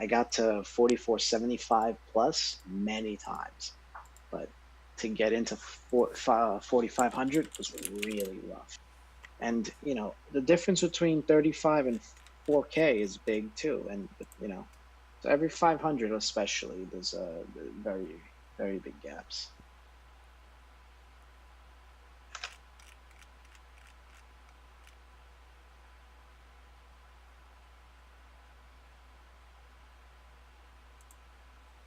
I got to 4475 plus many times, but to get into 4500 was really rough. And the difference between 35 and 4K is big too. And so every 500 especially, there's a very, very big gaps.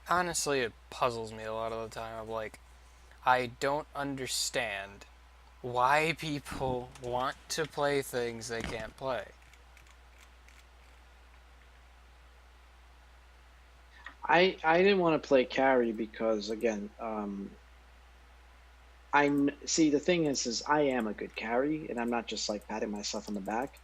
Honestly, it puzzles me a lot of the time. Of like, I don't understand why people want to play things they can't play. I didn't want to play carry because again, see the thing is I am a good carry, and I'm not just like patting myself on the back.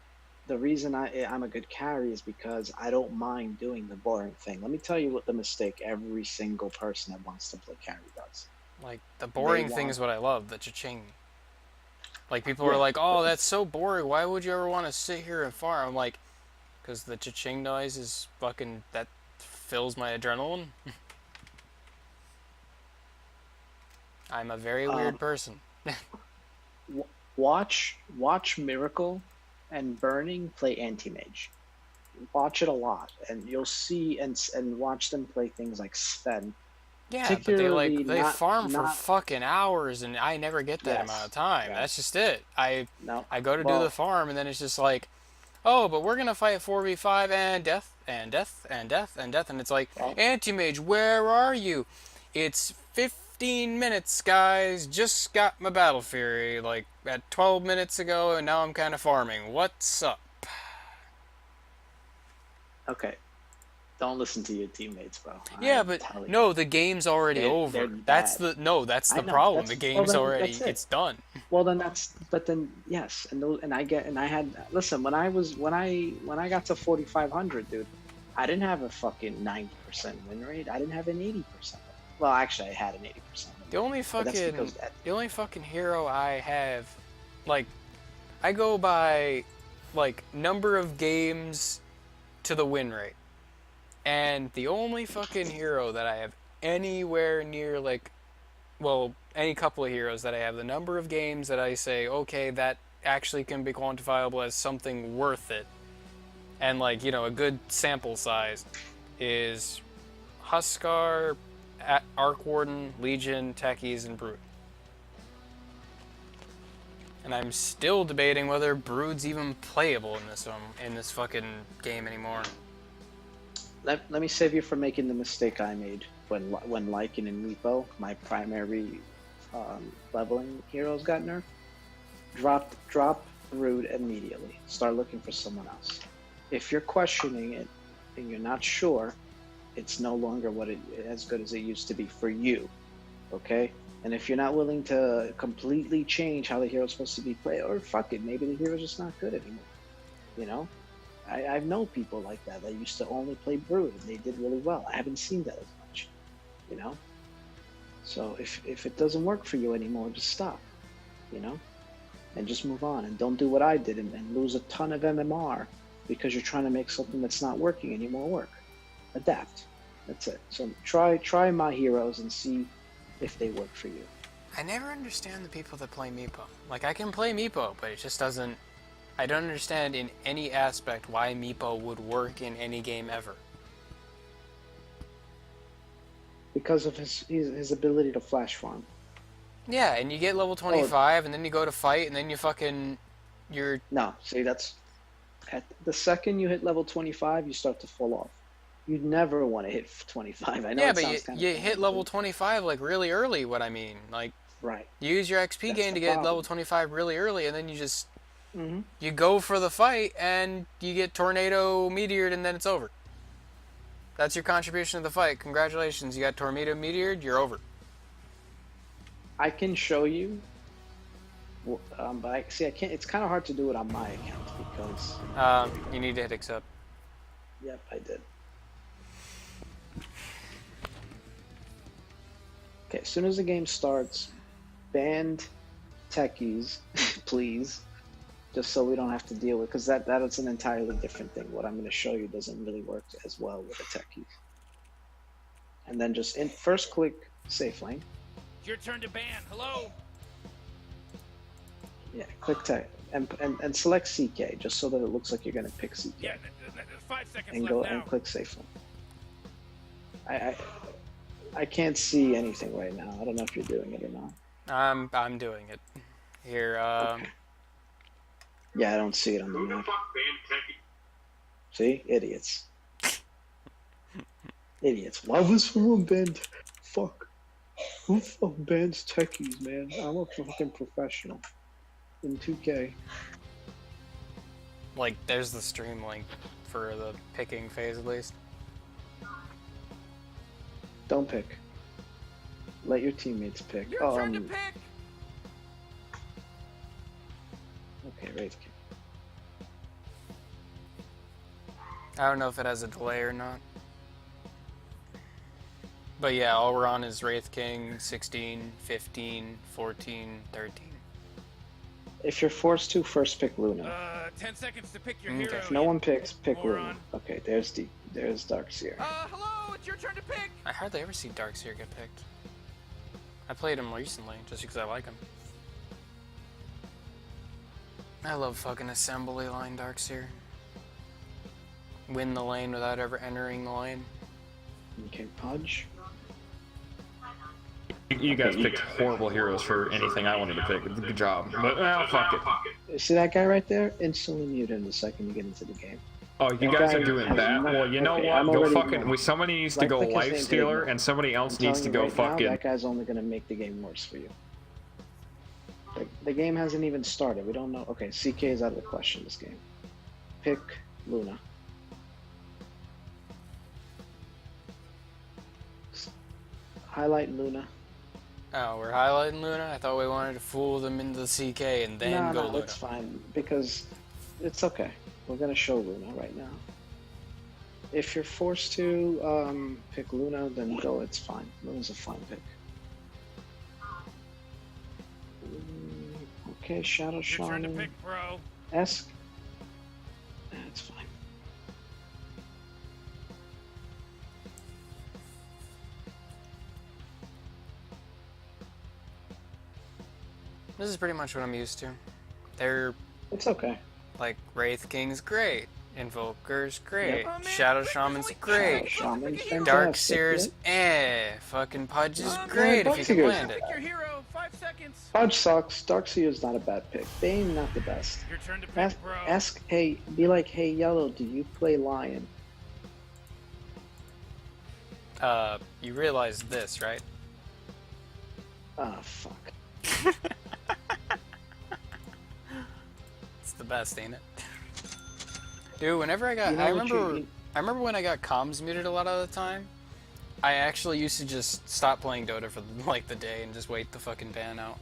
The reason I'm a good carry is because I don't mind doing the boring thing. Let me tell you what the mistake every single person that wants to play carry does. Like, the They boring thing want, is what I love, the cha-ching. Like, people are yeah, like, but oh, that's so boring. Why would you ever want to sit here and farm? I'm like, because the cha-ching noise is fucking, that fills my adrenaline. I'm a very weird um, person. watch Miracle and Burning play anti mage. Watch it a lot, and you'll see and watch them play things like Sven. Yeah, but they Particularly like they not farm for not fucking hours, and I never get that amount of yes, time. That's yes. just it. I No. I go to do the Well, farm, and then it's just like, oh, but we're gonna fight 4v5 and death and death and death and death, and it's like, well, anti-mage, where are you? It's 15 minutes, guys. Just got my battle fury like at 12 minutes ago, and now I'm kind of farming. What's up? okay. Don't listen to your teammates, bro. Yeah, I'm but telling you, no, the game's already they're over. That's bad. the no, that's I the know. problem. The That's well. game's Then already that's it. it's done. Well, then but then yes, and I get and I had listen when I got to 4500, dude. I didn't have a fucking 90% win rate. I didn't have an 80%. Well, actually, I had an 80% win The rate, only but that's fucking because that. the only fucking hero I have, like, I go by like number of games to the win rate. And the only fucking hero that I have anywhere near like, well, any couple of heroes that I have the number of games that I say, okay, that actually can be quantifiable as something worth it, and like, a good sample size is Huskar, Arc Warden, Legion, Techies, and Brood. And I'm still debating whether Brood's even playable in this fucking game anymore. Let me save you from making the mistake I made when Lycan and Meepo, my primary leveling heroes, got nerfed. Drop Brood immediately. Start looking for someone else. If you're questioning it and you're not sure, it's no longer what it as good as it used to be for you. Okay? And if you're not willing to completely change how the hero's supposed to be played, or fuck it, maybe the hero's just not good anymore. You know? I've known people like that used to only play Brood and they did really well. I haven't seen that as much. You know? So if it doesn't work for you anymore, just stop. You know? And just move on and don't do what I did and lose a ton of MMR because you're trying to make something that's not working anymore work. Adapt. That's it. So try my heroes and see if they work for you. I never understand the people that play Meepo. Like, I can play Meepo, but it just doesn't. I don't understand in any aspect why Meepo would work in any game ever. Because of his ability to flash farm. Yeah, and you get level Oh 25, and then you go to fight, and then you fucking. You're. no, see that's at the second you hit level 25, you start to fall off. You'd never want to hit 25. I know Yeah, it but sounds kind of you hit funny, level but 25, like, really early, what I mean. Like, right, you use your XP that's gain the to get level problem. 25 really early, and then you just. Hmm. You go for the fight, and you get Tornado Meteored, and then it's over. That's your contribution to the fight. Congratulations, you got Tornado Meteored, you're over. I can show you, but I see I can't. It's kind of hard to do it on my account because here we You go. need to hit accept. Yep, I did. Okay, as soon as the game starts, banned techies, please. just so we don't have to deal with, because that is an entirely different thing. What I'm going to show you doesn't really work as well with the techies. And then just first click safe lane. It's your turn to ban. Hello. Yeah, click tech and select CK just so that it looks like you're going to pick CK. Yeah, 5 seconds and left go now. and click safe lane. I can't see anything right now. I don't know if you're doing it or not. I'm doing it. Here, Okay. Yeah, I don't see it on the map. See? Idiots. Idiots. Why was someone banned? Fuck. Who the fuck bans techies, man? I'm a fucking professional. In 2K. like, there's the stream link for the picking phase at least. Don't pick. Let your teammates pick. Your turn to pick. Okay, Wraith King. I don't know if it has a delay or not. But yeah, all we're on is Wraith King, 16, 15, 14, 13. If you're forced to, first pick Luna. 10 seconds to pick your Okay. hero. If no one picks, pick Moron. Luna. Okay, there's Darkseer. Hello, it's your turn to pick. I hardly ever see Darkseer get picked. I played him recently, just because I like him. I love fucking assembly line Darkseer. Win the lane without ever entering the lane. Okay, Pudge. You guys picked horrible heroes for anything I wanted to pick. Good job. But, well, fuck it. You see that guy right there? Instantly mute him the second you get into the game. Oh, you guys are doing that? Well, you know Okay, what? I'm Go already fucking... done. Somebody needs to Right go click his name, Lifestealer, David. and somebody else I'm needs to telling go you right now, fucking... that guy's only going to make the game worse for you. The game hasn't even started. We don't know. Okay, CK is out of the question this game. Pick Luna. Highlight Luna. Oh, we're highlighting Luna? I thought we wanted to fool them into the CK and then go No, Luna. it's fine, because it's okay. We're going to show Luna right now. If you're forced to pick Luna, then go, it's fine. Luna's a fine pick. Okay, Shadow Your turn to Shaman. pick, bro. Esk. That's fine. This is pretty much what I'm used to. They're It's okay. like Wraith King's great, Invoker's great, Yep. Oh, man, Shadow pick Shaman's this great, Shaman's Darkseer's fantastic. fucking Pudge is Oh, man, great if you can Darkseer's- land it. Pick your hero. 5 seconds. Pudge sucks. Darkseer's not a bad pick. Bane, not the best. Your turn to pick, Ask, bro. be like, hey, Yellow, do you play Lion? You realize this, right? Ah, fuck. It's the best, ain't it? Dude, whenever I got, You know I what remember when I got comms muted a lot of the time. I actually used to just stop playing Dota for like the day and just wait the fucking ban out.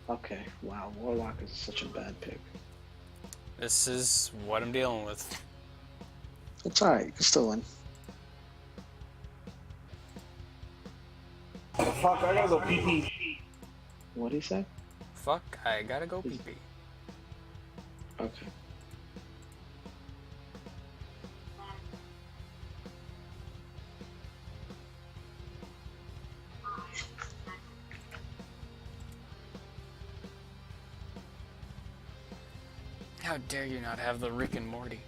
Okay, wow, Warlock is such a bad pick. This is what I'm dealing with. It's alright, you can still win. Fuck, I gotta go pee. What'd he say? Fuck, I gotta go pee pee. Okay. How dare you not have the Rick and Morty?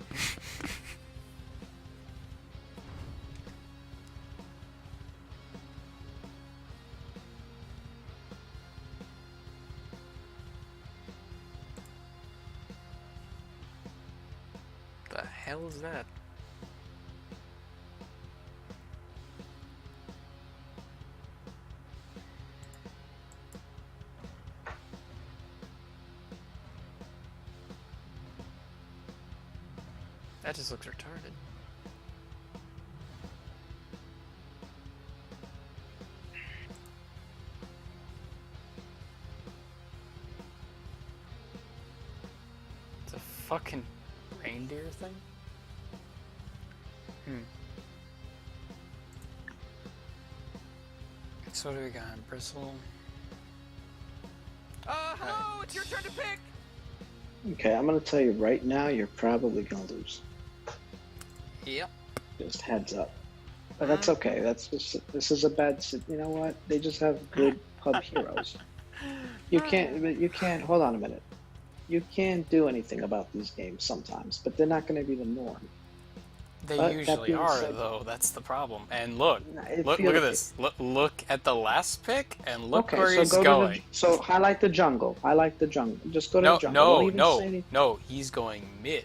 The hell is that? That just looks retarded. It's a fucking reindeer thing? So what do we got? Bristle? Hello, it's your turn to pick. Okay, I'm gonna tell you right now, you're probably gonna lose. Yep. Just heads up. But that's okay. This is a bad. You know what? They just have good pub heroes. You can't. Hold on a minute. You can't do anything about these games sometimes, but they're not going to be the norm. They But that usually being are, said- though. That's the problem. And look, It look feels- at this. Look at the last pick, and look Okay, where so he's go going. to the, so highlight the jungle. Highlight the jungle. Just go to No, the jungle. Don't no, even say no, anything. no. He's going mid.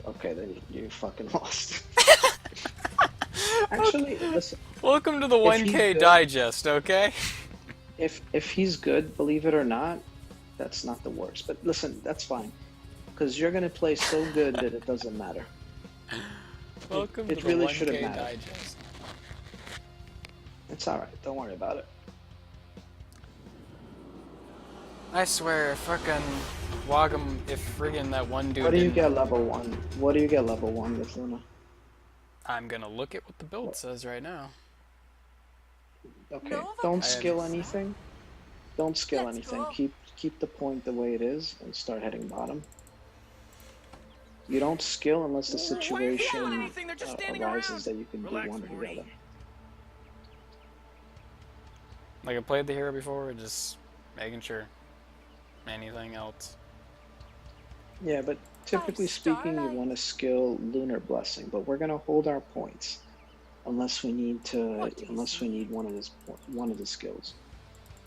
Okay, then you fucking lost. Actually, listen. Welcome to the If he's 1K good- digest, okay? If he's good, believe it or not, that's not the worst. But listen, that's fine, because you're gonna play so good that it doesn't matter. Welcome it to really the shouldn't 1K matter. digest. It's all right. Don't worry about it. I swear, fucking Wagam, if friggin' that one dude What do you didn't- get level 1? What do you get level 1 with Luna? I'm gonna look at what the build says right now. Okay. Nova Don't I skill understand. anything. Don't skill Let's anything. go. Keep the point the way it is and start heading bottom. You don't skill unless the Why are you situation doing anything? They're just standing arises around. that you can Relax, do one or the Morty. other. Like I played the hero before, just making sure. Anything else? Yeah, but typically speaking, you starlight. want to skill Lunar Blessing, but we're gonna hold our points unless we need to, What do you unless we see? need one of the skills.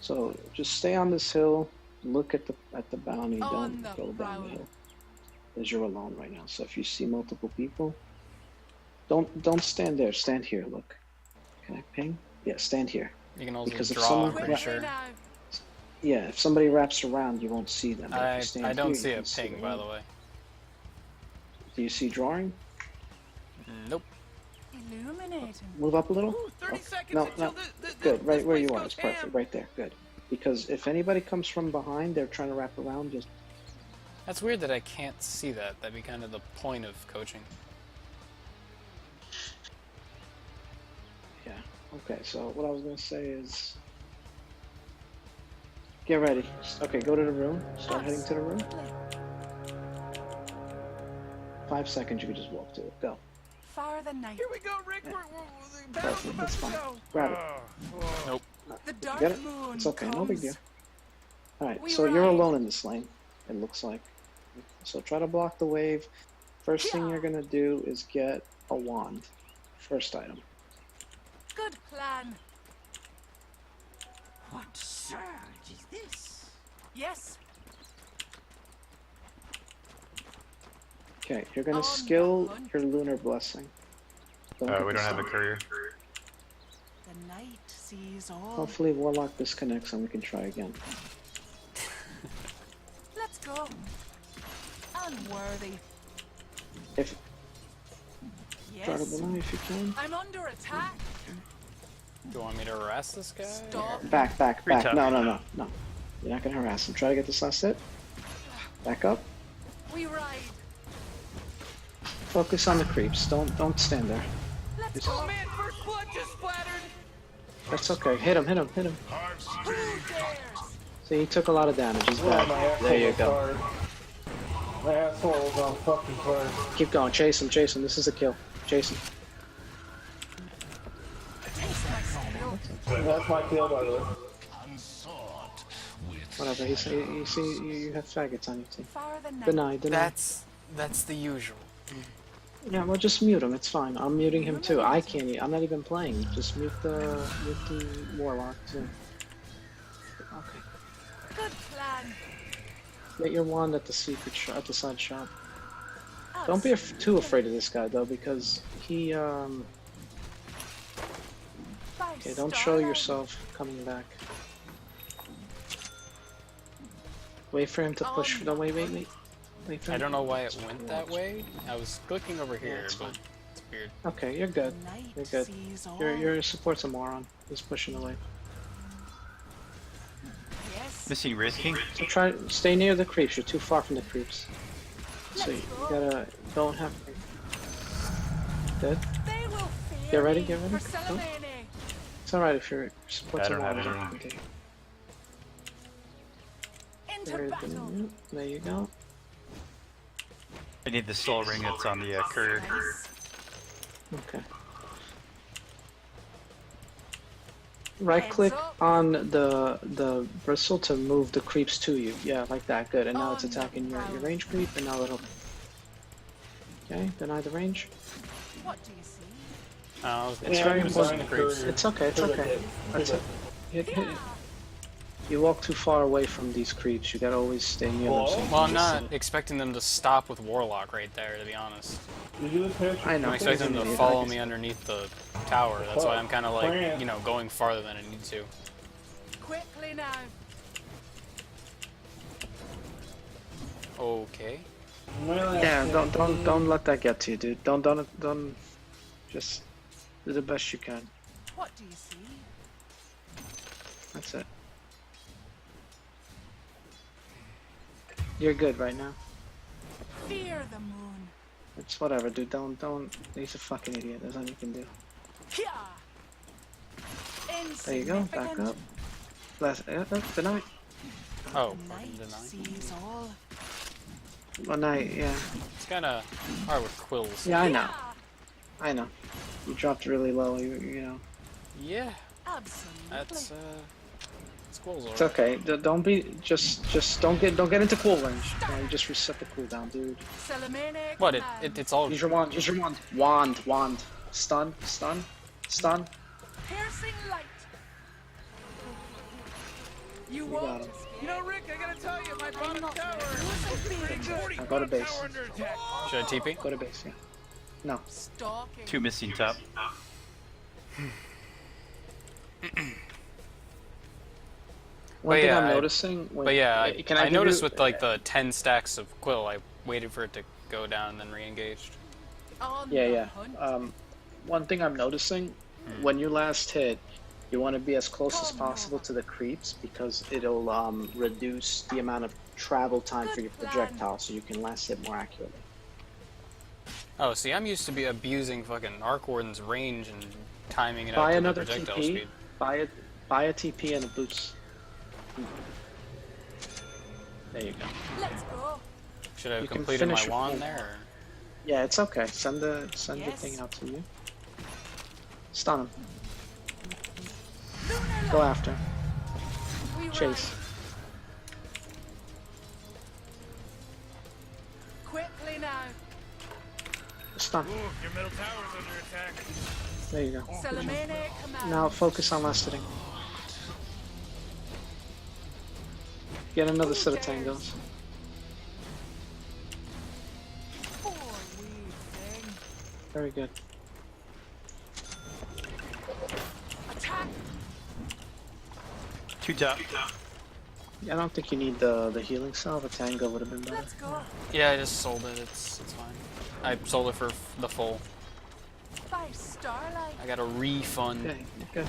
So just stay on this hill, look at the bounty, On don't the go down prowl. the hill, because you're alone right now. So if you see multiple people, don't stand there. Stand here. Look. Can I ping? Yeah, stand here. You can also Because if draw, someone- I'm Quick, pretty sure. now. Yeah, if somebody wraps around, you won't see them. But if you stand I don't here, see you a can see ping, them. by the way. Do you see drawing? Nope. Illuminating. Move up a little. Ooh, 30 Oh, seconds no, until no. the Good, right this where place you are. goes It's perfect. ham. Right there. Good. Because if anybody comes from behind, they're trying to wrap around. Just That's weird that I can't see that. That'd be kind of the point of coaching. yeah. Okay. So what I was gonna say is, get ready. Okay, go to the room. Start heading to the room. 5 seconds. You can just walk to it. Go. Far the night. Here we go, Rick. Yeah. The battle's Perfect. about That's to fine. go. Grab it. Nope. The dark Get it? moon It's okay. No big comes. deal. All right. We So you're ride. alone in this lane. It looks like. So try to block the wave. First thing you're gonna do is get a wand. First item. Good plan. What surge is this? Yes. Okay, you're gonna On the skill hunt. your Lunar Blessing. Don't get We don't have a stunned. courier. The night sees all. Hopefully Warlock disconnects and we can try again. Let's go. Unworthy. If try to Yes. deny if you can. I'm under attack. Do you want me to harass this guy? Stop. Back. Pretty No, tough. no. You're not gonna harass him. Try to get this last hit. Back up. We ride. Focus on the creeps. Don't stand there. Let's go. Oh man, first blood just splattered. That's okay. Hit him. Who dares? See, he took a lot of damage. He's bad. There you go. My asshole was on fucking fire. Keep going. Chase him. This is a kill. Chase him. Taste my skill. That's my kill, by the way. Whatever. You see, you have faggots on your team. Far the night. Deny. That's the usual. Yeah, well, just mute him. It's fine. I'm muting him too. I can't. I'm not even playing. Just mute the Warlock too. Okay. Good plan. Get your wand at the secret shop, at the side shop. Don't be too afraid of this guy though, because he Okay, don't show yourself coming back. Wait for him to push. No, wait for him. I don't know why it went that way. I was clicking over here, it's but fine. it's weird. Okay, you're good. The night You're good. sees all. Your support's a moron. He's pushing away. Yes. Missing risking. So stay near the creeps. You're too far from the creeps. So you don't have. Dead. They will fear Get ready, me get ready. For Go. Salamene. It's alright if your support's I a don't have moron. anything. Okay. There you go. I need the soul ring that's on the courier. Nice. Okay. Right click on the bristle to move the creeps to you. Yeah, like that. Good. And now it's attacking your range creep, and now it'll. Okay, deny the range. What do you see? It's very important. It's okay. It's okay. That's it. Hit. You walk too far away from these creeps. You gotta always stay near them. So you Well, I'm can not see. expecting them to stop with Warlock right there, to be honest. Did you just finish? I know. I'm expecting them to follow me underneath the tower. That's why I'm kind of like, you know, going farther than I need to. Quickly now. Okay. Yeah, don't let that get to you, dude. Don't. Just do the best you can. What do you see? That's it. You're good right now. Fear the moon. It's whatever, dude. Don't. He's a fucking idiot. There's nothing you can do. Kia. There you go. Back up. Deny. Oh, The night deny. sees all. Well, night. Yeah. It's kind of hard with quills. Yeah, I know. I know. You dropped really low. You know. Yeah, Absolutely. that's quills. It's okay. Don't be. Just don't get into cool range. You just reset the cooldown, dude. Salamene What? command. It's all. Use your wand. Use your wand. Wand. Stun. Piercing light. You You got won't him. escape. You know, Rick, I gotta tell you, my bottom not tower losing Now go to base. tower under attack. Should I TP? Go to base. Yeah. No. Stalking. 2 missing top. One But thing yeah, I'm noticing. But yeah, can I give noticed you- with like the 10 stacks of quill, I waited for it to go down and then re-engaged. On Yeah, the yeah. hunt. One thing I'm noticing, when you last hit, you want to be as close as possible to the creeps because it'll reduce the amount of travel time for your projectile, so you can last hit more accurately. Oh, see, I'm used to be abusing fucking Arc Warden's range and timing it out Buy to the another projectile TP. speed. Buy a TP and a boost. There you go. Let's go. Should I have You can completed my finish your wand full- there? Or? Yeah, it's okay. Send your Yes. thing out to you. Stun him. Go after. We Chase. Quickly now. Stun. Ooh, your middle tower's under attack. There you go. Salamene command. Now focus on last hitting. Get another set of tangos. Poor wee thing. Very good. Attack. 2 top. I don't think you need the healing salve. A tango would have been better. Let's go. Yeah, I just sold it. It's fine. I sold it for the full. By starlight. I got a refund. Okay, good.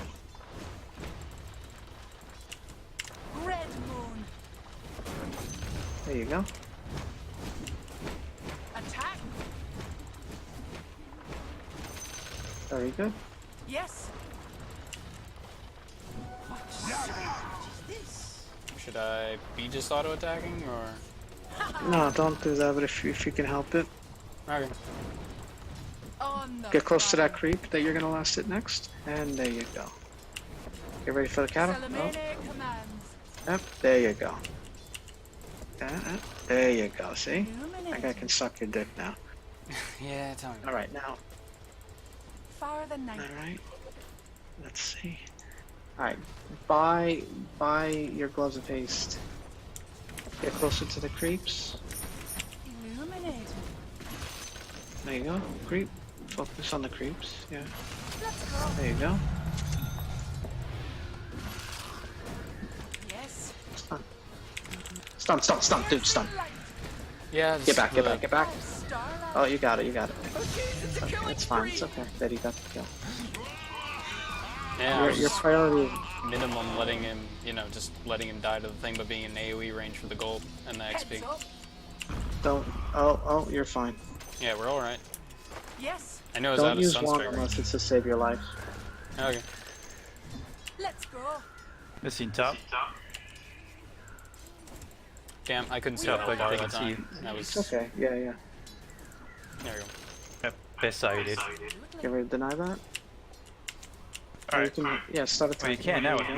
Red moon. There you go. Attack. Very good. Yes. Should I be just auto attacking or? No, don't do that. But if you can help it, Okay. On the get close to that fire. creep that you're gonna last hit next, and there you go. Get ready for the cattle. Oh, Salamene commands. yep. There you go. There you go. See, that guy Illuminate. can suck your dick now. Yeah, tell me. All right, now. Fire the night. All right. Let's see. All right. Buy your gloves of haste. Get closer to the creeps. Illuminated. There you go. Creep. Focus on the creeps. Yeah. Let's go. There you go. Yes. Stun, dude, stun. Light. Yeah. Get just back, get back, get back. By starlight. Oh, you got it, you got it. It's a Okay, killing it's fine, spree. it's okay. That he got the kill. Yeah. I was Your priority. minimum letting him, you know, just letting him die to the thing, but being in AoE range for the gold and the XP. Heads up. Don't. Oh, you're fine. Yeah, we're all right. Yes. I know it's out Don't of use wand sunspec. Right? unless it's to save your life. Okay. Let's go. Missing top. Damn, I couldn't see Stop, that like, far they that can see time. That was... It's okay. Yeah, yeah. There we go. Yep, I saw you, dude. Can we deny that? Or you Alright. can, yeah, start attacking. Well, you can now with There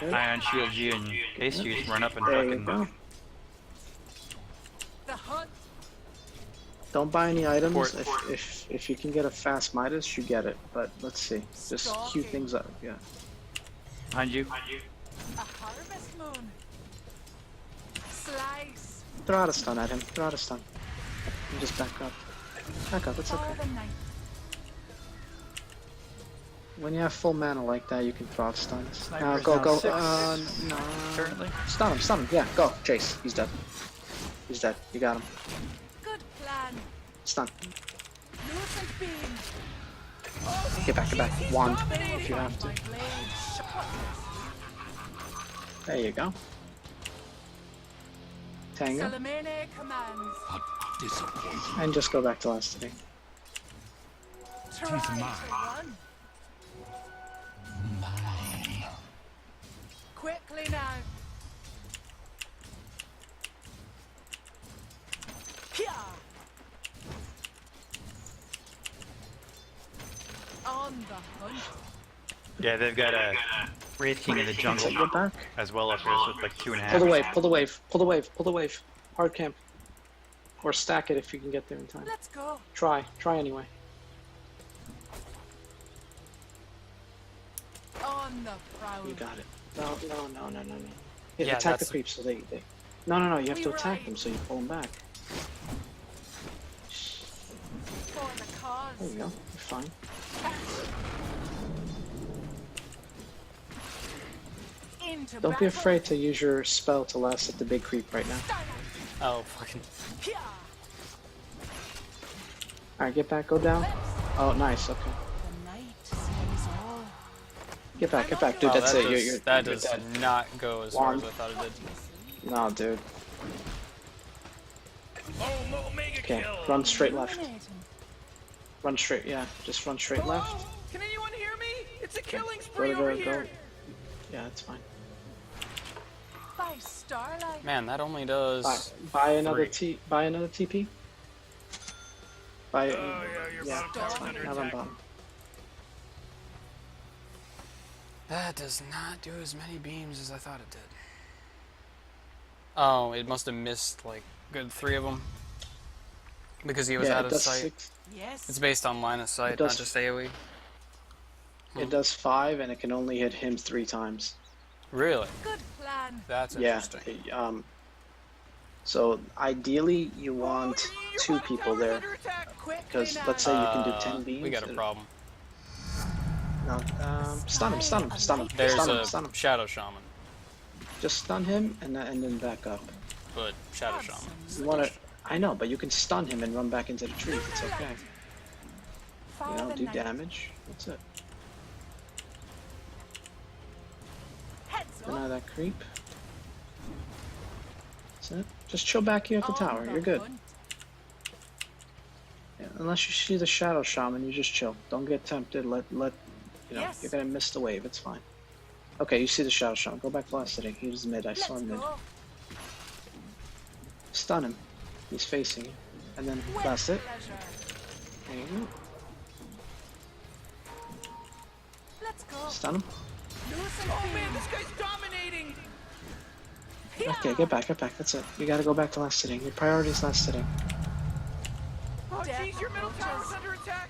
mana. Ion Shield G and Haste G, just run up and you fucking... go. The hunt. Don't buy any items. Port. If you can get a fast Midas, you get it. But let's see. Just queue things up. Yeah. Behind you. A harvest moon. Slice. Throw out a stun at him. Throw out a stun. And just back up. Back up. It's For okay. the night. When you have full mana like that, you can throw out stuns. Sniper's Go, now go. 6. No. Currently. Stun him. Stun him. Yeah. Go. Chase. He's dead. He's dead. You got him. Good plan. Stun. Lucent beam. Get back. Get back. Wand. If you have to. My blade. There you go. Tango. Salamene commands. And just go back to last city. Try to run. Quickly now. Pia. On the hunt. Yeah, they've got a Wraith King in the jungle Get back. as well up here, so it's like 2.5. Pull the wave. Pull the wave. Pull the wave. Pull the wave. Hard camp. Or stack it if you can get there in time. Let's go. Try. Try anyway. On the prowl. You got it. No. Yeah, Yeah, attack the that's- creeps so they. No. You have We to attack ride. them so you pull them back. For the cause. There you go. You're fine. Into Don't be battle. afraid to use your spell to last at the big creep right now. Starlight. Oh, fucking... Pia. Alright, get back. Go down. Oh, nice. Okay. The night sees all. Get back. Dude, Oh, that's that it. does, You're that you're does dead. not go as far as Wand. I thought it did. No, dude. Oh, Omega Okay, kill. run straight left. Illuminating. Run straight. Yeah, just run straight left. Hello? Can anyone hear me? It's a killing Go, spree go, over go. here. Yeah, that's fine. By starlight. Man, that only does... Buy another Three. Buy another TP. Buy. Oh, yeah, your Yeah, bottom that's tower's fine. under Have on attack. bottom. That does not do as many beams as I thought it did. Oh, it must have missed, like, good 3 of them. Because he was Yeah, out it of does sight. 6. Yes. It's based on line of sight, does- not just AoE. It does 5, and it can only hit him 3 times. Really? Good plan. That's Yeah. interesting. So ideally, you want Oh, your 2 bottom people tower's there, under attack. Quickly because now. let's say you can do 10 beams. We got a problem. No, stun him. There's Stun him. a Shadow Shaman, Just stun him, and then back up. but Shadow Shaman. You want to? I know, but you can stun him and run back into the trees. It's okay. For You know, the do night. damage. That's it. Heads Deny up. that creep. That's it. Just chill back here at the On tower. the You're good. hunt. Yeah, unless you see the Shadow Shaman, you just chill. Don't get tempted. Let you know, Yes. you're gonna miss the wave. It's fine. Okay, you see the Shadow Shaman. Go back to last city. He was mid. I saw Let's him mid. go. Stun him. He's facing you. And then With that's it. pleasure. There you go. Let's go. Stun him. Lucent Oh beam. man, this guy's dominating. Okay, get back. That's it. You gotta go back to last city. Your priority is last city. Oh Death jeez, your middle tower's approaches. under attack.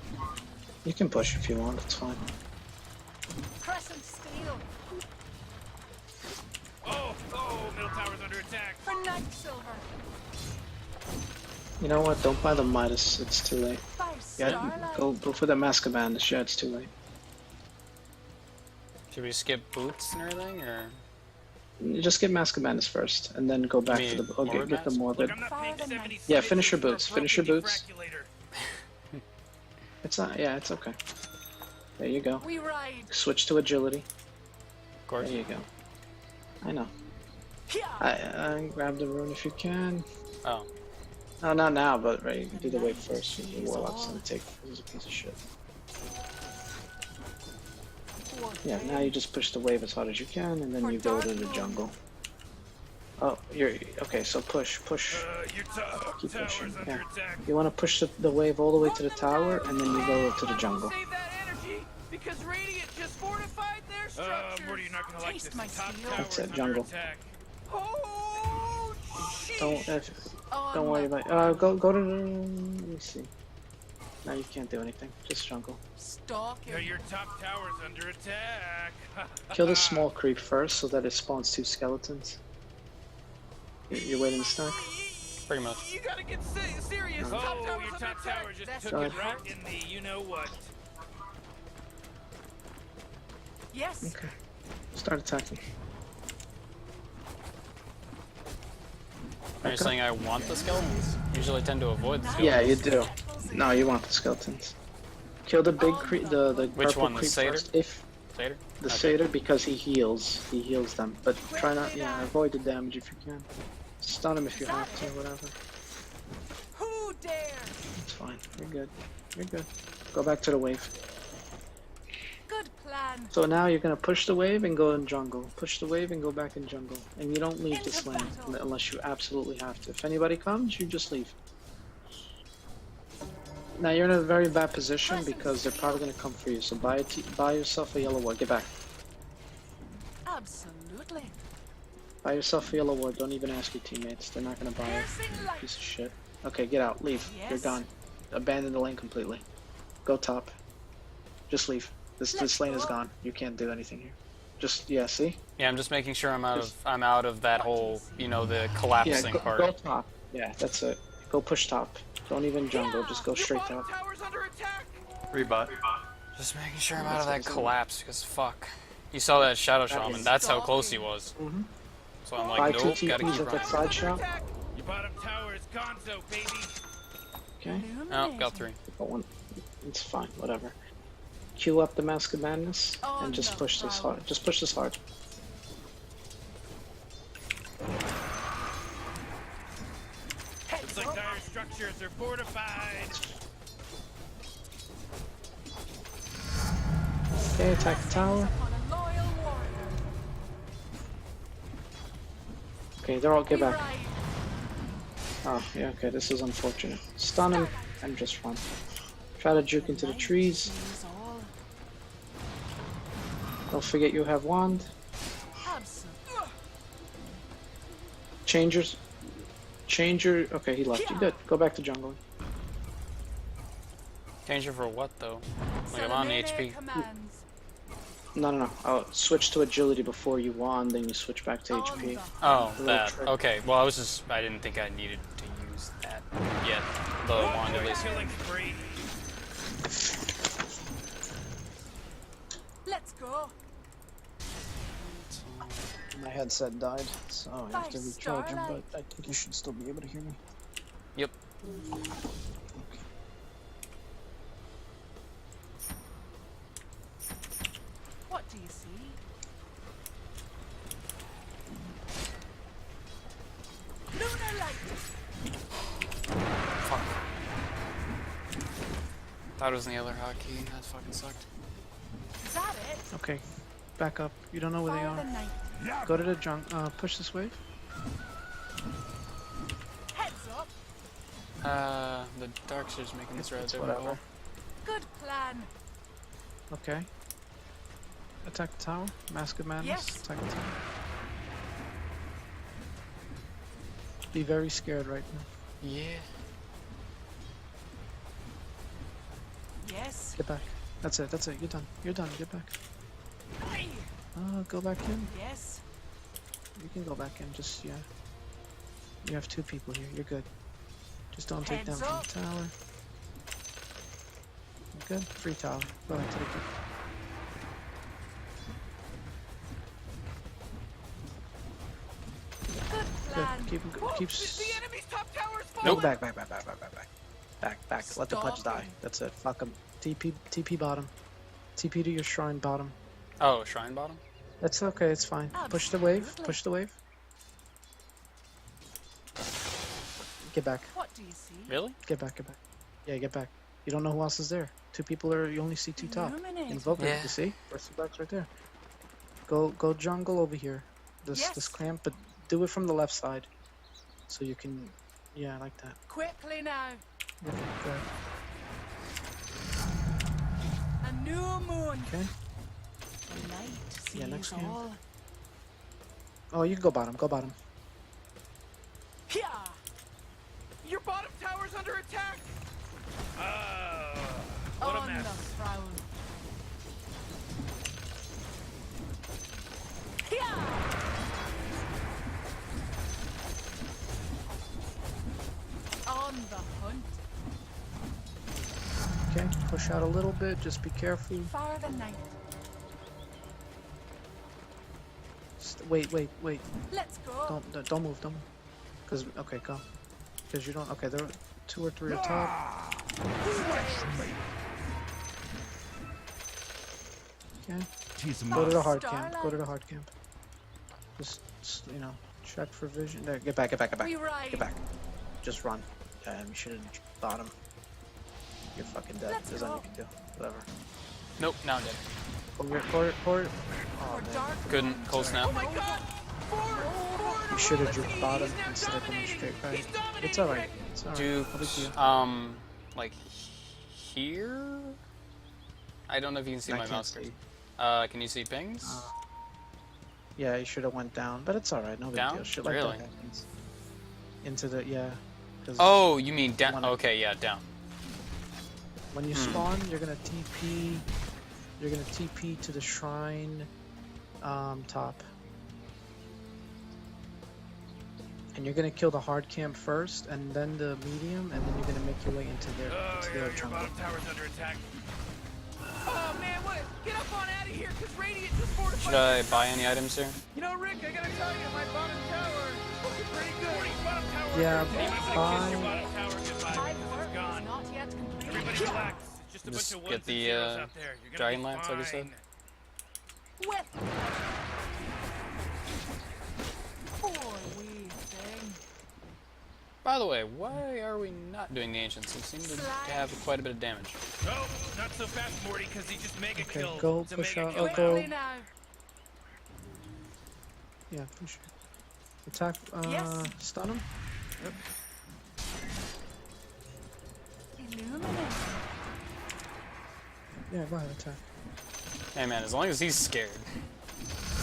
You can push if you want. It's fine. Crescent steel. Oh, middle tower's under attack. For night silver. You know what? Don't buy the Midas. It's too late. By Yeah, starlight. go for the Mask of Madness. Yeah, it's too late. Should we skip boots and everything, or? You just get Mask of Madness first, and then go back mean to the. Okay, Morbid get the Mask? Morbid. Look, I'm not Fire paying the 70 night. Yeah, finish your for a boots, finish broken your boots. defraculator. It's not. Yeah, it's okay. There you go. We ride. Switch to agility. Of course. There you go. I know. Pia. I grab the rune if you can. Oh. No, not now, but right. You do the wave first. The Warlock's gonna take. He's a piece of shit. Yeah, now you just push the wave as hard as you can, and then you go to the jungle. Oh, you're okay. So push. Your top Keep tower's pushing. under Yeah. attack. You want to push the wave all the way to the tower, and then you go to the Don't jungle. save that energy because Radiant just fortified their structures. Morty, you're not gonna like Taste this. my Top steel. tower's That's it, under jungle. attack. Oh, Don't sheesh. don't worry about. Go to. Let me see. No, you can't do anything. Just jungle. Stalking. Your top tower's under attack. Kill the small creep first, so that it spawns 2 skeletons. You're waiting to stack. Pretty much. You gotta get serious. No. Oh, your top tower just That's took good. it right in the you-know-what. Yes. Okay. Start attacking. Are you saying I want the skeletons? Usually tend to avoid the Yeah, skeletons. you do. No, you want the skeletons. Kill the big creep, the Which purple one, the creep satyr? first. If Satyr? the Okay. satyr, because he heals them. But try not, avoid the damage if you can. Stun him if you have to, whatever. Who dares? It's fine. You're good. You're good. Go back to the wave. Good plan. So now you're gonna push the wave and go in jungle. Push the wave and go back in jungle. And you don't leave this lane unless you absolutely have to. If anybody comes, you just leave. Now you're in a very bad position because they're probably gonna come for you. So buy yourself a yellow ward. Get back. Absolutely. Buy yourself a yellow ward. Don't even ask your teammates. They're not gonna buy it. Piercing light. Piece of shit. Okay, get out. Leave. You're Yes. done. Abandon the lane completely. Go top. Just leave. This lane is gone. You can't do anything here. Just see. Yeah, I'm just making sure I'm out of that whole, the collapsing Go part. top. Yeah, that's it. Go push top. Don't even jungle. Just go straight top. Tower's under attack. Rebut. Just making sure I'm out of That's that awesome. collapse, because fuck. You saw that Shadow That Shaman, is- that's how close he was. Mhm. So I'm Buy like, 2 nope, gotta TPs keep at that running. side shot. Your bottom tower is gonzo, baby. Okay. Oh, got 3. Got 1. It's fine. Whatever. Queue up the Mask of Madness and just push this hard. Just push this hard. Looks like dire structures are fortified. Okay, attack the tower. Upon a loyal warrior. Okay, they're all get We back. ride. Oh, yeah, okay, this is unfortunate. Stun him and just run. Try to juke into the trees. Is all. Don't forget you have wand. Absolutely. Change your. Okay, he left. You good. Go back to jungle. Change it for what, though? Like, I'm on HP. Commands. No. I'll switch to agility before you wand, then you switch back to HP. Oh, little that. trick. Okay, well, I didn't think I needed to use that yet. The wand, at least. Killing spree. Let's go. My headset died, so I have to By recharge him, starlight. but I think you should still be able to hear me. Yep. What do you see? Lunar light. Fuck. Thought it was in the other hotkey. That fucking sucked. Is that it? Okay, back up. You don't know where they Fire the are. night. Go to the push this wave. Heads up. The Darkseer's making this rather It's difficult. whatever. Good plan. Okay. Attack the tower. Mask of Madness. Yes. Attack the tower. Be very scared right now. Yeah. Yes. Get back. That's it. You're done. You're done. Get back. Go back in. Yes. You can go back in. Just, yeah. You have 2 people here. You're good. Just don't take down Heads from up. the tower. You're good. Free tower. Go ahead, take it. Good Good. plan. Keep. The enemy's top tower's No, falling. back. Back. Let the punch die. Stalking. That's it. Fuck him. TP bottom. TP to your shrine bottom. Oh, Shrine Bottom? That's okay. It's fine. Push the wave. Absolutely. Push the wave. Get back. What do you see? Really? Get back. Yeah, get back. You don't know who else is there. 2 people are. You only see 2 top. Illuminating. Invoke it. Yeah. You see? Birth of Blacks right there. Go jungle over here. This Yes. clamp, but do it from the left side, so you can. Yeah, like that. Quickly now. Okay, good. A new moon. Okay. The night sees Yeah, next game. all. Oh, you can go bottom. Go bottom. Here. Your bottom tower's under attack. What a On the mess. prowl. Here. On the hunt. Okay, push out a little bit. Just be careful. For the night. Wait. Let's go. Don't move. Don't move. Cause okay, go. Cause you don't. Okay, there are 2 or 3 at top. Okay. Go to the hard camp. Go to the hard camp. Just you know, check for vision. There, get back. We ride. Get back. Just run. You should have bottom. You're fucking dead. Let's There's nothing go. you can do. Whatever. Nope, now I'm dead. Pour it. Oh For man. dark Couldn't. ones Cold are snap. Oh my god! Forward! You should have Listen, juked he's bottom now instead of going dominating. straight right. He's dominating, It's alright. Rick. It's alright. Duked, No big deal. like here? I don't know if you can see I my can't mouse see. cursor. Can you see pings? Yeah, you should have went down, but it's alright. No big Down? deal. Shit like Really? that happens. Into the 'cause Oh, you mean down? One- Okay, yeah, down. when you spawn, you're gonna TP. You're gonna TP to the shrine, top. And you're gonna kill the hard camp first, and then the medium, and then you're gonna make your way into their Your jungle. bottom tower's under attack. Oh man, what? Get up on out of here, cause Radiant just fortified. Should I buy any items here? You know, Rick, I gotta tell you, my bottom tower is looking pretty good. Morty's bottom tower. Yeah, I'm gonna kiss your fine. bottom tower goodbye My because work it's gone. is not yet complete. Everybody relax. It's just a Just bunch of get ones the, and zeros out there. You're gonna dragon be lance, like you said? fine. With poor wee thing. By the way, why are we not doing the ancients? They seem to have quite a bit of damage. No, not so fast, Morty, because he just mega Okay, killed. go It's a push mega out. kill. Oh, go. Quickly now. Yeah, push. Attack. Yes. Stun him. Illuminate. Yeah, go ahead, attack. Hey man, as long as he's scared,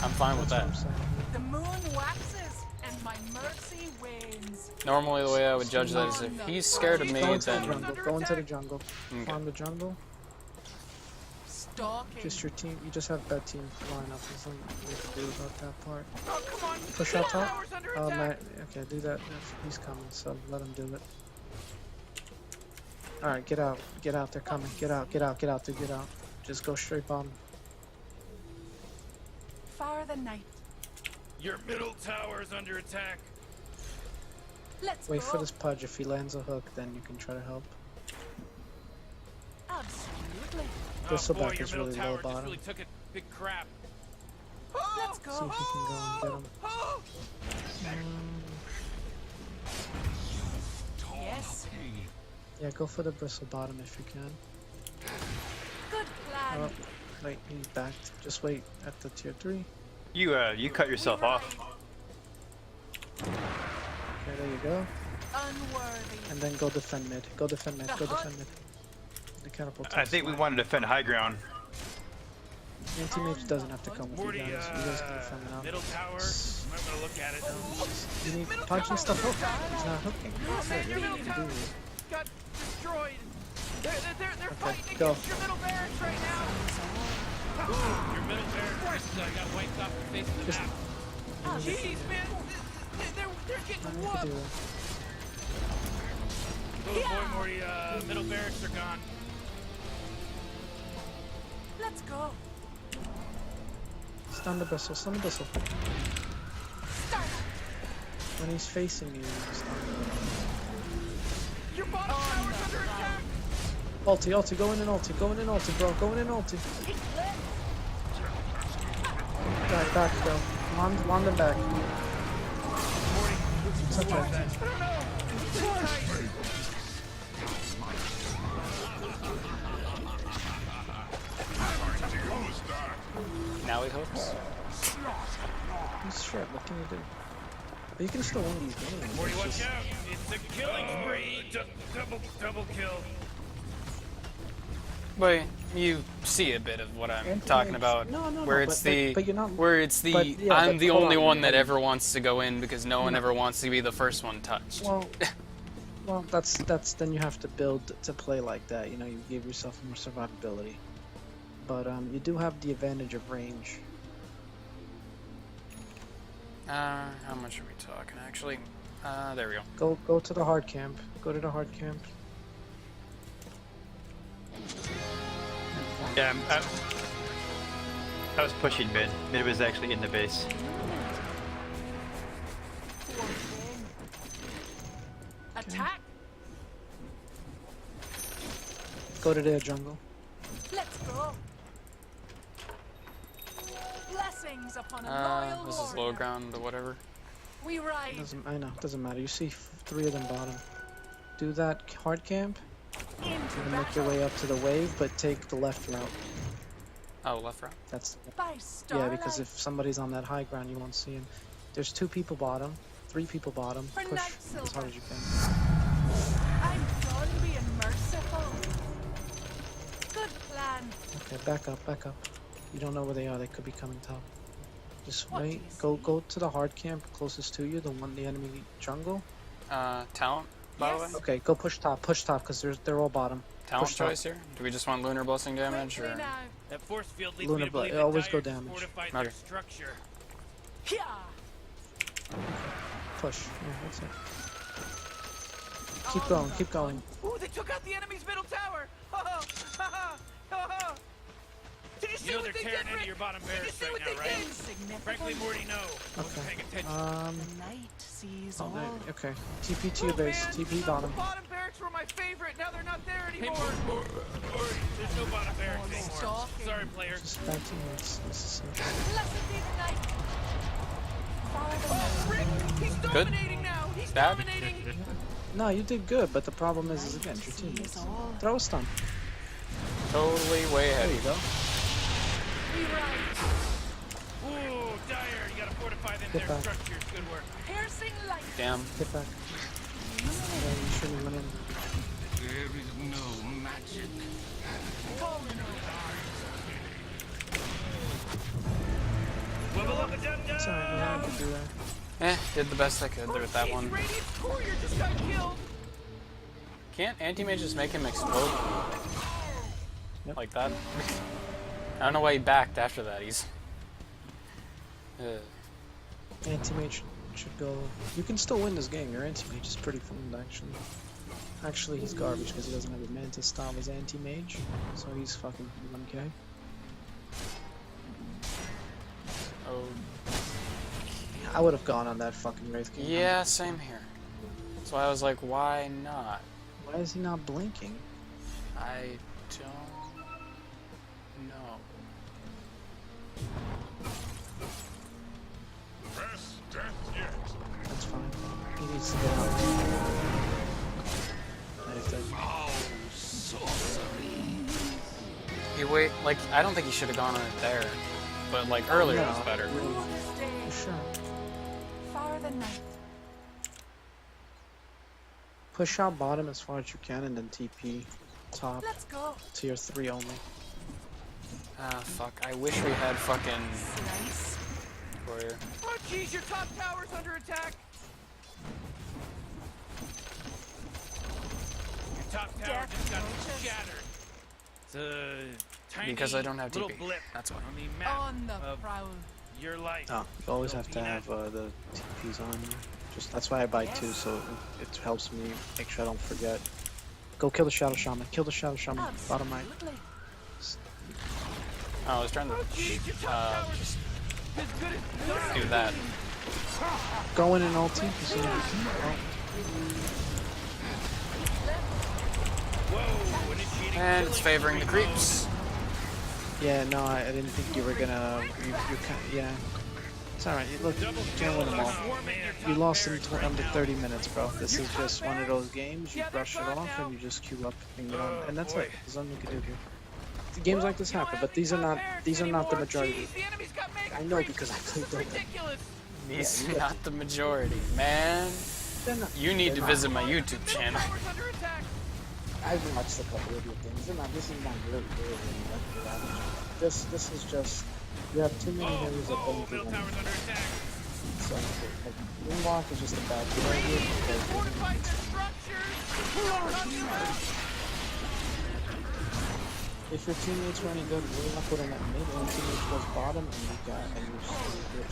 I'm fine with that. That's what I'm saying. The moon waxes and my mercy wanes. Normally the way I would judge that is if he's scared of me, Go into the then jungle. Go into the jungle. Okay. Farm the jungle. Stalking. Just your team. You just have bad team lineup. There's nothing you can do about that part. Oh, come on. Push Your out top. tower's under Oh, attack. Matt. Okay, do that. He's coming, so let him do it. Alright, get out. Get out. They're coming. Get out. Get out. Get out. Dude, get out. Just go straight bottom. For the night. Your middle tower's under attack. Let's Wait go. for this pudge. If he lands a hook, then you can try to help. Absolutely. Bristleback boy, your is middle really tower low just bottom. really took a big crap. Let's See go. if you can go and get him. Oh, Yes. Yeah, go for the bristle bottom if you can. Good plan. Oh, wait, he's backed. Just wait at the tier 3. You cut yourself off. Okay, there you go. Unworthy. And then go defend mid. Go defend mid. Go defend mid. The catapult. I think we want to defend high ground. Anti-mage doesn't have to come with Morty, you guys. You guys can defend it out. middle tower. I'm gonna look at it. You need punching stuff hook. He's not hooking. Oh man, your middle You tower do it. got destroyed. They're fighting go. against your middle barracks right now. Your middle barracks got wiped off the face of the Just- map. Jeez, man, they're getting You can whooped. do it. Little boy, Morty, middle barracks are gone. Let's go. Stun the bristle. Stun the bristle. Start. When he's facing you, stun him. Your bottom tower's under attack. Ulti. Go in and ulti. Go in and ulti, bro. Go in and ulti. Right, back, bro. Wand them back. It's okay. I don't know. Now he hooks. He's shit. What can you do? But you can still win these games. Morty, It's watch just- out! It's a killing spree! Double kill. But you see a bit of what I'm Anti-mage- talking about, No, where it's but you're not. where it's the but yeah, I'm but the hold only on, one that hold on. ever wants to go in because no one No. ever wants to be the first one touched. Well, that's then you have to build to play like that. You know, you give yourself more survivability. But you do have the advantage of range. How much are we talking actually? There we go. Go to the hard camp. Go to the hard camp. Yeah, I was pushing mid. Mid was actually in the base. Attack. Go to their jungle. Let's go. Blessings upon a loyal This is low warrior. ground or whatever. We ride I know. Doesn't matter. You see 3 of them bottom. Do that hard camp. into And make your battle way up to the wave, but take the left route. Oh, left route. That's by yeah. starlight. Because if somebody's on that high ground, you won't see him. There's 2 people bottom. 3 people bottom. For Push night as hard silver. as you can. I'm done being merciful. Good plan. Okay, back up, back up. You don't know where they are. They could be coming top. Just What do wait. you Go to the hard camp closest to you, the enemy jungle. Talent, by the way. Yes. Okay, go push top, because they're all bottom. Talent push top. choice here. Do we just want lunar blessing damage Quickly or? now. That force field leads Luna me to believe Bla- that always go Dire damage. fortified Okay. their structure. Here. Push. Yeah, that's it. Keep going, keep going. Ooh, they took out the enemy's middle tower! Did you see You know what they're they tearing did, into Rick? your bottom Did you barracks see right what now, they right? did? Frankly, Significant. Morty, no. I wasn't Okay. paying attention. The night sees all. Okay. TP to your base. Man, TP the bottom. bottom barracks were my favorite. Now they're not there Hey, anymore. Morty, there's no bottom barracks anymore. Stalking. Sorry, player. Just back to you. This is simple. Blessed be the night. Follow the Oh, Rick, he's Good. dominating now. He's Bad? dominating. No, you did good, but the problem is again, your teammates. sees all. Throw a stun. Totally way ahead. There you go. We ride. Ooh, Dire, you gotta fortify them Get their back. structures. Good work. Piercing light. Damn. Get back. Yeah, you shouldn't have went in. There is no magic. Level up the dum dum. It's alright, man. You can do that. Did the best I could there with that one. Radiant's courier just got killed. Can't anti-mage just make him explode? Yep. Like that? I don't know why he backed after that. He's. Anti-mage should go. You can still win this game. Your anti-mage is pretty fun, actually. Actually, he's garbage because he doesn't have a mantis style as anti-mage, so he's fucking 1k. Oh. I would have gone on that fucking Wraith King. Yeah, same here. That's why I was like, why not? Why is he not blinking? I don't know. That's fine. He needs to get out. Nice, dude. You wait, like, I don't think he should have gone on it there. But, like, earlier was No. better. Who on this day? For sure. Far the night. Push out bottom as far as you can and then TP top Let's go. tier 3 only. Ah, fuck. I wish we had fucking Slice. warrior. Oh, jeez, your top tower's under attack. Your top tower Death just got roaches. shattered. It's a tiny Because I don't have little TP. blip That's why. on the map On the of prowl. your life. Oh, you always have to have the TPs on. Just that's why I buy 2, so it helps me make sure I don't forget. Go kill the Shadow Shaman. Kill the Shadow Shaman. Bottom right. Absolutely. Oh, I was trying to Oh, jeez, your top tower's just as good as do that. Go in and ulti. As soon as you can. Oh, Whoa, initiating And it's killing favoring the spree creeps. yeah, no, I didn't think you were gonna. You kind yeah. It's alright. Look, you can't win them all. You lost in under 30 minutes, bro. This is just one of those games. You brush it off and you just queue up and get on, and that's it. There's nothing you can do here. Games like this happen, but these are not the majority. The enemy's got Mega I know Creeps. because I This played is Dota. ridiculous. He's you get not the majority, man. They're not- You need they're to not. visit my YouTube channel. Tower's under attack. I've watched a couple of your things. This is not really This is just you have too many heroes that don't do anything. Tower's under attack. So like Moonwalk is just a bad hero here because Fortified their structures. if your teammates were any good, Moonwalk would have went mid, and teammates was bottom, and you're still good.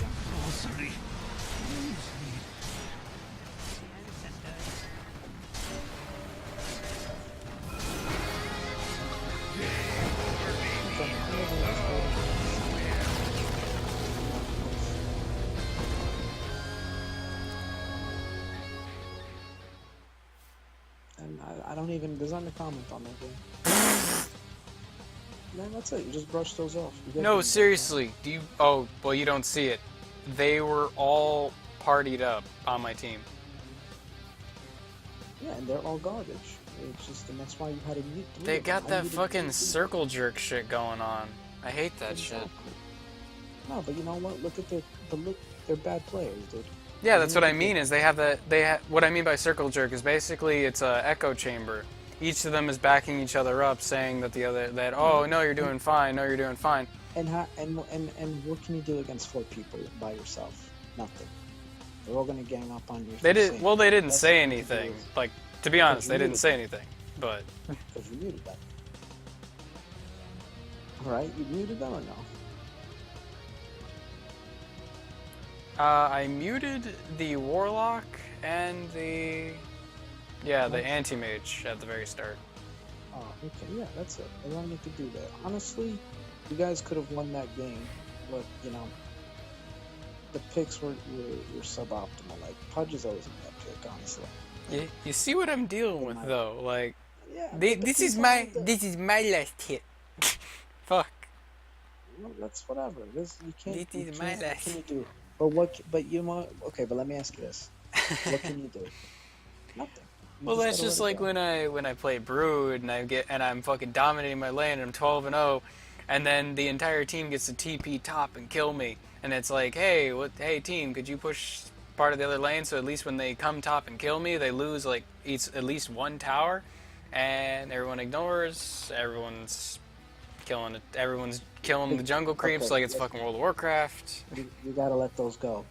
And I don't even, there's not a comment on that game. Man, that's it, you just brush those off. You get No, them. seriously. Do you? Oh, well, you don't see it. They were all partied up on my team. Yeah, and they're all garbage. It's just, and that's why you had to mute three They of them. got I that muted fucking three. circle jerk shit going on. I hate that shit. Exactly. No, but you know what? Look at they're bad players, dude. Yeah, that's what I mean. Is they have that? What I mean by circle jerk is basically it's a echo chamber. Each of them is backing each other up, saying that oh no, you're doing fine. No, you're doing fine. And what can you do against 4 people by yourself? Nothing. They're all gonna gang up on you. They did. Well, they didn't That's say what you can do anything. is- Like, to be honest, they you didn't muted say them. anything. But Because you muted them. Right? You muted them or no? I muted the warlock and the anti-mage at the very start. Oh, okay, yeah, that's it. They don't need to do that. Honestly, you guys could have won that game, but you know, the picks were suboptimal. Like Pudge is always a bad pick, honestly. You see what I'm dealing with though? Like, Yeah, this is my last hit. Fuck. Well, that's whatever. This you can't. This You is can't my what can you do? But you know, okay. But let me ask you this: what can you do? Nothing. You Well, that's gotta just let like it go. when I play Brood and I'm fucking dominating my lane and I'm 12-0, and then the entire team gets to TP top and kill me, and it's like, hey, hey team, could you push part of the other lane so at least when they come top and kill me, they lose like at least one tower, and everyone ignores, everyone's killing the jungle creeps Okay, like it's fucking World of Warcraft. You gotta let those go.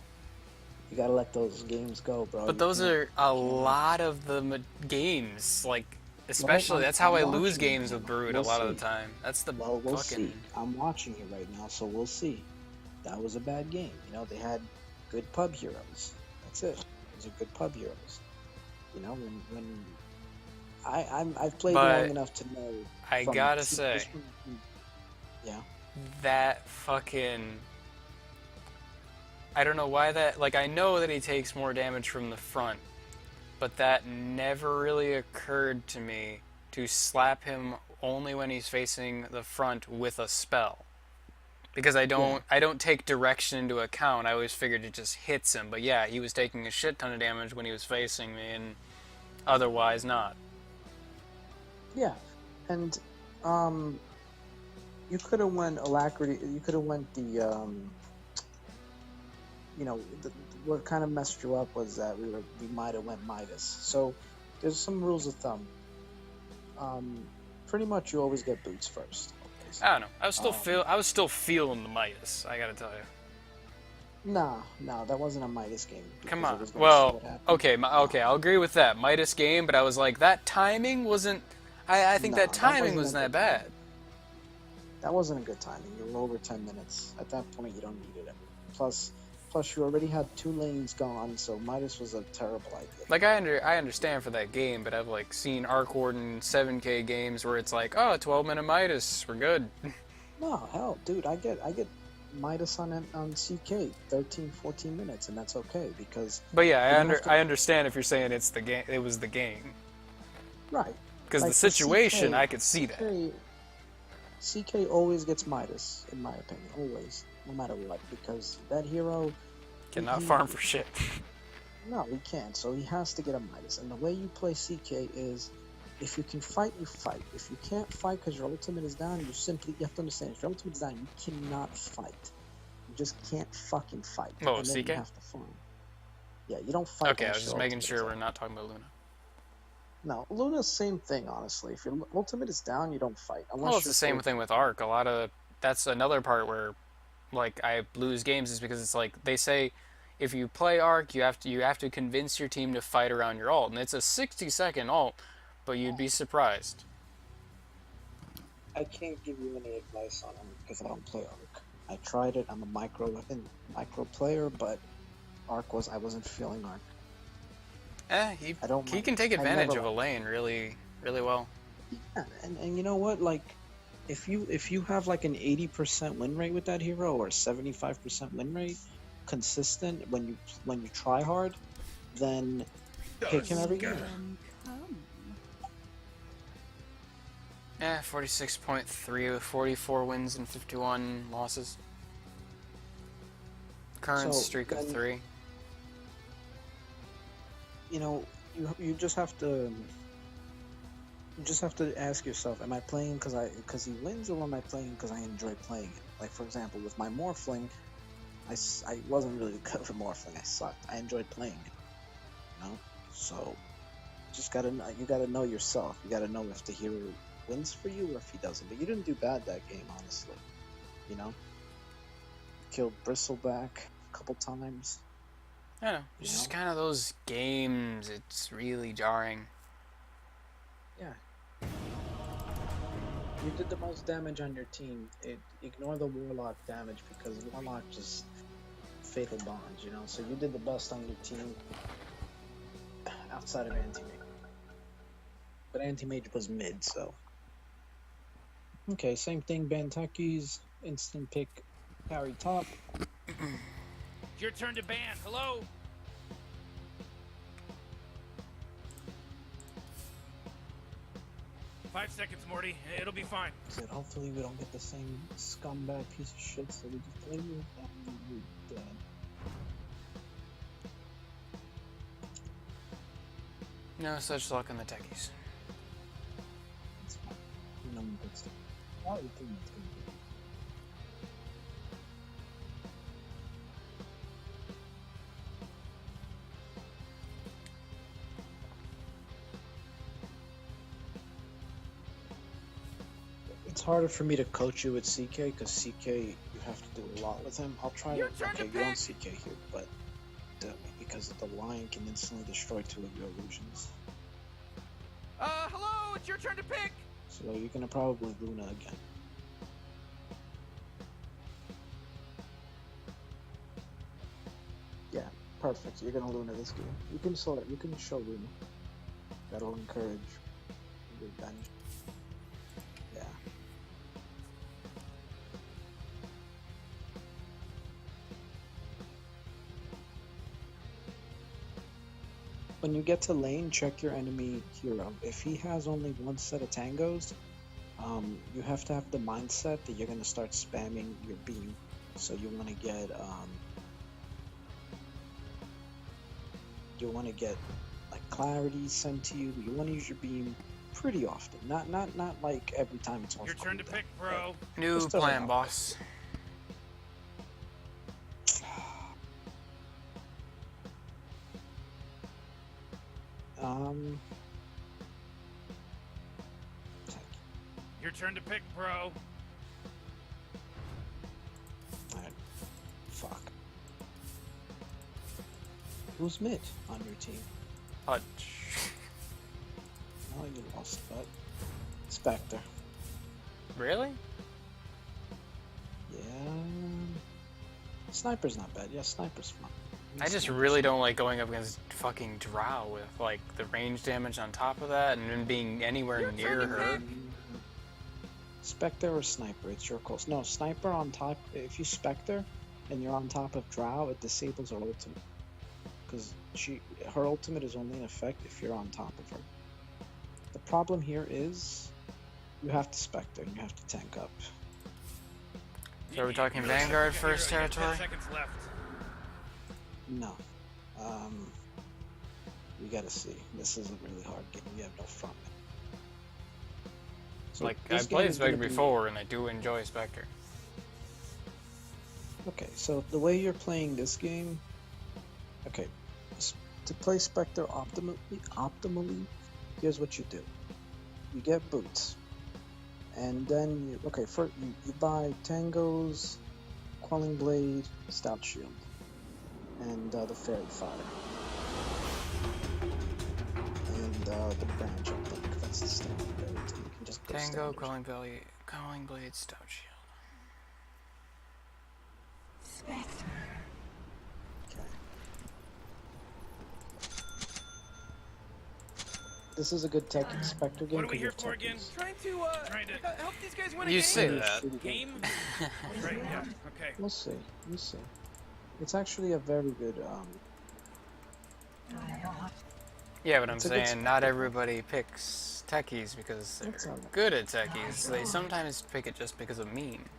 You gotta let those games go, bro. But You those can't- are a lot of the games, like, especially, that's how I lose games with Brood a lot of the time. That's the Well, we'll fucking... see. I'm watching it right now, so we'll see. That was a bad game. You know, they had good pub heroes. That's it. Those are good pub heroes. You know, when I've played But long enough to know. I from- gotta see, say, this one- yeah. that fucking... I don't know why that... Like, I know that he takes more damage from the front, but that never really occurred to me to slap him only when he's facing the front with a spell. Because I don't take direction into account. I always figured it just hits him. But yeah, he was taking a shit ton of damage when he was facing me, and otherwise not. Yeah, and you could have went Alacrity. You could have went the you know, what kind of messed you up was that we might have went Midas. So there's some rules of thumb. Pretty much you always get boots first. I don't know. I was still feeling the Midas, I gotta tell you. No, that wasn't a Midas game. Come because on. it was gonna see Well, what happened. okay, I'll agree with that. Midas game, but I was like, that timing wasn't... I think No, that timing wasn't wasn't a that good bad. timing. That wasn't a good timing. You were over 10 minutes. At that point, you don't need it. Plus you already had 2 lanes gone, so Midas was a terrible idea. Like, I understand for that game, but I've, like, seen Arc Warden 7K games where it's like, oh, 12-minute Midas, we're good. No, hell, dude, I get Midas on CK 13, 14 minutes, and that's okay because. But yeah, you don't have to- I understand if you're saying it's the game. It was the game. Right. Because Like, the for situation, CK I could see that. CK always gets Midas, in my opinion, always, no matter what, because that hero Cannot he- farm for shit. No, he can't. So he has to get a Midas. And the way you play CK is, if you can fight, you fight. If you can't fight because your ultimate is down, you have to understand, if your ultimate is down, you cannot fight. You just can't fucking fight. Oh, and then CK? you have to farm. Yeah, you don't fight. Okay, I was unless just your making ultimate sure is we're up. not talking about Luna. No, Luna's same thing, honestly. If your ultimate is down, you don't fight. Unless Well, it's you're the same full- thing with Arc. That's another part where, like, I lose games is because it's like they say, if you play Arc, you have to convince your team to fight around your ult, and it's a 60-second ult, but you'd be surprised. I can't give you any advice on him because I don't play Arc. I tried it. I'm a micro player, but I wasn't feeling Arc. He I don't mind. can take I advantage never of a lane really, really well. Yeah, and you know what? Like, if you have like an 80% win rate with that hero or 75% win rate, consistent when you try hard, then pick him every game. 46.3 with 44 wins and 51 losses. Current So, streak of then- 3. You know, you just have to ask yourself, am I playing because he wins, or am I playing because I enjoy playing it? Like, for example, with my Morphling, I wasn't really good with Morphling. I sucked. I enjoyed playing it. You know, so you gotta know yourself. You gotta know if the hero wins for you or if he doesn't. But you didn't do bad that game, honestly. You know, killed Bristleback a couple times. I don't know. It's just kind of those games. It's really jarring. Yeah. You did the most damage on your team. Ignore the Warlock damage because Warlock just fatal bonds, you know? So you did the best on your team outside of Anti-Mage. But Anti-Mage was mid, so... Okay, same thing, Banteki's instant pick, carry top. It's your turn to ban. Hello? Five seconds, Morty. It'll be fine. Said hopefully we don't get the same scumbag piece of shit that we just played with and we're dead. No such luck in the techies. It's fine. No one gets it. I think it's gonna be. It's harder for me to coach you with CK because CK, you have to do a lot with him. I'll try Your to. turn to Okay, you don't pick. CK here, but because the lion can instantly destroy 2 of your illusions. Hello? It's your turn to pick. So you're gonna probably Luna again. Yeah, perfect. You're gonna Luna this game. You can show Luna. That'll encourage revenge. Yeah. When you get to lane, check your enemy hero. If he has only one set of tangos, you have to have the mindset that you're gonna start spamming your beam. So you want to get like clarity sent to you. You want to use your beam pretty often, not like every time it's on. Your turn to pick, bro. New Just throw it plan, out. boss. Your turn to pick, bro. Alright. Fuck. Who's mid on your team? Hutch. Oh, you lost, but Spectre. Really? Yeah. Sniper's not bad. Yeah, Sniper's fun. I just Sniper's really fun. don't like going up against fucking Drow with like the range damage on top of that and then being anywhere near her. Spectre or Sniper? It's your call. No, Sniper on top. If you Spectre and you're on top of Drow, it disables her ultimate. Because her ultimate is only in effect if you're on top of her. The problem here is you have to Spectre and you have to tank up. So are we talking Vanguard first You got 10 territory? seconds left. No. We gotta see. This is a really hard game. We have no front. So Like, this I've game played is gonna Spectre be- before and I do enjoy Spectre. Okay, so the way you're playing this game, okay, to play Spectre optimally, here's what you do. You get boots, and then you, okay, first you buy Tango's Quelling Blade, Stout Shield, and the Fairy Fire, and the branch, I think, that's the standard build. You can just go Tango, standard. Calling Blade, Stout Shield. Spectre. Okay. This is a good tech Spectre game. What are we here because for you're again? techies. Trying to help these guys win a You game. say Really that. shitty Game? Right, yeah, okay. We'll see. We'll see. It's actually a very good. Yeah, but I'm It's a good saying not everybody picks techies because That's they're alright. good at techies. They sometimes pick it just because of meme.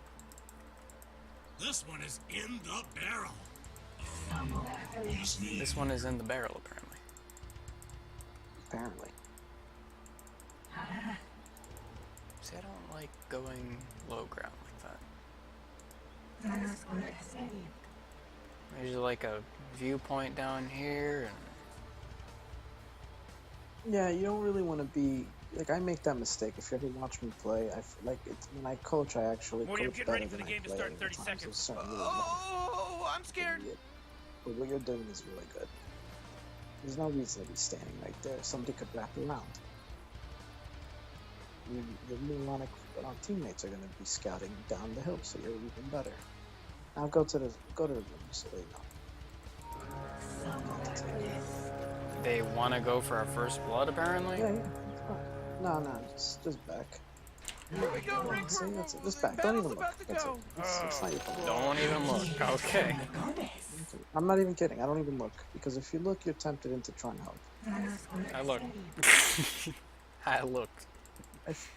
This one is in the barrel. This one is in the barrel, apparently. Apparently. See, I don't like going low ground like that. There's like a viewpoint down here, and Yeah, you don't really want to be like I make that mistake. If you ever watch me play, like it's, when I coach, I actually Morty, I'm coach getting ready better for the than I game to play start in other 30 times. seconds. There's certain rules. Oh, I'm scared. But what you're doing is really good. There's no reason to be standing right there. Somebody could wrap around. Your neurotic teammates are going to be scouting down the hill, so you're even better. Now go to the room so they know. they want to go for our first blood, apparently. Yeah, it's fine. No, just back. Here we go, Rick. See, that's it. Just back. Don't even look. About to That's it. go. It's not your fault. Don't even look. Okay. I'm not even kidding. I don't even look because if you look, you're tempted into trying to help. I look. I looked.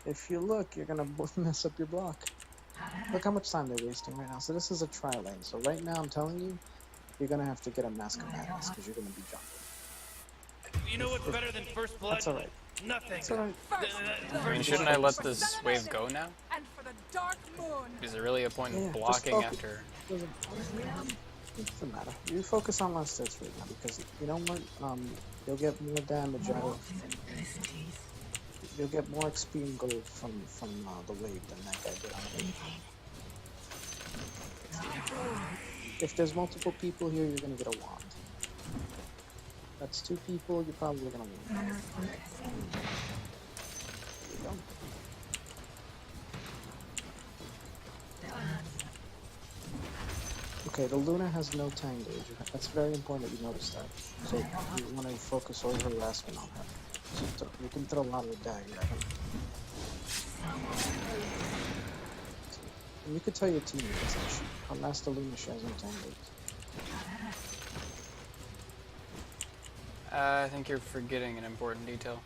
If you look, you're gonna mess up your block. Look how much time they're wasting right now. So this is a tri lane. So right now, I'm telling you, you're gonna have to get a Mask of Madness because you're gonna be jumping. You know what's better than first blood? That's alright. Nothing. That's alright. I mean, shouldn't I let this wave go now? And for the dark moon. Is there really a point in Yeah, just blocking focus. after? Doesn't matter. You focus on last hits right now because you know what? You'll get more damage out of. You'll get more XP and gold from the wave than that guy did on the. If there's multiple people here, you're gonna get a wand. That's 2 people. You're probably gonna win. There you go. Okay, the Luna has no tango. That's very important that you notice that. So you want to focus all your harassment on her. So you can throw a lot of the dagger at her. And you could tell your teammates that her last Luna she has no tango. I think you're forgetting an important detail.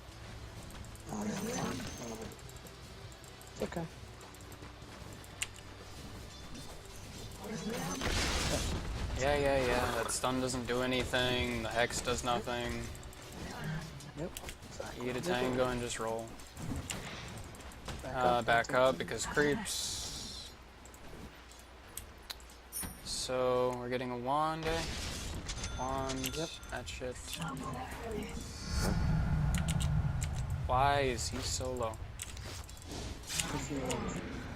It's okay. Yeah. That stun doesn't do anything. The hex does nothing. Yep. Eat a tango and just roll. Back up because creeps. So we're getting a wand, eh? Wand. Yep. That shit. Why is he so low?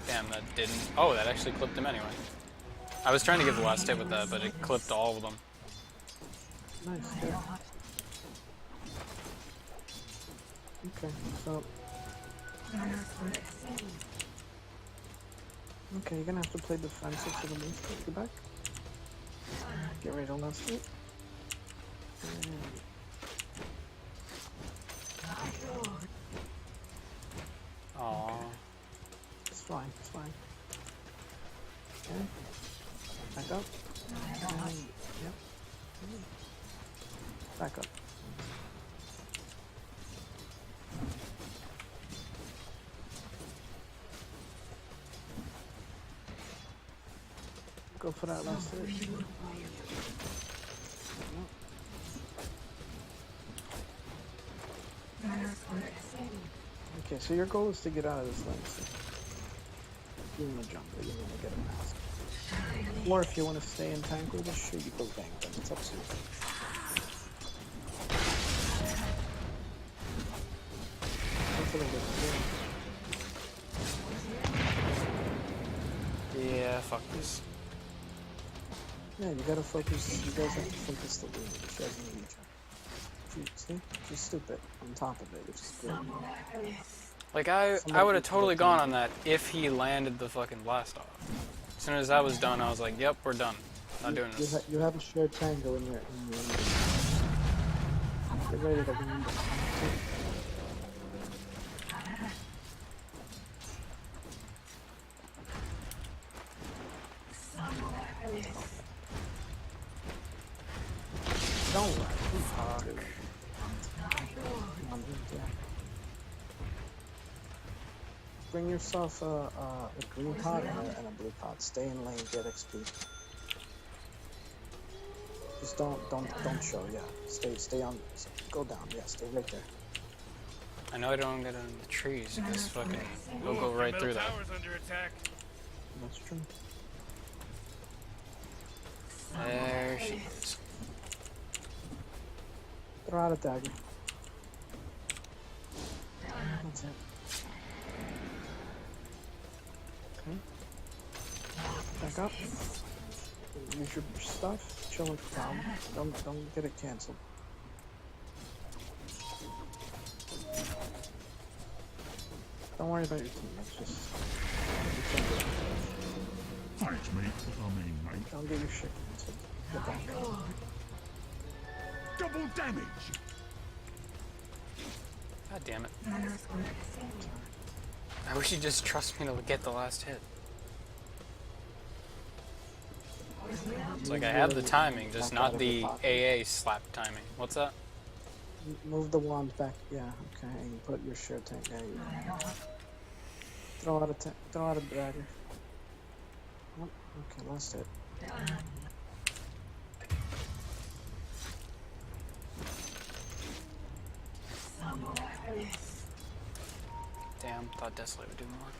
Damn, that didn't. Oh, that actually clipped him anyway. I was trying to give the last hit with that, but it clipped all of them. Nice. Good. Okay, so. Okay, you're gonna have to play defensive for the most part. Get back. Get ready to last hit. Aww. It's fine, it's fine. Okay. Back up. Yep. Back up. Go for that last hit. Okay, so your goal is to get out of this lane. So you want to jump, but you want to get a mask. Or if you want to stay in tank with us, sure, you go bang them. It's up to you. Hopefully Yeah, fuck this. yeah, you gotta focus. You guys have to focus the lead. She doesn't need you. See? She's stupid on top of it, which is great. Like, I Somebody would have could totally have gone done on that if he landed the fucking blast off. As soon as I was done, I was like, yep, we're done. Not doing this. You have a shared tango in your Get ready to win this. Don't worry. Fuck. Bring yourself a green pot and a blue pot. Stay in lane, get XP. Just don't show. Yeah, stay on. Go down. Yeah, stay right there. I know I don't get in the trees because fucking we'll go right through that. Tower's under attack. That's true. There she is. Throw out a dagger. That's it. Okay. Back up. Use your stuff. Chill with the tower. Don't get it cancelled. Don't worry about your teammates. Just Thanks, mate. Mate. don't get your shit canceled. Get back. Double damage. God damn it. I wish you'd just trust me to get the last hit. It's like I have the timing, just not the AA slap timing. What's that? Move the wand back. Yeah, okay. And put your shirt tank. There you go. Throw out a dagger. Oh, okay, last hit. Damn, thought Desolate would do more.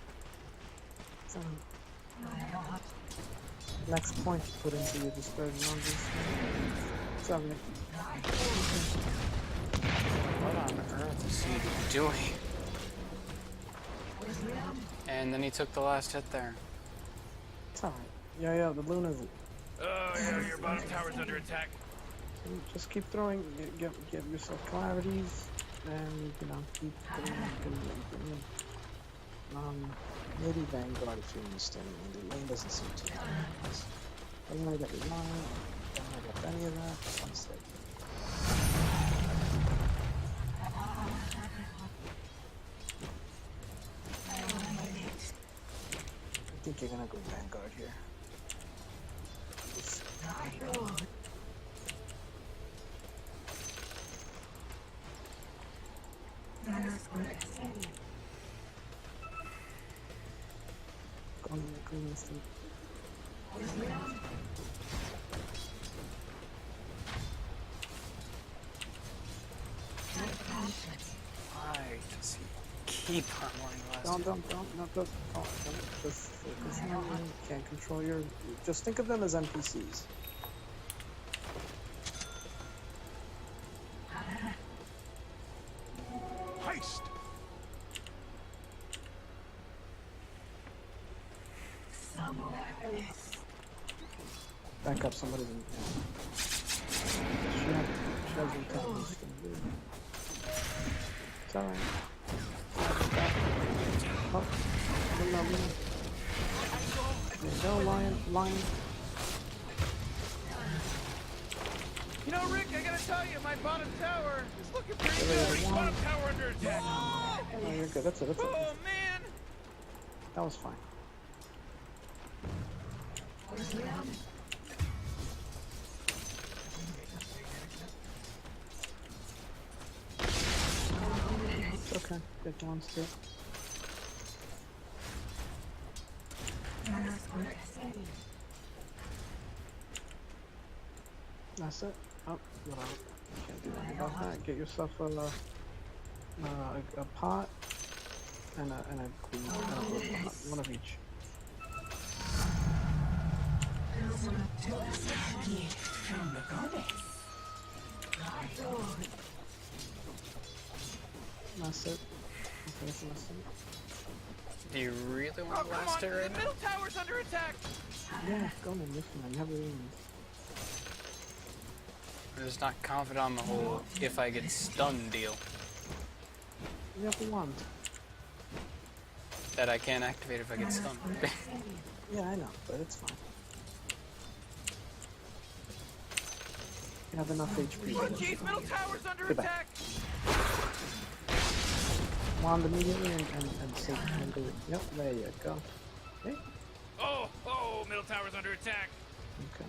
Next point to put into your dispersion on this. 70. What on earth is he doing? And then he took the last hit there. It's alright. Yeah, the Luna's. Oh yeah, your bottom tower's under attack. Just keep throwing. Get yourself clarities, and keep going. Maybe Vanguard if you want to stay in the lane doesn't seem too nice. I don't want to get your line. Don't want to get any of that. Just want to stay. I think you're gonna go Vanguard here. Go in the Why does he keep on wanting the last hit? Don't. Just focus on them. Can't control your. Just think of them as NPCs. Haste. Back up, somebody's in. She has intelligence. It's alright. Oh, no. There you go, lion. You know, Rick, I gotta tell you, my bottom tower is looking pretty good. Bottom tower under attack. Oh, you're good. That's it. Oh man. That was fine. It's okay. Get one still. That's it. Oh, no. Can't do anything about that. Get yourself a pot and a queen. One of each. That's it. Okay, that's it. Do you really Oh, want to come blast on, it right the now? middle tower's under attack. Yeah, go on, listen, I never even. I'm just not confident on the whole if I get stunned deal. You have one. That I can't activate if I get stunned. Yeah, I know, but it's fine. You have enough HP. Oh, jeez, middle tower's under Goodbye. attack. Wand immediately and save and do it. Yep, there you go. Okay. Oh, middle tower's under attack. Okay.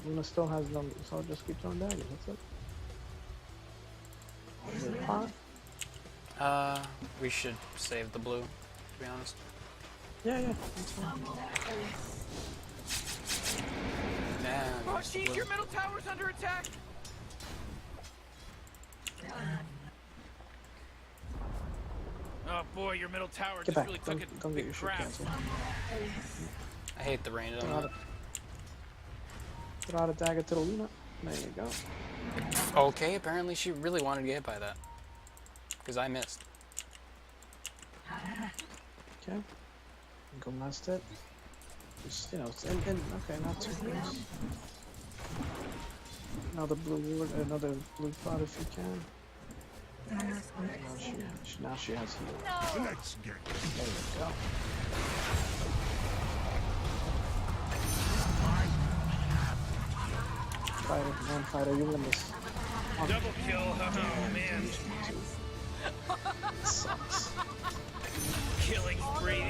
Luna still has them, so I'll just keep throwing daggers, that's it. Is it hot? We should save the blue, to be honest. Yeah, that's fine. Nah, Oh, use the jeez, blue. your middle tower's under attack. Oh boy, your middle tower Get just back, really took a don't get big your shit crap. canceled. I hate the range on Throw out that. Throw out a dagger to the Luna. There you go. Okay, apparently she really wanted to get hit by that. Because I missed. Okay. Go last it. Just, okay, not too close. Another blue ward, another blue pot if you can. Now she has heal. Let's get There you go. Fighter, you win this. Double kill. Oh man. Sucks. Killing spree.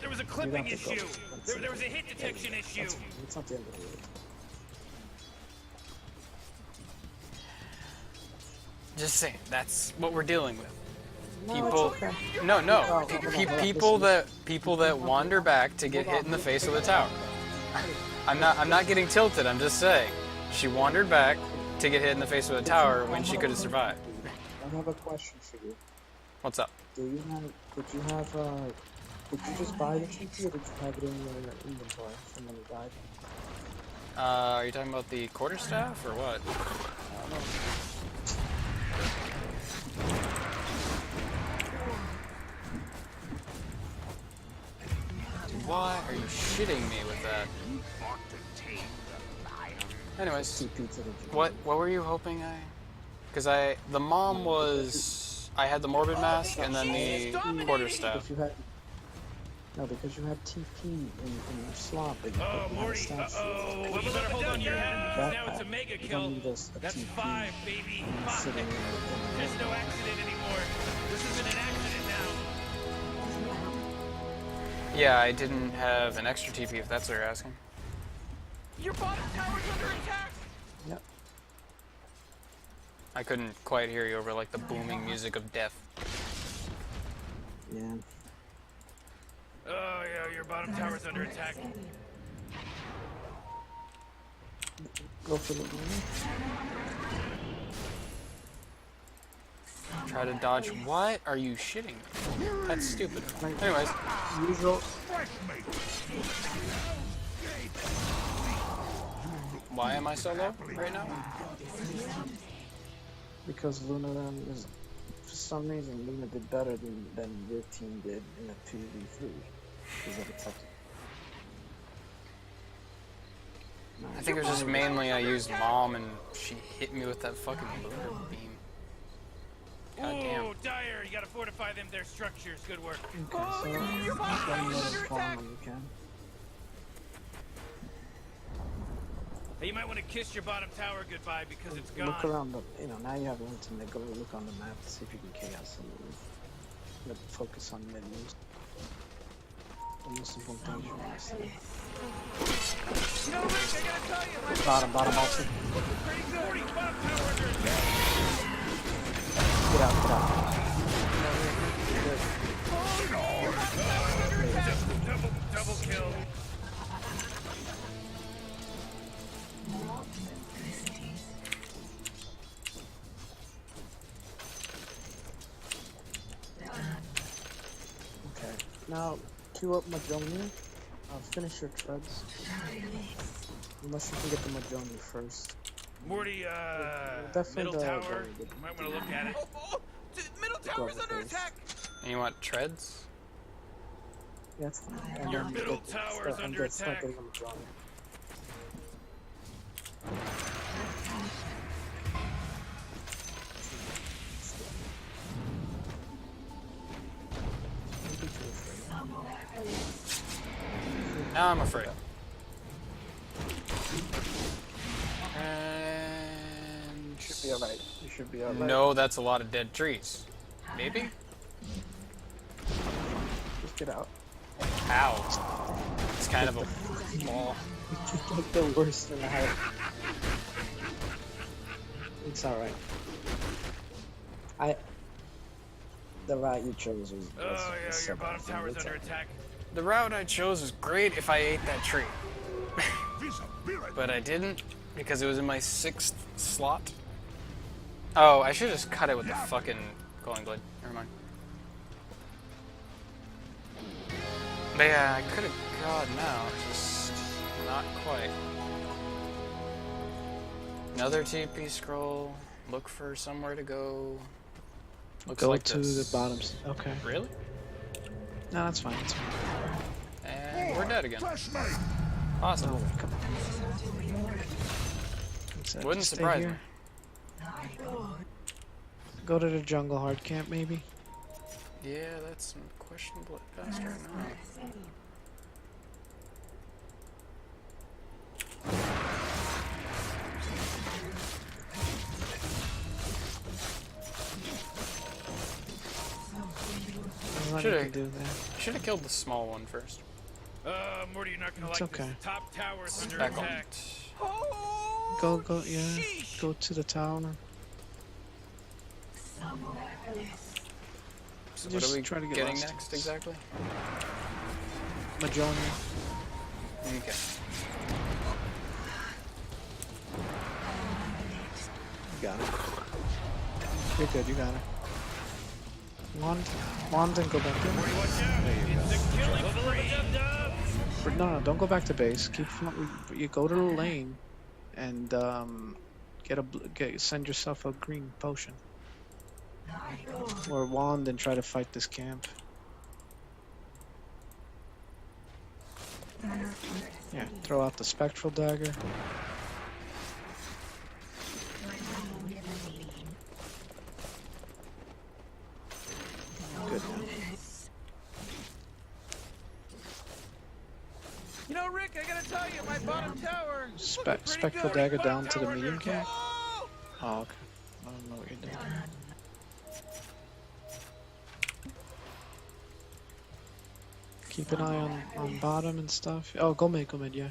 There was a clipping have to go. issue. There was a hit detection issue. It's not the end of the world. Just saying, that's what we're dealing with. No, People, it's okay. no, Oh, hold on, people that wander back to get hit in the face with a tower. I'm not getting tilted. I'm just saying, she wandered back to get hit in the face with a tower when she could have survived. I have a question for you. What's up? Did you just buy the TP or did you have it in your inventory from when you died? Are you talking about the quarterstaff or what? I don't know. Why are you shitting me with that? Anyways, what were you hoping I? Because the mom was I had the morbid mask and then the quarterstaff. Because you had TP in your slot. Oh, Morty. Uh-oh. You better hold on your head because now it's a mega kill. That's 5, baby. 5. There's no accident anymore. This isn't an accident now. Yeah, I didn't have an extra TP if that's what you're asking. Your bottom tower's under attack. Yep. I couldn't quite hear you over like the booming music of death. Yeah. Oh, yeah, your bottom tower's under attack. Go for the Try to dodge. What are you shitting me? That's stupid. Anyways. usual. Why am I so low right now? Because Luna is, for some reason, Luna did better than your team did in the 2v3. Because of its I think it was just mainly I used mom and she hit me with that fucking laser beam. God damn. Oh, Dyer, you gotta fortify them, their structures. Good work. Okay, so your bottom tower's under attack. when you can. Hey, you might want to kiss your bottom tower goodbye because it's gone. Look around the, now you have intimate. Go look on the map to see if you can chaos some of them. But focus on menus. The most important thing is You know, Rick, I gotta tell you, my bottom also. pretty good. Bottom tower under attack. Get out. Double kill. Okay. Now queue up Majonia. Finish your treads. Unless you can get the Mahjong first. Morty, definitely middle the- tower. the- You might want to look at it. Middle tower's under attack! And you want treads? Yeah, that's fine. And Your then middle get- tower is and under start attack. getting the Mahjong. Now I'm afraid. And Should be alright. You should be alright. no, that's a lot of dead trees. Maybe? Just get out. Ow. It's kind of a ball. Like the worst in the house. It's alright. The route you chose was. Oh yeah, your bottom tower's under attack. The route I chose was great if I ate that tree. Visibility. But I didn't because it was in my 6th slot. Oh, I should just cut it with the fucking Glowing Blade. Never mind. But yeah, I could have gone now, just not quite. Another TP scroll. Look for somewhere to go. Looks Go like to this. the bottoms. Okay. Really? No, that's fine. That's fine. And we're dead again. Flashlight. Awesome. Oh, come on. So Wouldn't just stay surprise me. here. Go to the jungle hard camp, maybe. Yeah, that's some questionable at best right now. There's nothing you Shoulda- can do there. Should have killed the small one first. Morty, you're not gonna It's like okay. this. Top tower's under Back on. attack. Go, yeah. Go to the tower. So Just what are we try to get getting lost. next exactly? Mahjong. Okay. You got it. You're good. You got it. Wand and go back in. Morty, watch out! It's a killing spree. No, don't go back to base. Keep you go to the lane, and send yourself a green potion or wand and try to fight this camp. Yeah, throw out the spectral dagger. Good. You know, Rick, I gotta tell you, my bottom tower. Spectral dagger down to the medium camp. Oh, okay. I don't know what you're doing. Keep an eye on bottom and stuff. Oh, go mid, yeah.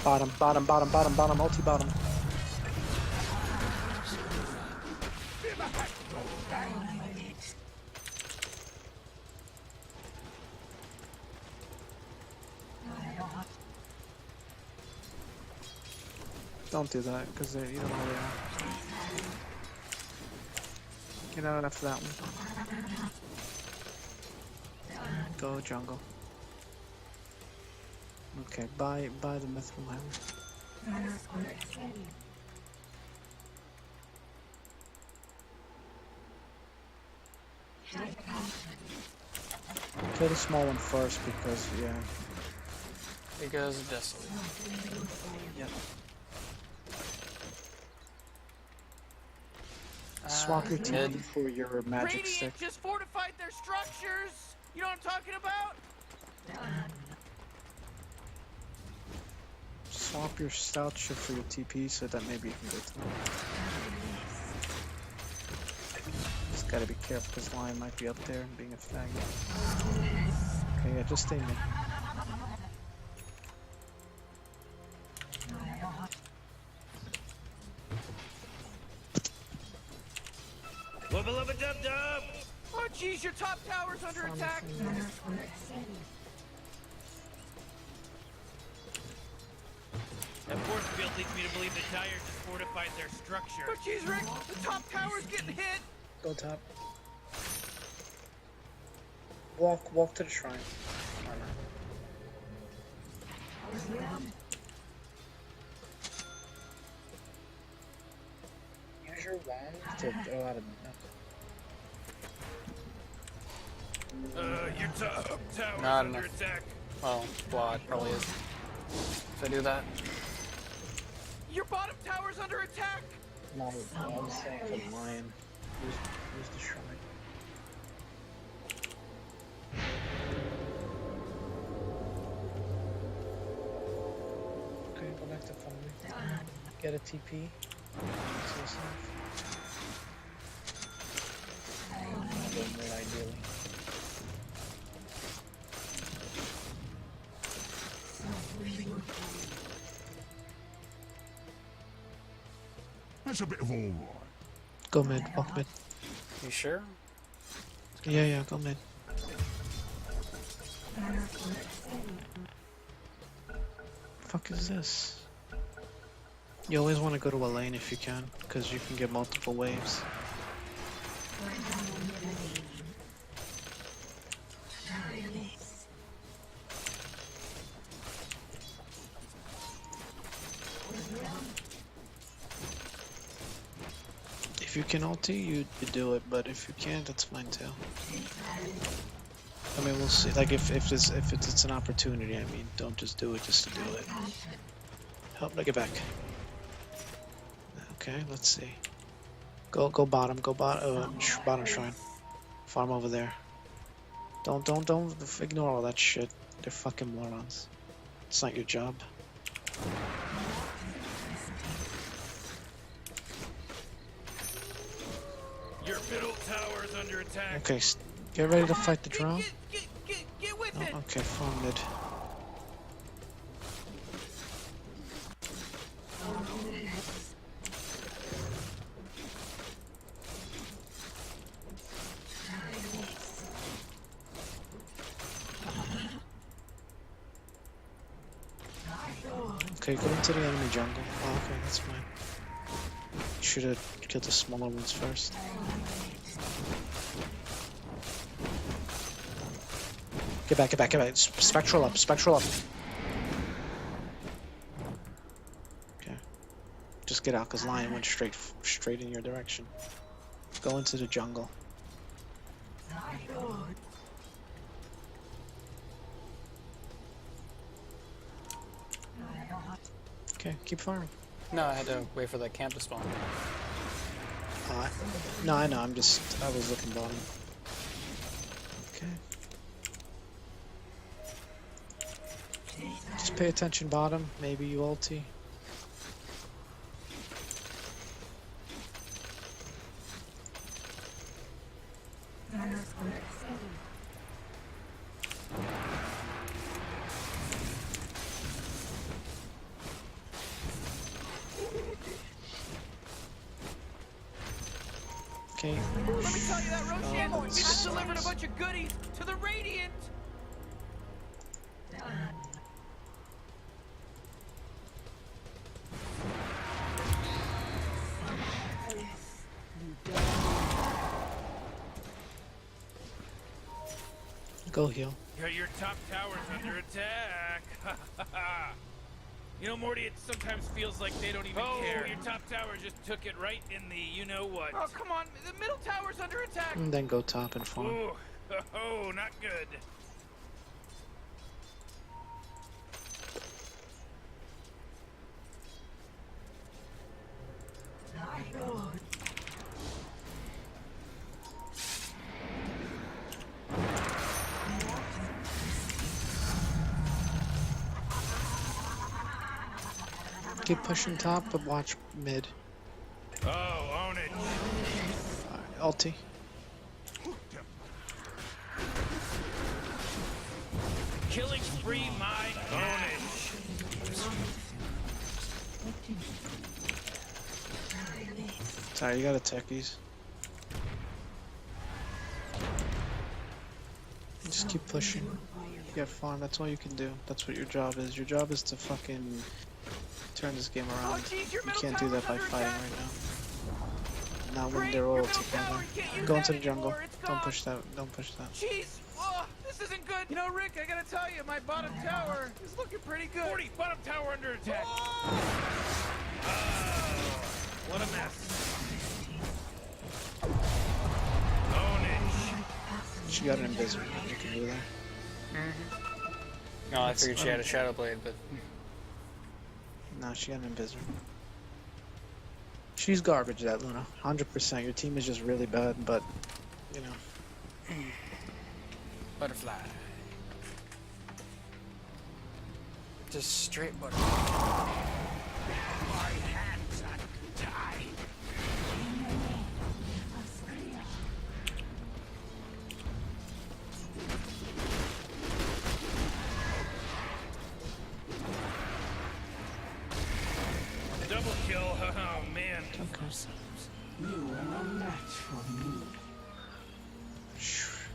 Bottom, multi-bottom. Don't do that, because you don't know where they are. Get out after that one. Go jungle. Okay, buy the mithril hammer. Kill the small one first because yeah. Because desolate. Yep. Swap your team mid. for your magic Radiant stick. just fortified their structures. You know what I'm talking about? Swap your stout ship for your TP so that maybe you can go to them. Just gotta be careful because Lion might be up there and being a faggot. Okay, yeah, just stay mid. Bubba lubba dub dub! Oh jeez, your top tower's under attack! That force field leads me to believe the Dire just fortified their structure. Oh jeez, Rick! The top tower's getting hit! Go top. Walk to the shrine. Armor. Use your wand to throw out a Your top tower's Not under enough. attack. Well, Blod probably is. If I do that. Your bottom tower's under attack! No, I was saying for the lion. Use the shrine. Okay, go back to farming. Get a TP. More ideally. That's a bit of all right. Go mid, walk mid. You sure? Yeah, go mid. Fuck is this? You always want to go to a lane if you can, because you can get multiple waves. If you can ulti, you do it, but if you can't, that's fine too. I mean, we'll see. Like if it's an opportunity, I mean, don't just do it just to do it. Help me get back. Okay, let's see. Go bottom, bottom shrine. Farm over there. Don't ignore all that shit. They're fucking morons. It's not your job. Your middle tower's under attack. Okay, get ready to fight the drone. Get with it! Okay, farm mid. Okay, go into the enemy jungle. Oh, okay, that's fine. You should have killed the smaller ones first. Get back. Spectral up. Okay. Just get out, cause Lion went straight in your direction. Go into the jungle. Okay, keep farming. No, I had to wait for that camp to spawn. No, I know, I was looking bottom. Okay. Just pay attention bottom, maybe you ulti. Okay. Let me tell you that, Roshan, we just delivered a bunch of goodies to the Radiant! Go heal. Your top tower's under attack. You know, Morty, it sometimes feels like they don't even care. Your top tower just took it right in the you-know-what. Oh, come on. The middle tower's under attack. And then go top and farm. Ooh. Oh, not good. Keep pushing top, but watch mid. Oh, own it. Ulti. Killing spree, my ownage. Sorry, you gotta tech these. Just keep pushing. Get farm, that's all you can do. That's what your job is. Your job is to fucking turn this game around. You can't do that by fighting right now. Not when they're all together. Go into the jungle. Don't push that. Don't push that. Jeez, oh, this isn't good. You know, Rick, I gotta tell you, my bottom tower is looking pretty good. 40, bottom tower under attack. What a mess. Ownage. She got an invisible. You can do that. No, I figured she had a Shadow Blade, but... No, she got an invisible. She's garbage, that Luna. 100%. Your team is just really bad, but, you know. Butterfly. Just straight butterfly. My hands are tied. Double kill, oh man.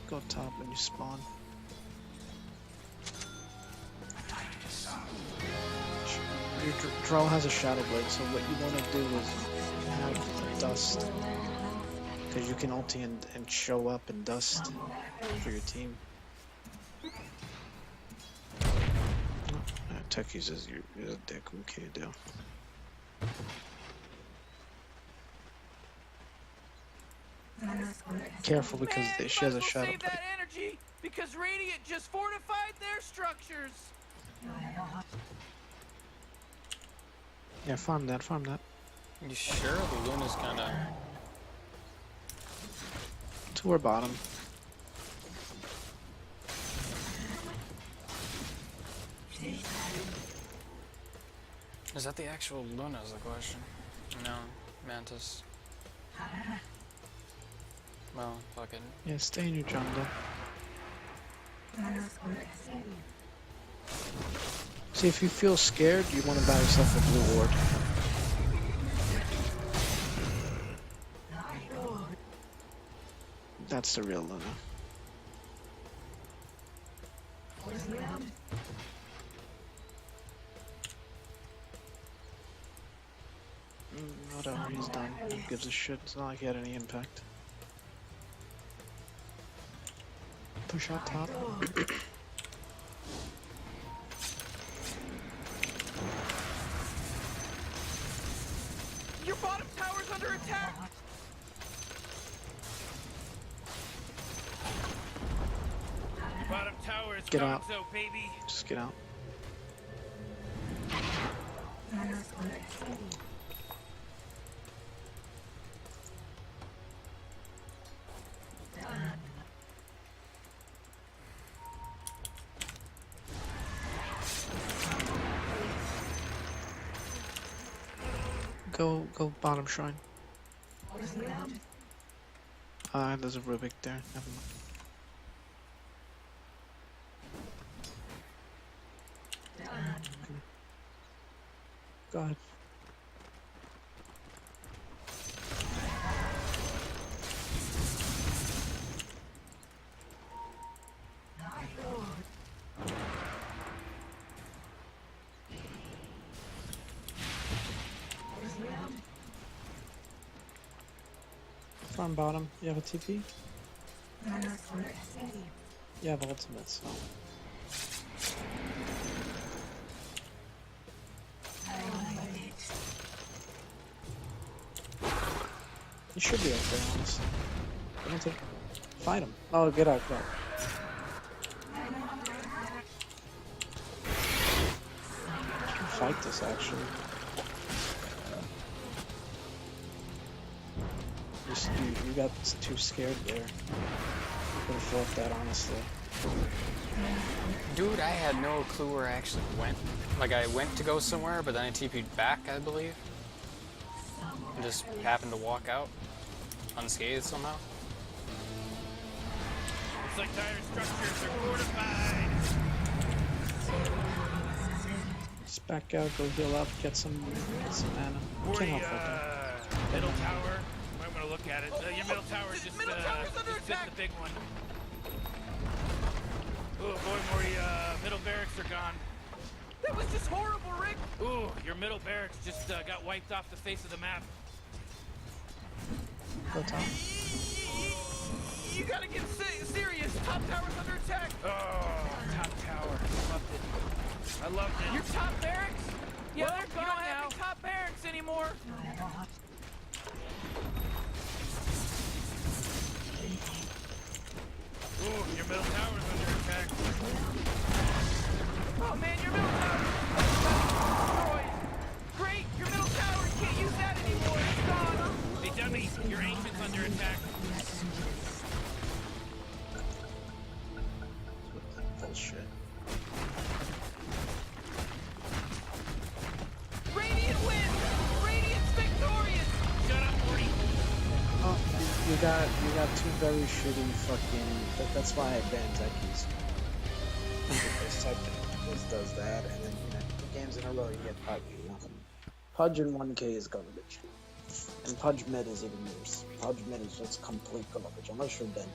Go top when you spawn. Your draw has a Shadow Blade, so what you want to do is have dust. Because you can ulti and show up and dust for your team. Tech uses you're a dick, what can you do? Careful because she has a Shadow Blade. That energy because Radiant just fortified their structures. Yeah, farm that, farm that. You sure the Luna's kinda... To her bottom. Is that the actual Luna is the question? No, Mantis. Well, fucking... Yeah, stay in your jungle. See, if you feel scared, you want to buy yourself a blue ward. That's the real Luna. Whatever, he's done. Who gives a shit? It's not like he had any impact. Push out top. Your bottom tower's under attack. Your bottom tower is Get out. so baby. Just get out. Go bottom shrine. There's a Rubik there. Never mind. Okay. Go ahead. Farm bottom. You have a TP? You have ultimate, so. You should be okay, honestly. I don't think. Fight him. Oh, get out, go. You can fight this, actually. You got too scared there. You could have fought that, honestly. Dude, I had no clue where I actually went. Like, I went to go somewhere, but then I TP'd back, I believe. And just happened to walk out unscathed somehow. Looks like dire structures are fortified. Just back out, go heal up, get some mana. You can't help that. Middle tower. I'm gonna look at it. Your middle tower is just the big one. barracks are gone. That was just horrible, Rick. Ooh, your middle barracks just got wiped off the face of the map. Go top. You gotta get serious. Top tower's under attack. Oh, top tower. Loved it. I loved it. Your top barracks? Yeah, Well, they're you gone don't now. have Have top barracks anymore. Ooh, your middle tower's under attack. Oh man, your middle tower destroyed. Great, your middle tower can't use that anymore. It's gone. Hey, dummy, your ancient's under attack. Bullshit. Radiant wins. Radiant's victorious. Shut up, Morty. Oh, you got two very shitty fucking. That's why I banned techies. This tech this does that, and then 2 games in a row you get Pudge. Pudge in 1K is garbage, and Pudge mid is even worse. Pudge mid is just complete garbage unless you're Bendy.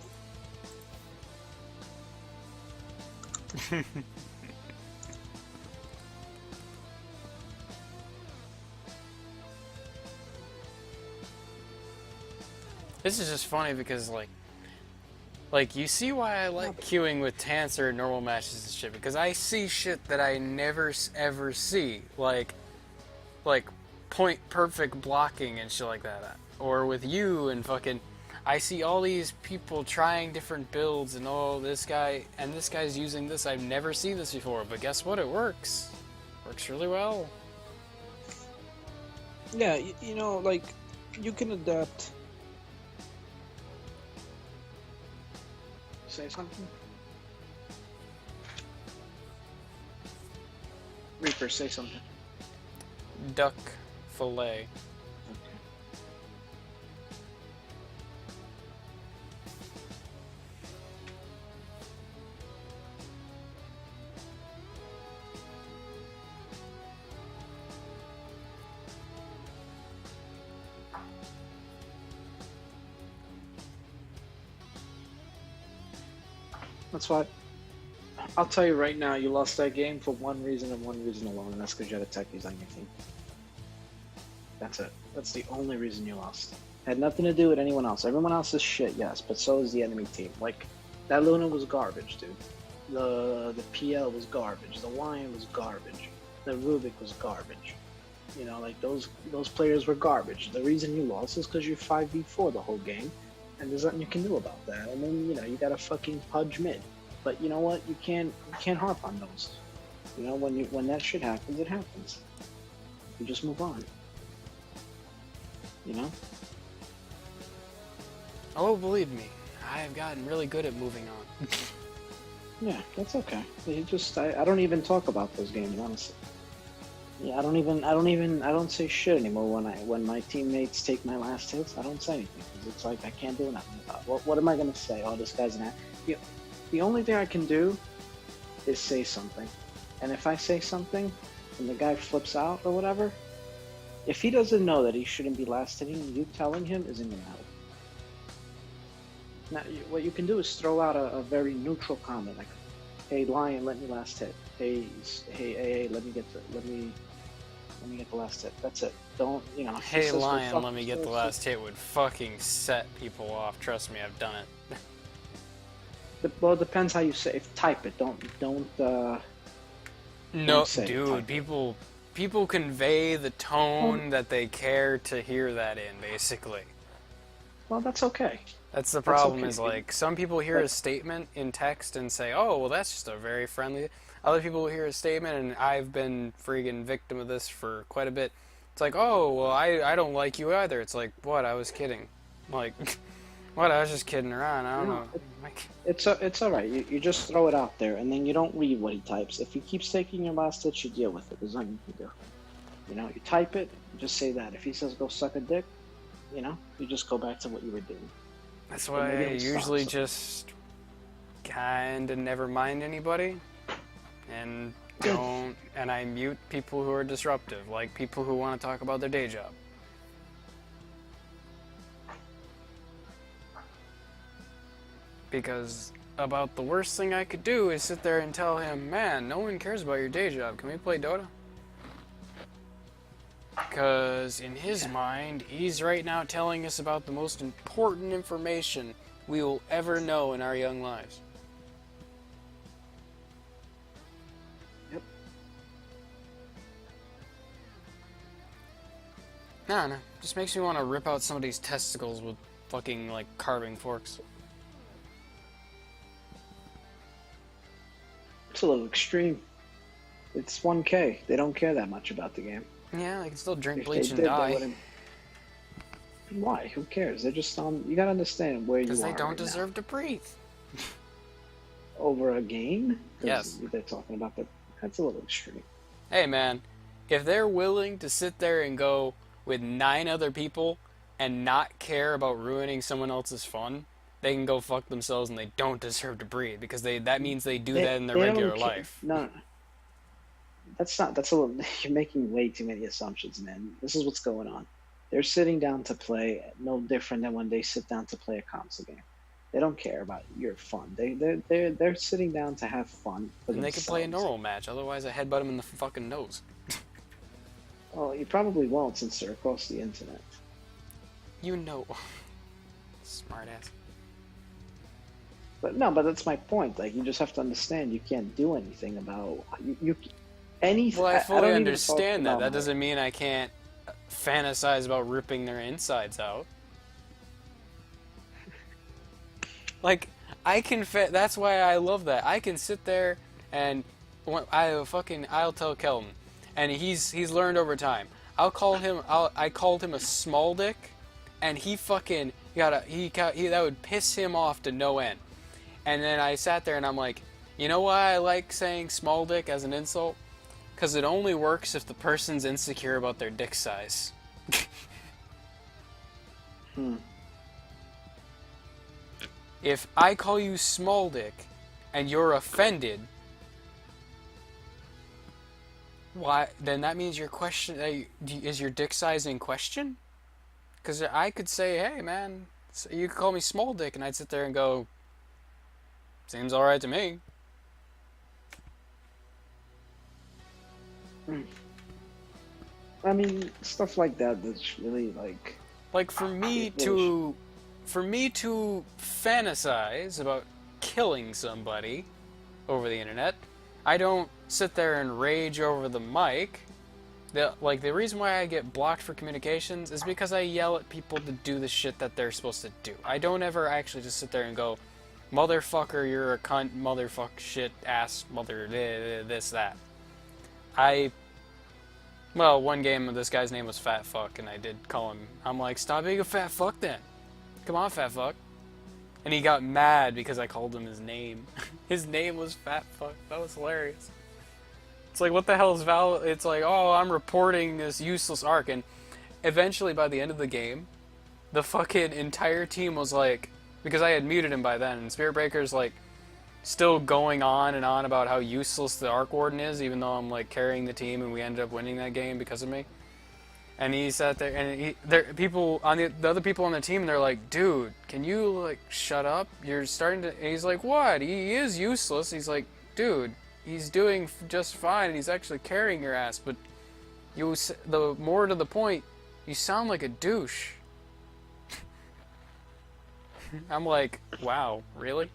This is just funny because like you see why I like queuing with Tancer in normal matches and shit, because I see shit that I never ever see, like point perfect blocking and shit like that. Or with you and fucking, I see all these people trying different builds and this guy's using this. I've never seen this before, but guess what? It works. Works really well. Yeah, you know, like you can adapt. Say something. Reaper, say something. Duck fillet. That's why. I'll tell you right now, you lost that game for one reason and one reason alone, and that's because you had a techies on your team. That's it. That's the only reason you lost. Had nothing to do with anyone else. Everyone else is shit, yes, but so is the enemy team. Like, that Luna was garbage, dude. The PL was garbage. The Lion was garbage. The Rubik was garbage. You know, like, those players were garbage. The reason you lost is because you're 5v4 the whole game, and there's nothing you can do about that. And then, you got a fucking Pudge mid. But you know what? You can't harp on those. You know, when that shit happens, it happens. You just move on. You know? Oh, believe me, I have gotten really good at moving on. Yeah, that's okay. I don't even talk about those games, honestly. Yeah, I don't say shit anymore when my teammates take my last hits. I don't say anything because it's like I can't do nothing about it. What am I gonna say? Oh, this guy's an ass. The only thing I can do is say something, and if I say something and the guy flips out or whatever, if he doesn't know that he shouldn't be last hitting, you telling him isn't gonna help. Now, what you can do is throw out a very neutral comment like, "Hey, Lion, let me last hit. Hey, let me get the last hit." That's it. Don't, Hey, Lion, let me get the last hit would fucking set people off. Trust me, I've done it. Well, it depends how you say. Type it. Don't. No, say it, dude. People convey the tone that they care to hear that in, basically. Well, that's okay. That's the problem. okay. Is like some people hear a statement in text and say, "Oh, well, that's just a very friendly." Other people hear a statement, and I've been freaking victim of this for quite a bit. It's like, "Oh, well, I don't like you either." It's like, what? I was kidding. Like, what? I was just kidding around. I don't know. It's all right. You just throw it out there, and then you don't read what he types. If he keeps taking your last hits, you deal with it. There's nothing you can do. You type it. Just say that. If he says go suck a dick, you just go back to what you were doing. That's why I usually just kind of never mind anybody, and I mute people who are disruptive, like people who want to talk about their day job. Because about the worst thing I could do is sit there and tell him, man, no one cares about your day job. Can we play Dota? Because in his mind, he's right now telling us about the most important information we will ever know in our young lives. Yep. I don't know. Just makes me want to rip out somebody's testicles with fucking, like, carving forks. It's a little extreme. It's 1K. They don't care that much about the game. Yeah, they can still drink If bleach they and did, they die. wouldn't. Why? Who cares? They're just on. You gotta understand where you are. Because they don't right now. deserve to breathe. Over a game? 'Cause Yes. They're talking about that. That's a little extreme. Hey, man, if they're willing to sit there and go with 9 other people and not care about ruining someone else's fun, they can go fuck themselves and they don't deserve to breathe, because that means they do that in their They don't regular ca- life. No. That's a little. You're making way too many assumptions, man. This is what's going on. They're sitting down to play, no different than when they sit down to play a console game. They don't care about your fun. They're sitting down to have fun. For And they can play a themselves. normal match, otherwise I headbutt them in the fucking nose. Well, you probably won't since they're across the internet. You know. Smart ass. But that's my point. Like, you just have to understand you can't do anything about you anything. Well, I don't fully even understand talk that. That about doesn't mean I can't fantasize about ripping their insides out. Like, that's why I love that. I can sit there and I'll tell Kelton, and he's learned over time. I called him a small dick, and he fucking that would piss him off to no end. And then I sat there and I'm like, you know why I like saying small dick as an insult? Because it only works if the person's insecure about their dick size. If I call you small dick and you're offended, why? Then that means your question is your dick size in question? Because I could say, hey man, you could call me small dick, and I'd sit there and go, seems alright to me. I mean, stuff like that. That's really like for me to fantasize about killing somebody over the internet, I don't sit there and rage over the mic. The reason why I get blocked for communications is because I yell at people to do the shit that they're supposed to do. I don't ever actually just sit there and go, motherfucker, you're a cunt, motherfuck, shit, ass, mother, this, that. One game, this guy's name was Fat Fuck, and I did call him. I'm like, stop being a fat fuck then. Come on, fat fuck. And he got mad because I called him his name. His name was Fat Fuck. That was hilarious. It's like, what the hell is Val? It's like, oh, I'm reporting this useless arc. And eventually, by the end of the game, the fucking entire team was like, because I had muted him by then, and Spirit Breaker's like, still going on and on about how useless the Arc Warden is, even though I'm like carrying the team and we ended up winning that game because of me. And he sat there, and the other people on the team, they're like, dude, can you like shut up? You're starting to. And he's like, what? He is useless. He's like, dude, he's doing just fine, and he's actually carrying your ass. But the more to the point, you sound like a douche. I'm like, wow, really?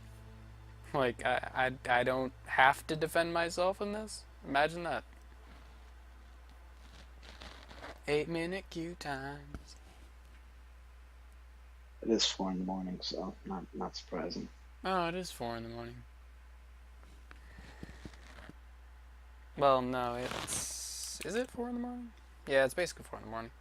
Like, I don't have to defend myself in this? Imagine that. 8-minute queue times. it is 4 in the morning, so not surprising. Oh, it is 4 in the morning. Well, no, it's... Is it 4 in the morning? Yeah, it's basically 4 in the morning.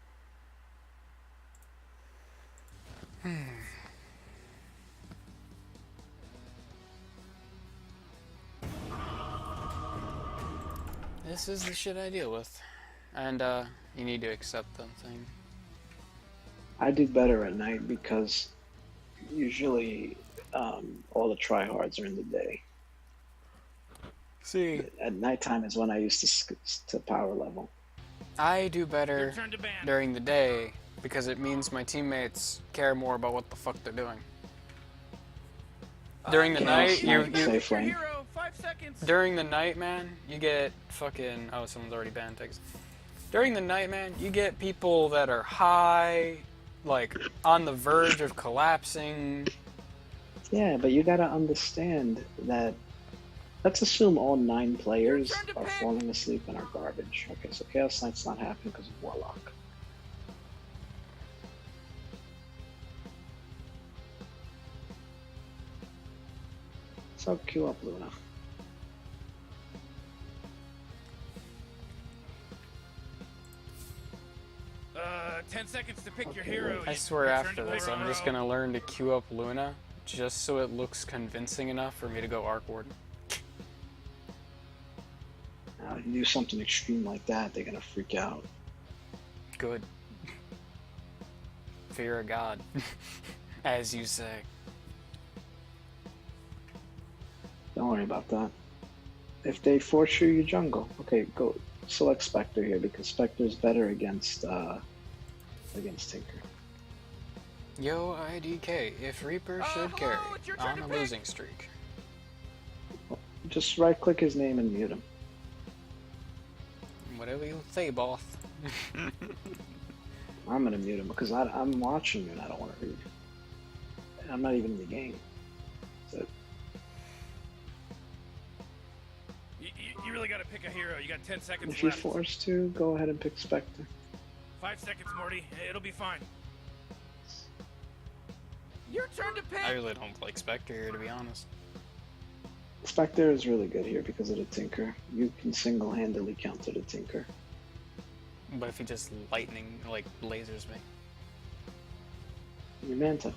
This is the shit I deal with. And, you need to accept that thing. I do better at night because usually all the tryhards are in the day. See, At nighttime is when I used to power level. I do better Your turn to ban. during the day because it means my teammates care more about what the fuck they're doing. During the night, you Safe lane. Hero, 5 seconds. during the night, man, you get fucking. Oh, someone's already banned Texas. During the night, man, you get people that are high, like on the verge of collapsing. Yeah, but you gotta understand that. Let's assume all 9 players are falling asleep and are garbage. Okay, so Chaos Knight's not happening because of Warlock. So queue up Luna. 10 seconds to pick your hero. I swear after this, I'm just gonna learn to queue up Luna, just so it looks convincing enough for me to go Arc Warden. If you do something extreme like that, they're gonna freak out. Good. Fear of God, as you say. Don't worry about that. If they force you jungle, okay, go select Spectre here because Spectre's better against Tinker. Yo, IDK, if Reaper should carry on a losing streak. Just right click his name and mute him. Whatever you say, boss. I'm gonna mute him because I'm watching you and I don't want to read. I'm not even in the game. So You really got to pick a hero. You got 10 seconds if you're left. forced to, go ahead and pick Spectre. 5 seconds, Morty. It'll be fine. Your turn to pick. I really don't like Spectre here, to be honest. Spectre is really good here because of the Tinker. You can single-handedly counter the Tinker. But if he just lightning, like, lasers me. Your Manta.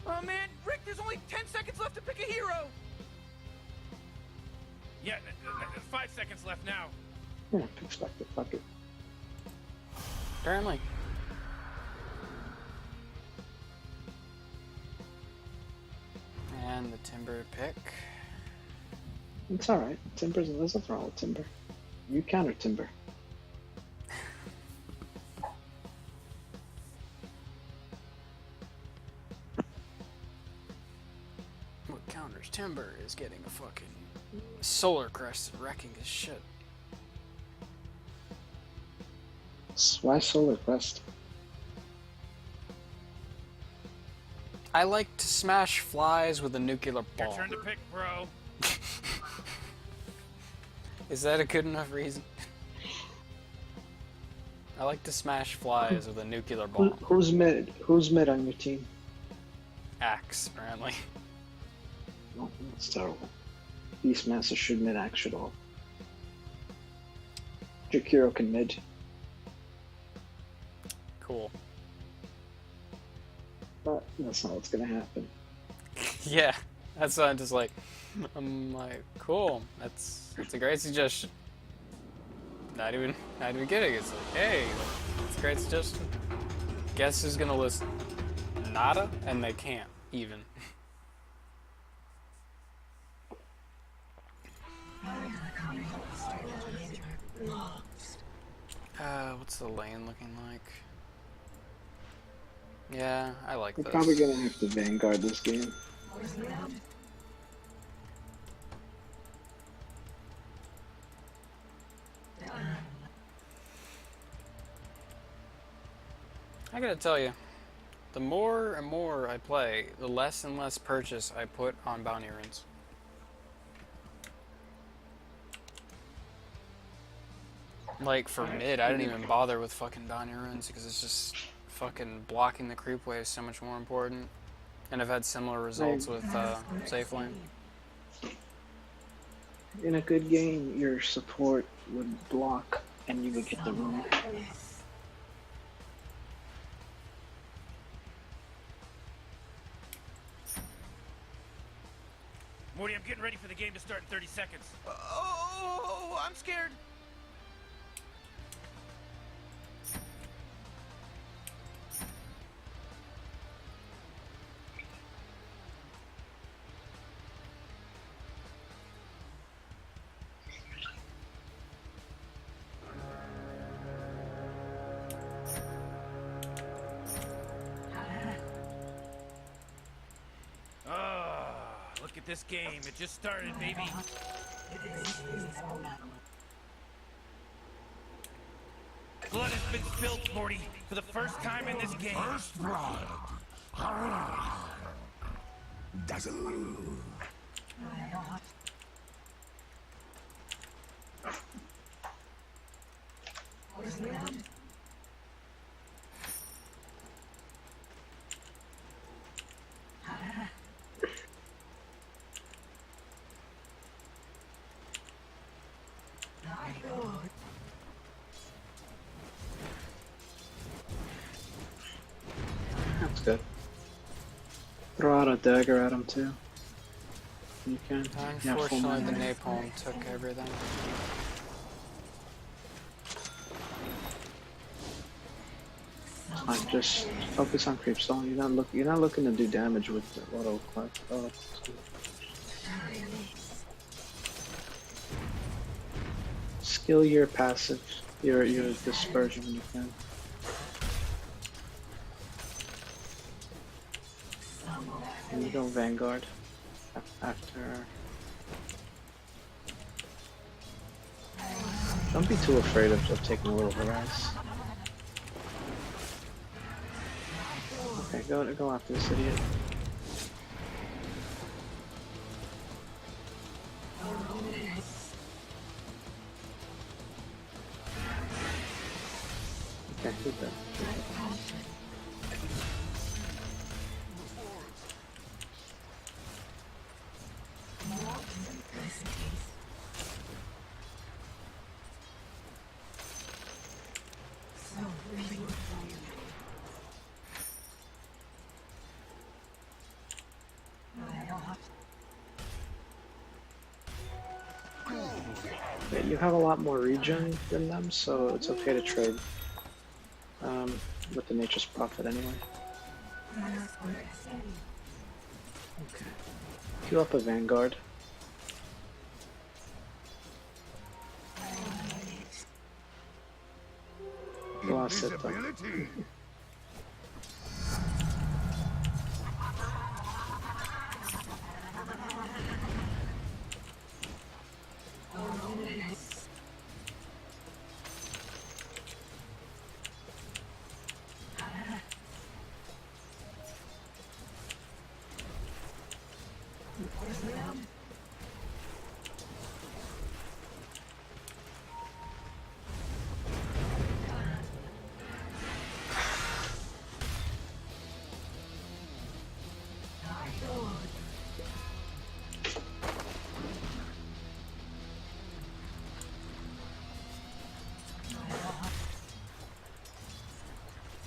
Oh man, Rick, there's only 10 seconds left to pick a hero. Yeah, 5 seconds left now. Yeah, pick Spectre. Fuck it. Apparently. And the Timber pick. It's alright. Timber's there's nothing wrong with Timber. You counter Timber. What counters Timber is getting a fucking solar crest and wrecking his shit. Why Solar Quest? I like to smash flies with a nuclear Your ball. turn to pick, bro. Is that a good enough reason? I like to smash flies with a nuclear ball. Who's mid? Who's mid on your team? Axe, apparently. Oh, that's terrible. Beastmaster should mid axe at all. Jakiro can mid. Cool. But that's not what's gonna happen. Yeah, that's why I'm like, cool. That's a great suggestion. Not even kidding. It's like, hey, it's a great suggestion. Guess who's gonna listen? Nada, and they can't even. What's the lane looking like? Yeah, I like We're this. probably gonna have to Vanguard this game. I gotta tell you, the more and more I play, the less and less purchase I put on bounty runes. Like for mid, I didn't even bother with fucking bounty runes because it's just fucking blocking the creep wave is so much more important. And I've had similar results with safe lane. In a good game, your support would block and you would get the rune. Morty, I'm getting ready for the game to start in 30 seconds. Oh, I'm scared. at this game. It just started, baby. Blood has been spilled, Morty, for the first time in this game. First blood. Dazzle. That's good. Throw out a dagger at him too. You can. Yeah, full Unfortunately, the mana. napalm took everything. Fine, just focus on creeps. Don't you're not looking to do damage with the auto clap. Oh, skill your passive, your dispersion when you can. And you go Vanguard after. Don't be too afraid of taking a little harass. Okay, go after this idiot. Okay, good then. Yeah, you have a lot more regen than them, so it's okay to trade with the Nature's Prophet anyway. Okay. Queue up a Vanguard. Go on, sit though. Invisibility.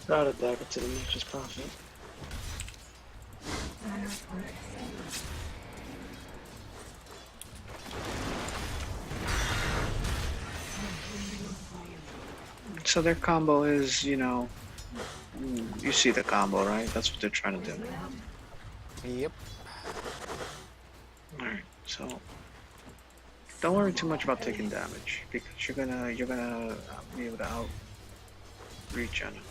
Throw out a dagger to the Nature's Prophet. So their combo is, you know, you see the combo, right? That's what they're trying to do. Yep. Alright, so don't worry too much about taking damage because you're gonna be able to out reach on it.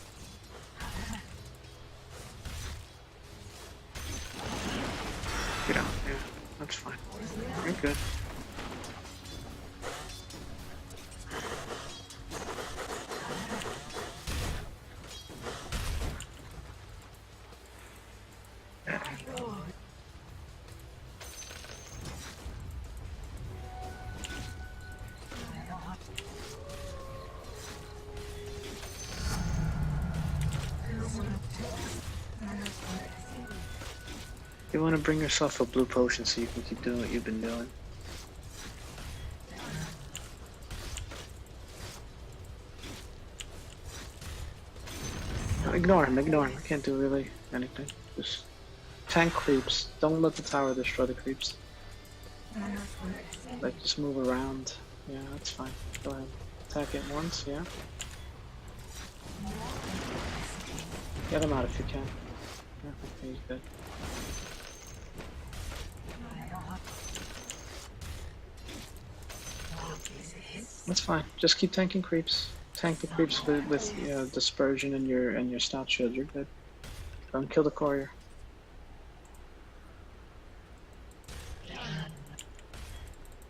Get out, yeah, that's fine. You're good. Yeah. You want to bring yourself a blue potion so you can keep doing what you've been doing. No, ignore him, I can't do really anything. Just tank creeps. Don't let the tower destroy the creeps. Like, just move around. Yeah, that's fine. Go ahead. Attack it once, yeah. Get him out if you can. Yeah, okay, he's good. That's fine. Just keep tanking creeps. Tank the creeps with you know, dispersion and your stout shield. You're good. Don't kill the courier.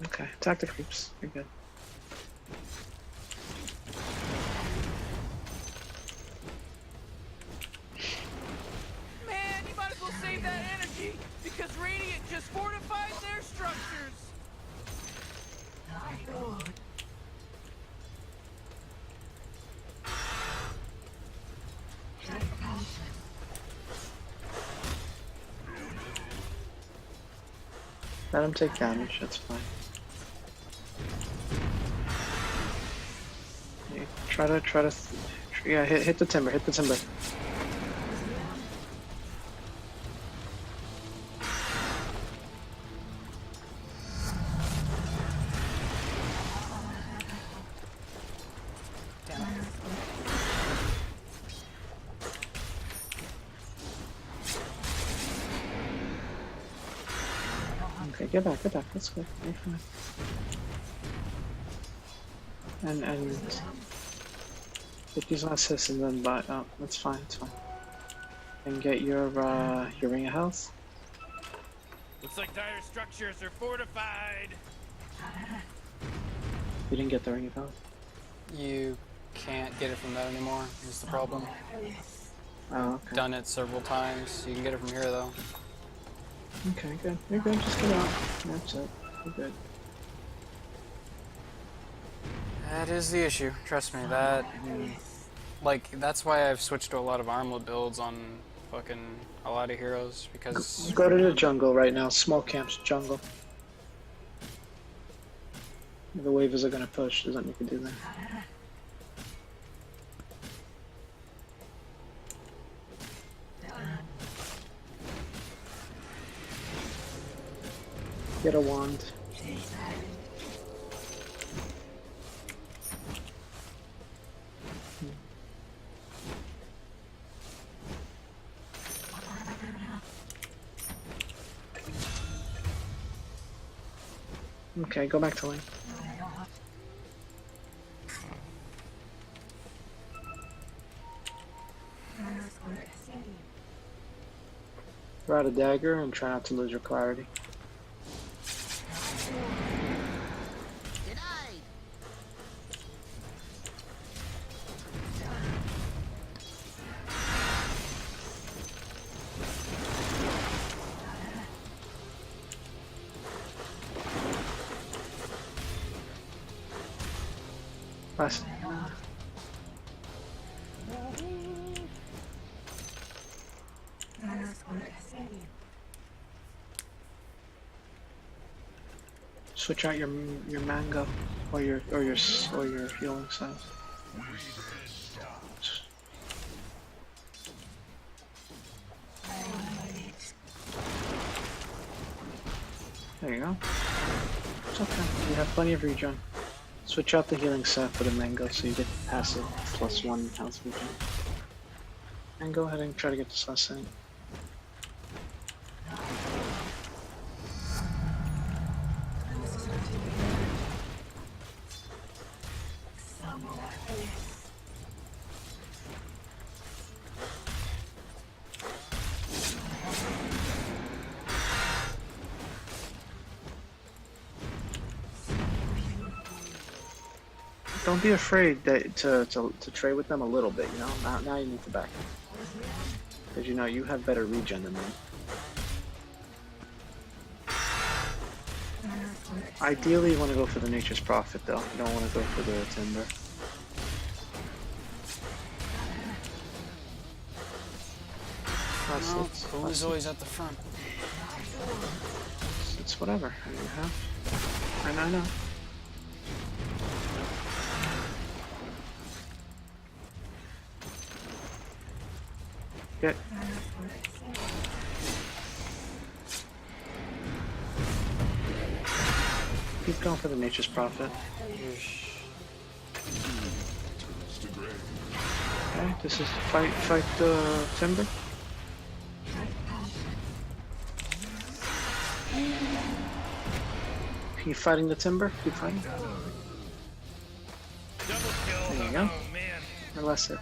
Okay, attack the creeps. You're good. Man, you might as well save that energy because Radiant just fortified their structures. Let him take damage, that's fine. Yeah, yeah, hit the timber, hit the timber. Okay, get back, that's good, you're fine. And get these last hits and then buy, oh, that's fine, it's fine. And get your ring of health. Looks like dire structures are fortified. You didn't get the ring of health? You can't get it from that anymore, is the problem. Oh, okay. Done it several times. You can get it from here though. Okay, good. You're good, just get out. That's it. You're good. That is the issue. Trust me. That, like, that's why I've switched to a lot of armlet builds on fucking a lot of heroes because. Go to the jungle right now. Small camps, jungle. The waivers are gonna push. There's nothing you can do there. Get a wand. Okay, go back to lane. Throw out a dagger and try not to lose your clarity. Last. Switch out your mango or your healing cells. There you go. It's okay. You have plenty of regen. Switch out the healing set for the mango so you get passive +1 health regen. And go ahead and try to get this last thing. Don't be afraid that to trade with them a little bit, you know? Now you need to back them. Because you know you have better regen than them. Ideally you want to go for the Nature's Prophet though. You don't want to go for the Timber. No, who's always at the front? It's whatever. You have. I know. Get. Keep going for the Nature's Prophet. Okay, this is fight the Timber. Keep fighting the Timber. Keep fighting. Double kill. There you go. Oh man. Or less it.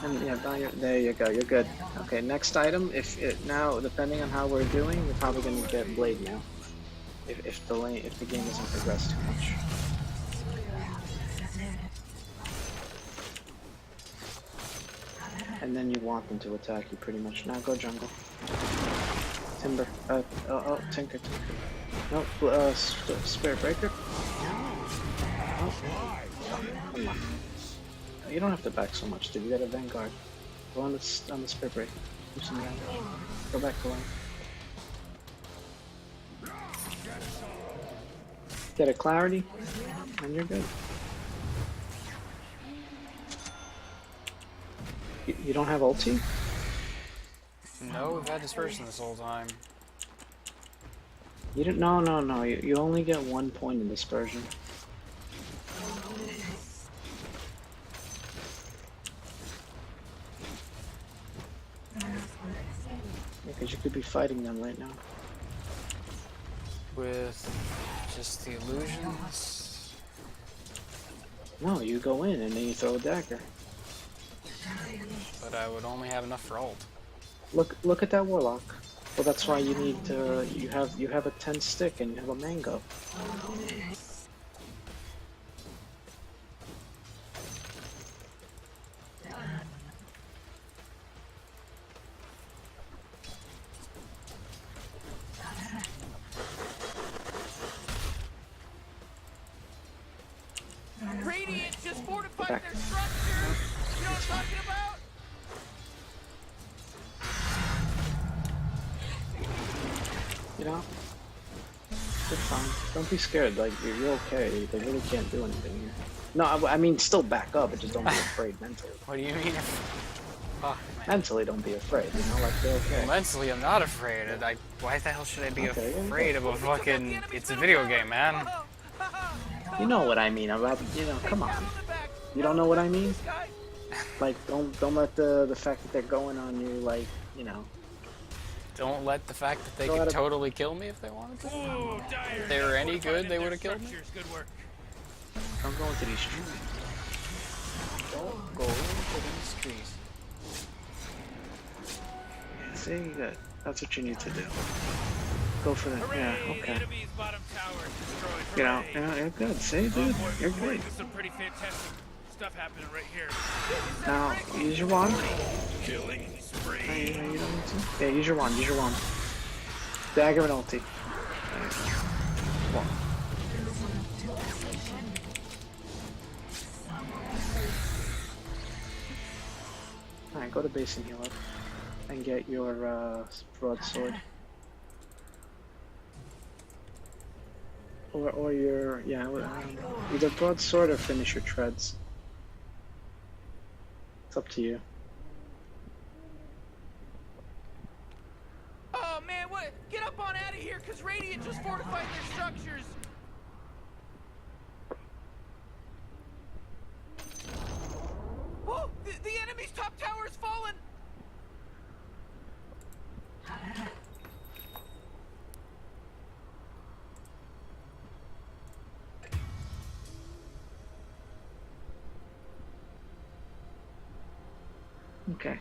And yeah, there you go. You're good. Okay, next item. If it now, depending on how we're doing, we're probably gonna get Blade now. if the game doesn't progress too much. And then you want them to attack you pretty much. Now go jungle. Timber. Tinker. Nope. Spirit breaker. Oh. Come on. You don't have to back so much, dude. You got a Vanguard. Go on the Spirit breaker. Do some damage. Go back to lane. Get a clarity, and you're good. You don't have ulti? No, we've had dispersion this whole time. You didn't. No. You only get 1 point in dispersion. Because you could be fighting them right now. With just the illusions. No, you go in and then you throw a dagger. But I would only have enough for ult. Look at that warlock. Well, that's why you need to. You have a 10 stick and you have a mango. Radiant just fortified their structures. You know what I'm talking about? You know, you're fine. Don't be scared. Like you're okay. They really can't do anything here. No, I mean still back up, but just don't be afraid mentally. What do you mean? Oh, Mentally, don't be afraid. You know, like they're okay. well, mentally, I'm not afraid. Why the hell should I be Okay, afraid of a fucking? It's a video game, man. You know what I mean about. You know, come on. You don't know what I mean? Like, don't let the fact that they're going on you, like, you know. Don't let the fact that they Go could out of- totally kill me if they wanted to. Ooh, dire. If they were any good, they would have killed me. Structures, good work. Don't go into these trees. Don't go into these trees. See, good. That's what you need to do. Go for that. Yeah, Hooray, okay. enemy's bottom tower destroyed. You know, Hooray. yeah, you're good. See, Oh, dude, boy, you're boy, good. there's some pretty fantastic stuff happening right here. Now, use your wand. Killing spree. No, you don't need to. Yeah, use your wand. Use your wand. Dagger and ulti. One. Alright, go to base and heal up. And get your broadsword. Or your, yeah, either broadsword or finish your treads. It's up to you. Oh man, what? Get up on out of here, cause Radiant just fortified their structures. Oh, the enemy's top tower has fallen. Okay.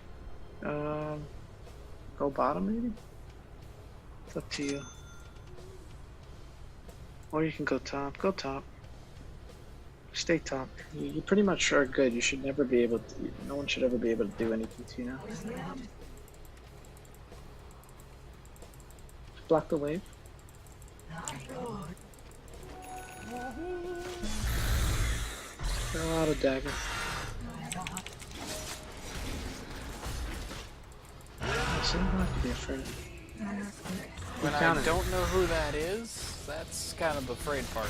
Go bottom maybe? It's up to you. Or you can go top. Go top. Stay top. You pretty much are good. You should never be able to. No one should ever be able to do anything to you now. Block the wave. Throw out a dagger. So you don't have to be afraid. When I counted. don't know who that is, that's kind of the afraid part.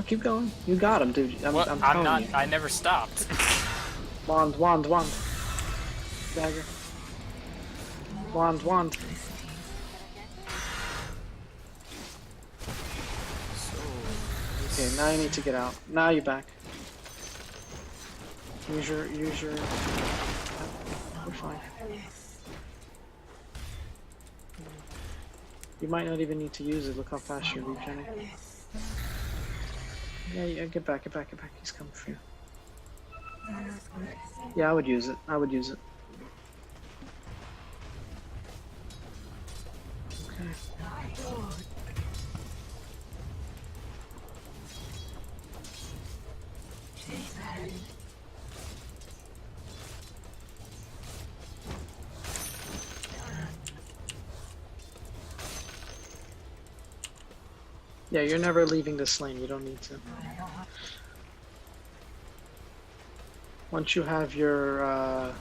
Keep going. You got him, dude. I'm I'm telling not. you. I never stopped. Wand. Dagger. Wand. Okay, now you need to get out. Now you're back. Use your. We're fine. You might not even need to use it. Look how fast you're regenerating. Yeah, get back. He's coming for you. Yeah, I would use it. Okay. Yeah, you're never leaving this lane. You don't need to. Once you have your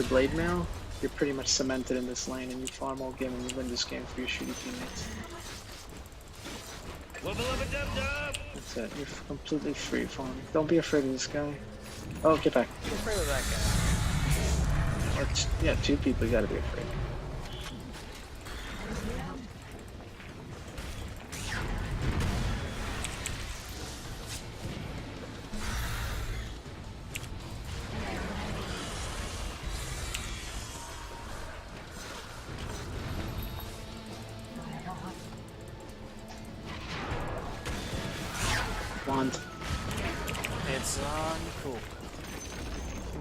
blade mail, you're pretty much cemented in this lane, and you farm all game and you win this game for your shooty teammates. That's it. You're completely free farm. Don't be afraid of this guy. Oh, get back. I'm afraid of that guy. Yeah, two people. You gotta be afraid. Wand. It's on. Cool.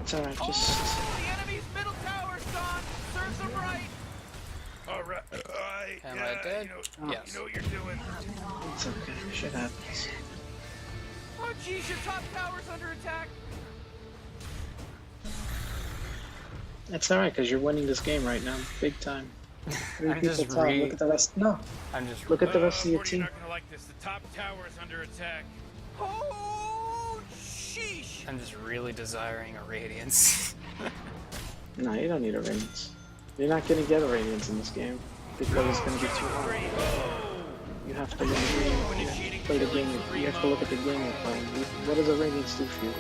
It's alright, just. The enemy's middle tower, son! Serves them right! Alright. Am I dead? Yes. You know what you're doing. It's okay. Shit happens. Oh jeez, your top tower's under attack! It's alright, because you're winning this game right now. Big time. Three I'm people just top. Look at the rest. No. I'm just. Look at the rest of your Morty, team. you're not gonna like this. The top tower is under attack. Oh, sheesh! I'm just really desiring a radiance. No, you don't need a radiance. You're not gonna get a radiance in this game because it's gonna be too hard. You have to win the game. You have to play the game. You have to look at the game you're playing. What does a radiance do for you?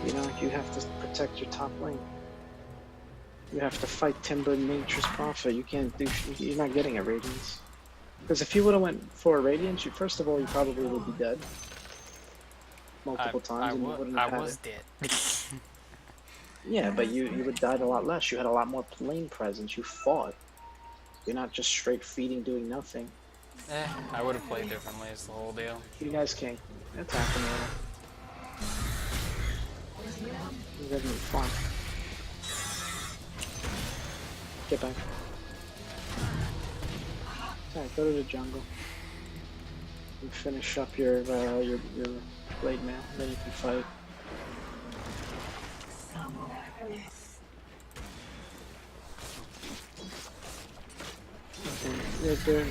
You know, you have to protect your top lane. You have to fight Timber, Nature's Prophet. You can't do. You're not getting a radiance. Because if you would have went for a radiance, first of all, you probably would be dead multiple times, and you wouldn't have had was it. dead. Yeah, but you would have died a lot less. You had a lot more lane presence. You fought. You're not just straight feeding, doing nothing. I would have played differently. Is the whole deal. You guys can't attack him. You guys need farm. Get back. Alright, go to the jungle. And finish up your blade mail, then you can fight. Okay, they're...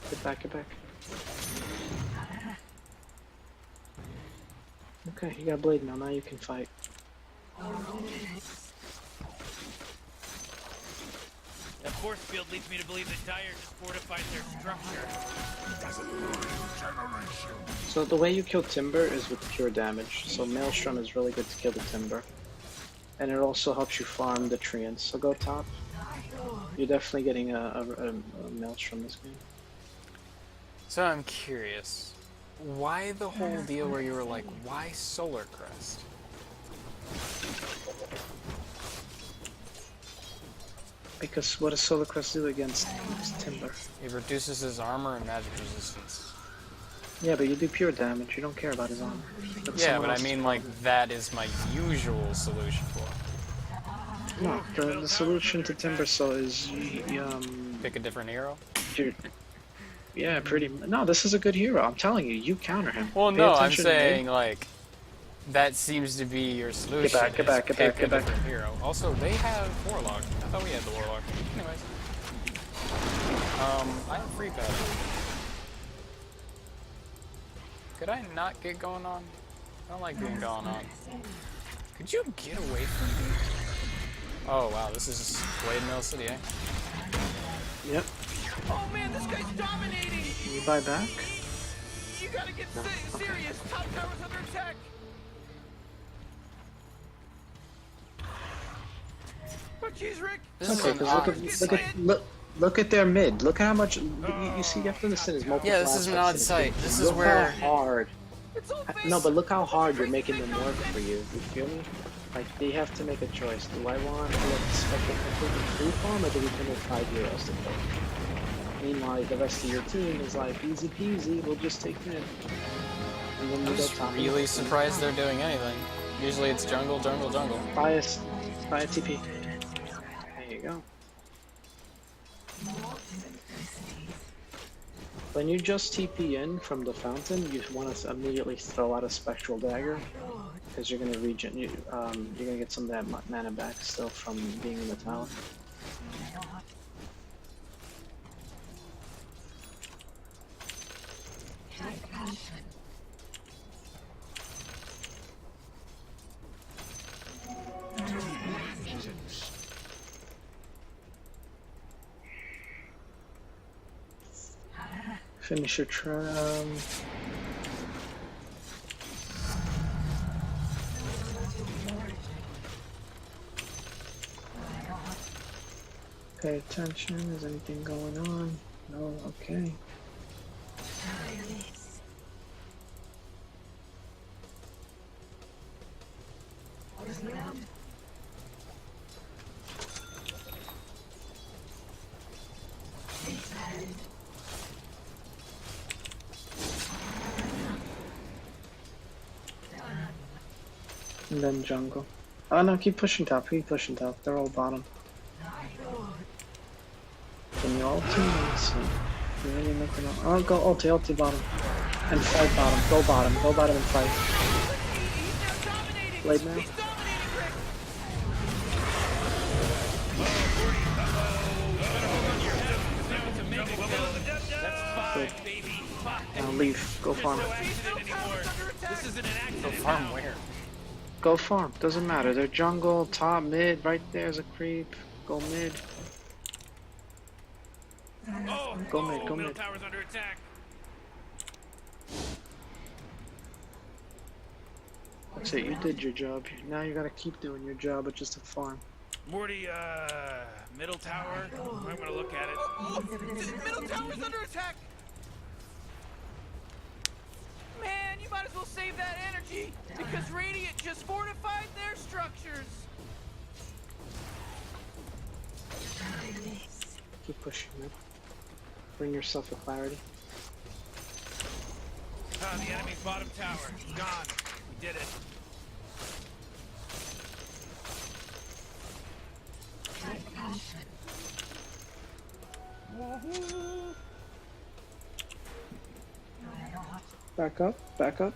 Get back, get back. Okay, you got blade mail, now you can fight. The force field leads me to believe that Dire just fortified their structure. So the way you kill Timber is with pure damage. So Maelstrom is really good to kill the Timber. And it also helps you farm the treants. So go top. You're definitely getting a Maelstrom this game. So I'm curious. Why the whole deal where you were like, why Solar Crest? Because what does Solar Crest do against Timber? It reduces his armor and magic resistance. Yeah, but you do pure damage. You don't care about his armor. That's Yeah, someone but I else's mean, like, that is my usual solution for it. No, the solution to Timber Soul is Pick a different hero? yeah, pretty. No, this is a good hero. I'm telling you, you counter him. Well, Pay no, I'm attention to me. saying, like, that seems to be your solution. Get back, is get back, pick get back, a get back. different hero. Also, they have Warlock. I thought we had the Warlock. Anyways. I have free pad. Could I not get going on? I don't like being going on. Could you get away from me? Oh wow, this is Blade Mill City, eh? Yep. Oh man, this guy's dominating! You buy back? You gotta get serious! Top tower's under attack! Oh jeez, Rick! This is Okay, an because look at their mid. Look how much you see. You have to understand is multiple. Yeah, this is an odd aspects. sight. This is Look where how hard. It's all face! No, but look how hard you're making them work for you. You feel me? Like they have to make a choice. Do I want to expect a completely free farm, or do we come with 5 heroes to play? Meanwhile, the rest of your team is like easy peasy. We'll just take mid. And then I'm we go just top. really surprised they're doing anything. Usually it's jungle, jungle, jungle. Buy a TP. There you go. When you just TP in from the fountain, you want to immediately throw out a spectral dagger, because you're gonna regen. You're gonna get some of that mana back still from being in the tower. Finish your Pay attention, is anything going on? No, okay. And then jungle. Oh no, keep pushing top, They're all bottom. Can you ulti? You're really looking up. Oh, go ulti bottom. And fight bottom. Go bottom and fight. Blade man. Good. Now leave. Go farm. Go farm where? Go farm. Doesn't matter. They're jungle, top, mid. Right there's a creep. Go mid. Go mid. Middle tower's under attack. That's it. You did your job. Now you gotta keep doing your job, but just to farm. Morty, middle tower. I'm gonna look at it. Middle tower's under attack. Man, you might as well save that energy because Radiant just fortified their structures. Keep pushing it. Bring yourself a clarity. The enemy's bottom tower. Gone. We did it. Back up.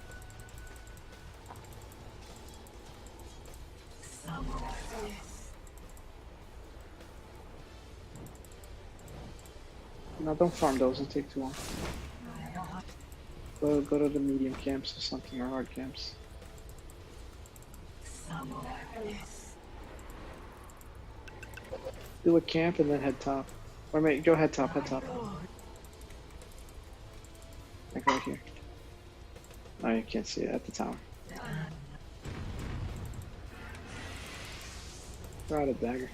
No, don't farm those, it'll take too long. Go to the medium camps or something, or hard camps. Do a camp and then head top. Or mate, go head top. Like right here. Oh, you can't see it at the tower. Throw out a dagger.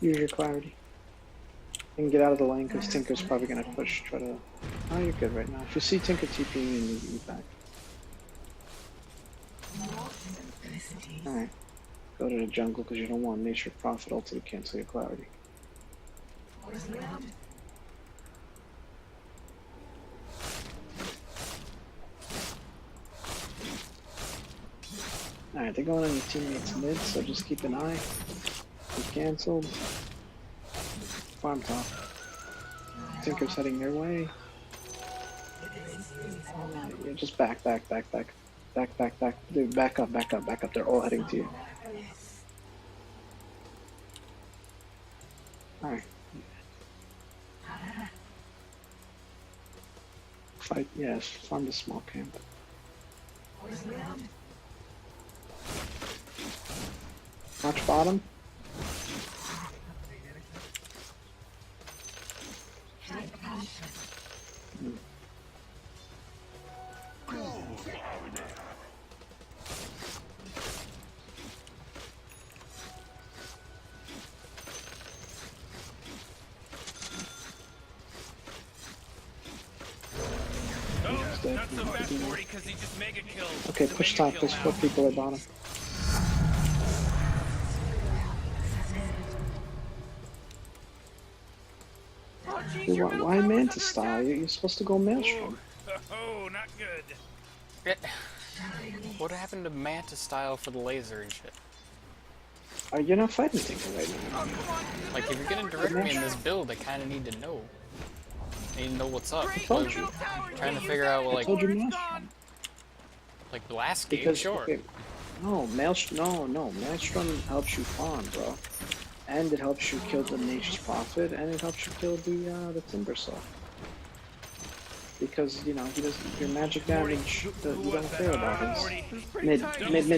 Use your clarity. And get out of the lane because Tinker's probably going to push, try to... Oh, you're good right now. If you see Tinker TPing, you need back. Alright. Go to the jungle because you don't want Nature Prophet ult to cancel your clarity. Alright, they're going on your teammates mid, so just keep an eye. Be cancelled. Farm top. Tinker's heading their way. Yeah, just back. Dude, back up. They're all heading to you. Alright. Fight, yes, farm the small camp. Watch bottom. Not so fast, Morty, because he just mega killed. Okay, push top. There's 4 people at bottom. You want, why Manta style? You're supposed to go Maelstrom. Oh, not good. What happened to Manta style for the laser and shit? You're not fighting Tinker right now. Like, if you're gonna direct me in this build, I kind of need to know. I need to know what's up. I told you. Trying to figure out, well, I like, told you Maelstrom. like the last game, Because sure. okay, no, Maelstrom helps you farm, bro, and it helps you kill the Nature's Prophet, and it helps you kill the Timber Saw. Because you know he doesn't. Your magic damage, you don't care about his. Mid,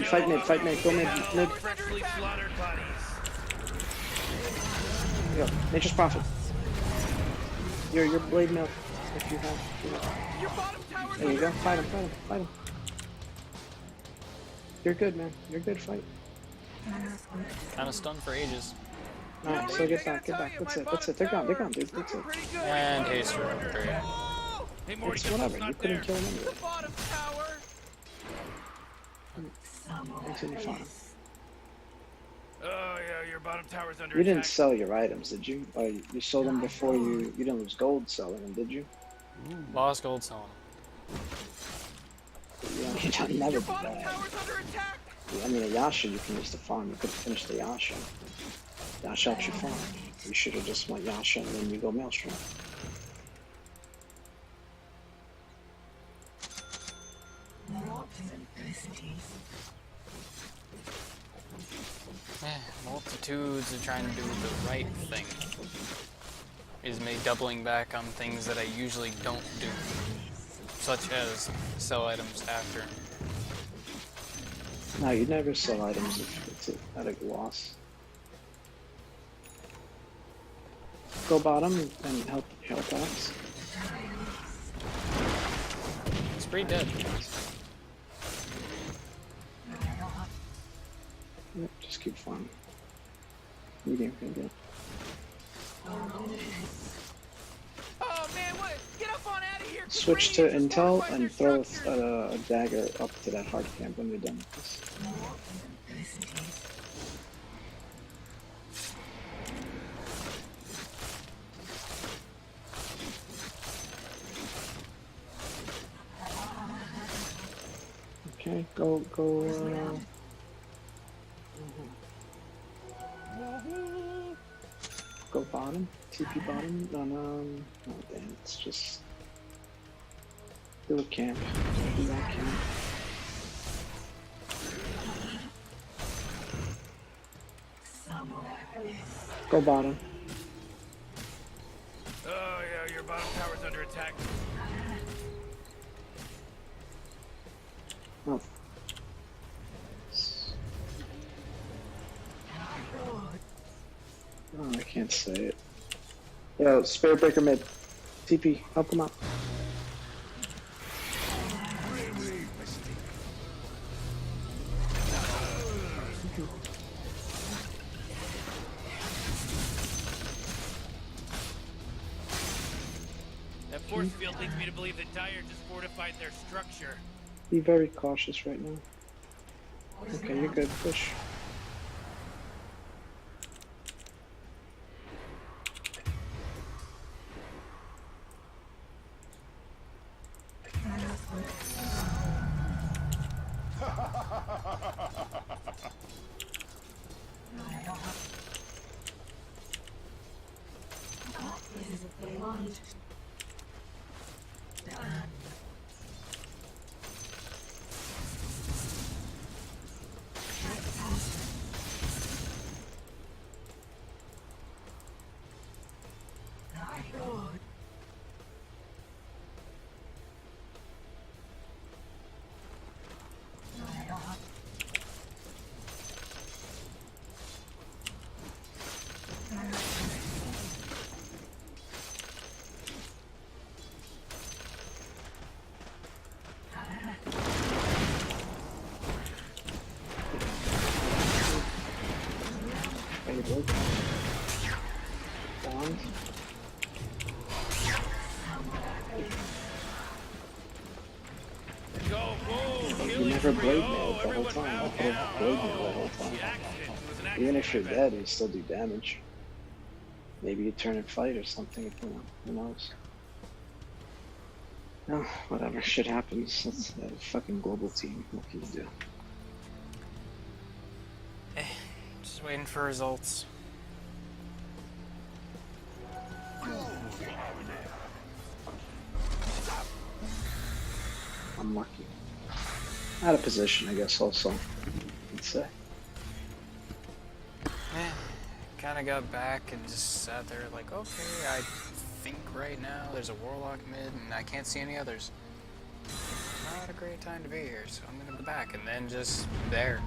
fight mid, go mid. Freshly slaughtered bodies. Go, Nature's Prophet. Your blade milk, if you have. Your bottom tower's There you go. Fight him. You're good, man. You're good. Fight. Kind of stunned for ages. Alright, so get back. That's it. They're gone, dude. That's it. And haste room. Great. Hey, Morty, It's guess whatever. who's You not couldn't there? kill him anyway. bottom tower. Continue farm. Oh, yeah, your bottom tower's under You didn't attack. sell your items, did you? Or you sold them before you didn't lose gold selling them, did you? Lost gold selling. You don't never do Bottom that. tower's under attack. I mean, a Yasha you can use to farm. You could finish the Yasha. Yasha helps you farm. You should have just went Yasha and then you go Maelstrom. Multitudes are trying to do the right thing. Is me doubling back on things that I usually don't do, such as sell items after. No, you never sell items if it's at a loss. Go bottom and help us. It's pretty dead. Yep, just keep farming. Medium can get. Oh man, what? Get up on out of here. Switch to Intel and throw a dagger up to that hard camp when we're done with this. Okay, go. Go bottom. TP bottom. No, damn, it's just do a camp. Do that camp. Go bottom. Oh, yeah, your bottom tower's under attack. Oh. Oh, I can't say it. Yo, Spirit Breaker mid. TP, help him out. That force field leads me to believe that Dyer just fortified their structure. Be very cautious right now. Okay, you're good. Push. Bond. Go, whoa, You never blade mailed the whole time. I could have blade mailed the whole time. Even if you're dead, you still do damage. Maybe you turn and fight or something. Who knows? No, whatever. Shit happens. It's a fucking global team. What can you do? Just waiting for results. I'm lucky. Out of position, I guess, also. I'd say. Kind of got back and just sat there like, okay, I think right now there's a Warlock mid and I can't see any others. Not a great time to be here, so I'm gonna go back, and then just there.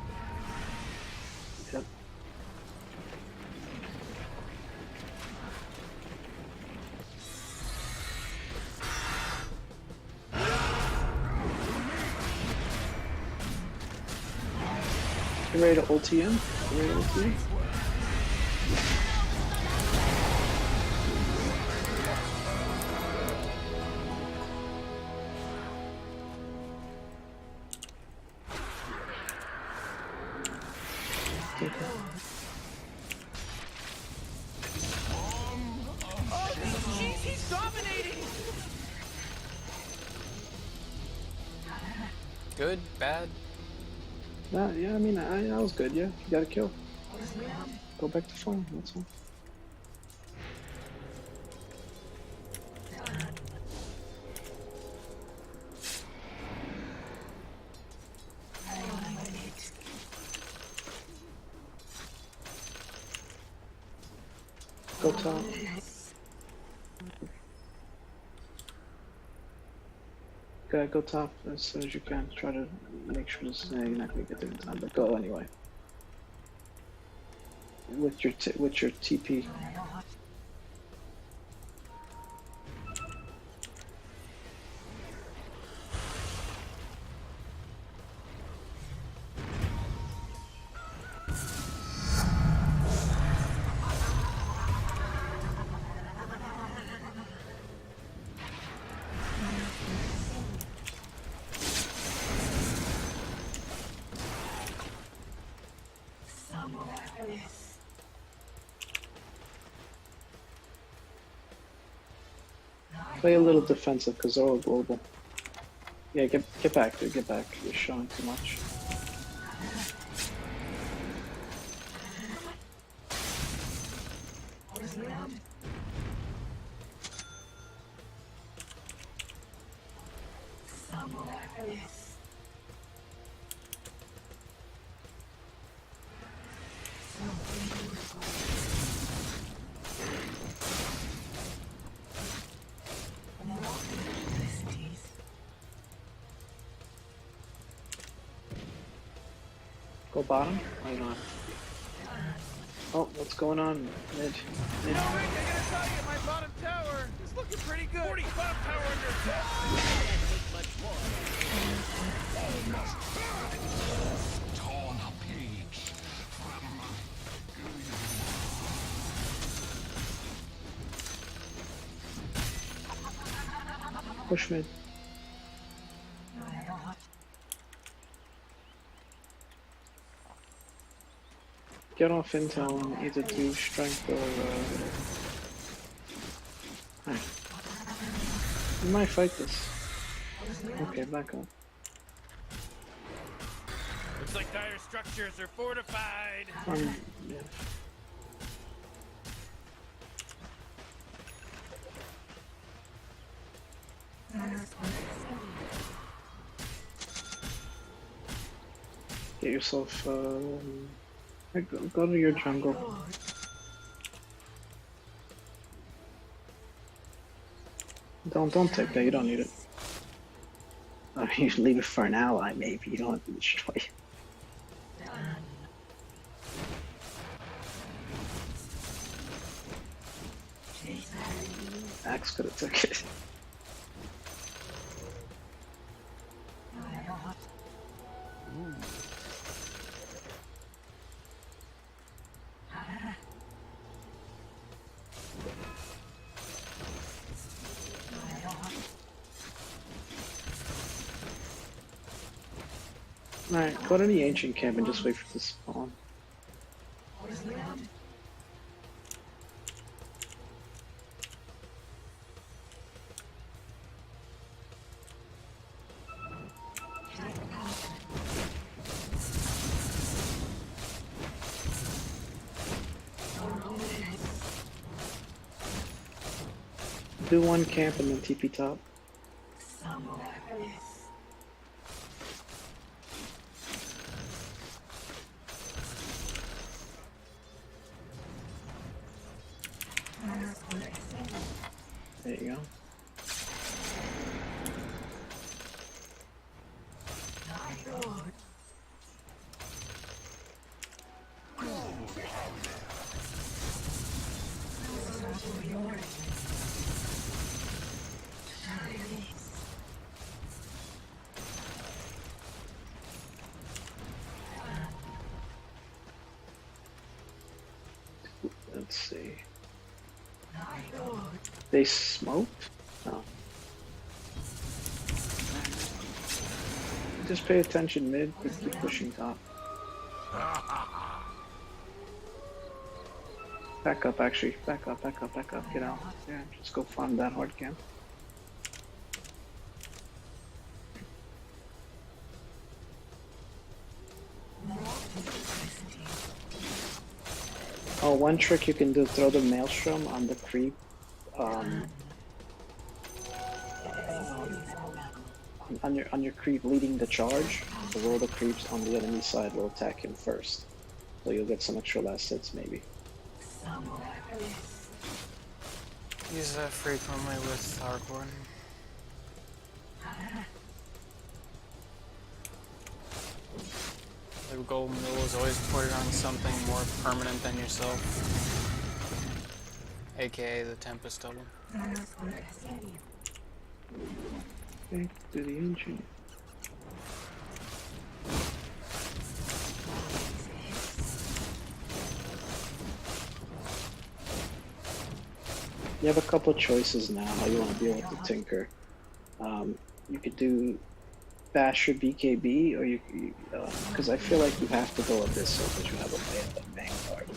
Yep. You ready to ulti in? You ready to ulti in? Oh, jeez, he's dominating! Good, bad. Yeah, I mean, I was good, yeah. You got a kill. Go back to farm, that's all. Go top. Go top as soon as you can. Try to make sure this, you're not gonna get there in time, but go anyway. With your TP. Play a little defensive because they're all global. Yeah, get back, dude. Get back. You're showing too much. Go bottom? Why not? Oh, what's going on? Mid. You know, Rick, I gotta tell you, my bottom tower is looking pretty good. 40, bottom tower under attack. Torn a page from Push mid. Get off intel and either do strength or Alright. You might fight this. Okay, back up. Looks like dire structures are fortified. Yeah. Get yourself go to your jungle. Don't take that, you don't need it. You should leave it for an ally, maybe. You don't have to destroy it. Axe could have took it. Alright, go to the ancient camp and just wait for it to spawn. Do one camp and then TP top. There you go. Let's see. They smoked? No. Just pay attention mid, but keep pushing top. Back up actually. Back up, back up, back up. Get out. Yeah, just go farm that hard camp. Oh, one trick you can do, throw the maelstrom on the creep. On your creep leading the charge, the roll the creeps on the enemy side will attack him first. So you'll get some extra last hits maybe. Use that frequently with Argorn. The golden rule is always put it on something more permanent than yourself. AKA the Tempest double. Okay, do the ancient. You have a couple of choices now how you want to deal with the Tinker. You could do Bash or BKB, or you because I feel like you have to go Abyssal because you have a Vanguard.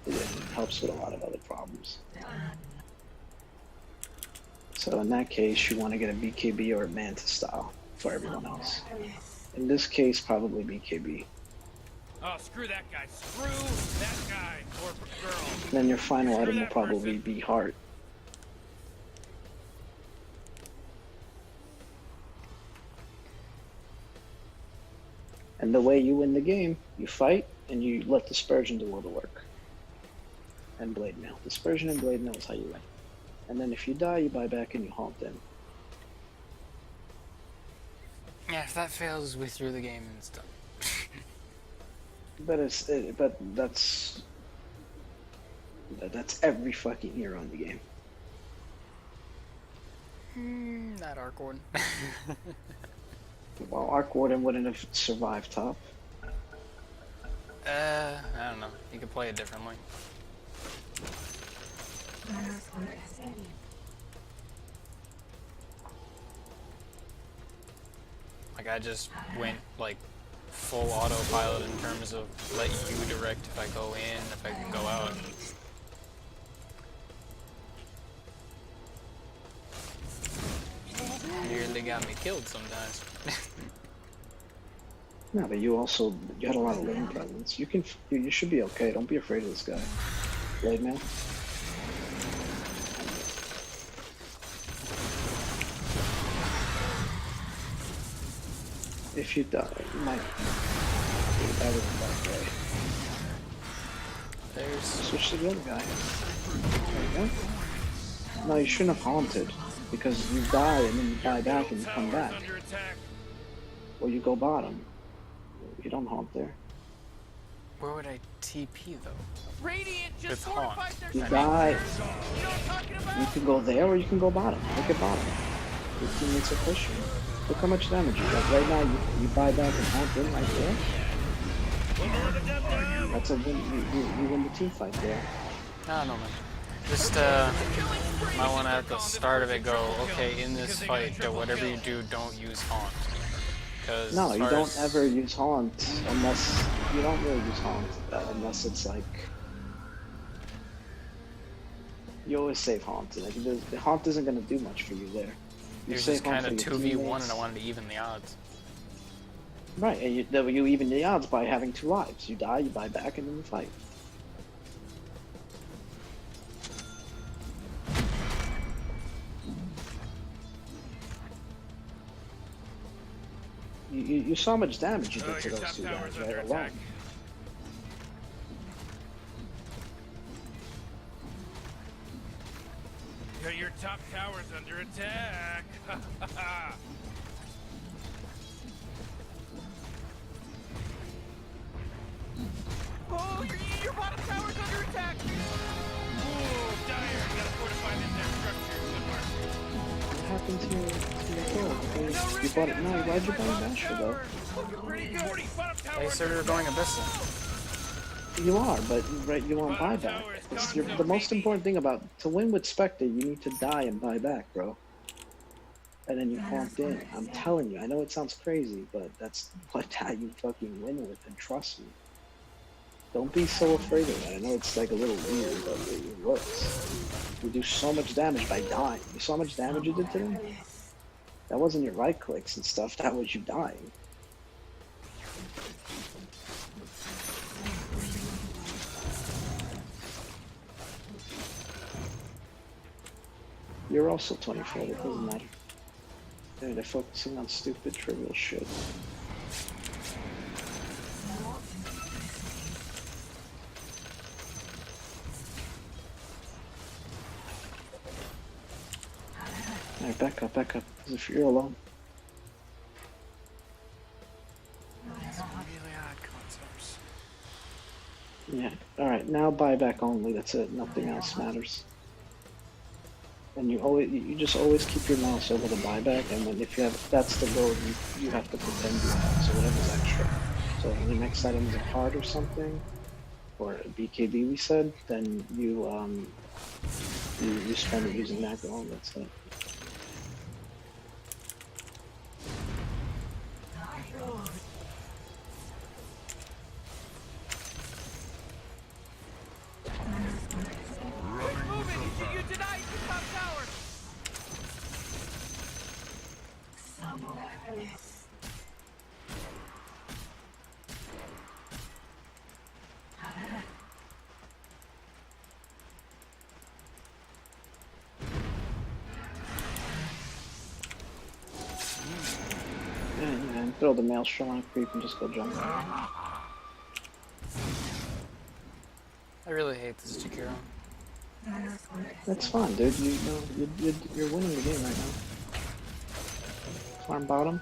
It helps with a lot of other problems. So in that case, you want to get a BKB or a Manta style for everyone else. In this case, probably BKB. Oh, screw that guy. Screw that guy or girl. Then your final item will probably be Heart. And the way you win the game, you fight and you let Dispersion do all the work. And Blade Mail. Dispersion and Blade Mail is how you win. And then if you die, you buy back and you haunt them. Yeah, if that fails, we threw the game and it's done. But that's every fucking hero in the game. Not Argorn. Well, Arc Warden wouldn't have survived top. I don't know. You could play it differently. Like I just went like full autopilot in terms of let you direct if I go in, if I can go out. Nearly got me killed sometimes. No, but you had a lot of lane presence. You should be okay. Don't be afraid of this guy. Blade Man. If you die, you might be better than that guy. There's Switch to the other guy. There you go. No, you shouldn't have haunted. Because you die and then you die back and you come back. Or you go bottom. You don't haunt there. where would I TP though? Radiant just With fortified Haunt. their You second die. barracks. You know what I'm talking about? You can go there or you can go bottom. Look at bottom. Your teammates are pushing. Look how much damage you got. Right now you buy back and haunt in right there. That's a win. You win the team fight there. I don't know, man. Just might want to at the start of it go, okay, in this fight, whatever you do, don't use Haunt. Cause No, you don't ever use Haunt unless you don't really use Haunt unless it's like you always save Haunt. Like the Haunt isn't gonna do much for you there. You You're save just Haunt kind of for your 2v1 teammates. and I wanted to even the odds. Right, and you even the odds by having 2 lives. You die, you buy back, and then you fight. You saw how much damage you did to Your those top two tower's guys, under right? attack. Alone. Your top tower's under attack. Oh, your bottom tower's under attack. Ooh, dire. You gotta fortify them their structures. Good work. What happened to your kill? You bought it. No, why'd you buy a basher though? Looking pretty good. 40, bottom tower They said we were going abyssal. You are, but right, you want buyback. The most important thing about to win with Spectre, you need to die and buy back, bro. And then you pumped in. I'm telling you, I know it sounds crazy, but that's how you fucking win with it. Trust me. Don't be so afraid of it. I know it's like a little weird, but it works. You do so much damage by dying. You saw how much damage you did to them? That wasn't your right clicks and stuff. That was you dying. You're also 24, it doesn't matter. They're focusing on stupid, trivial shit. Alright, back up, as if you're alone. Really odd concepts. Yeah, alright, now buyback only, that's it, nothing else matters. And you just always keep your mouse over the buyback, and then if that's the goal, you have to pretend you have, so whatever's extra. So when the next item is a card or something, or a BKB we said, then you spend it using that goal, that's it. You denied the top tower. And throw the maelstrom on a creep and just go jump. I really hate this Jakiro. That's fine, dude. You're winning the game right now. Farm bottom.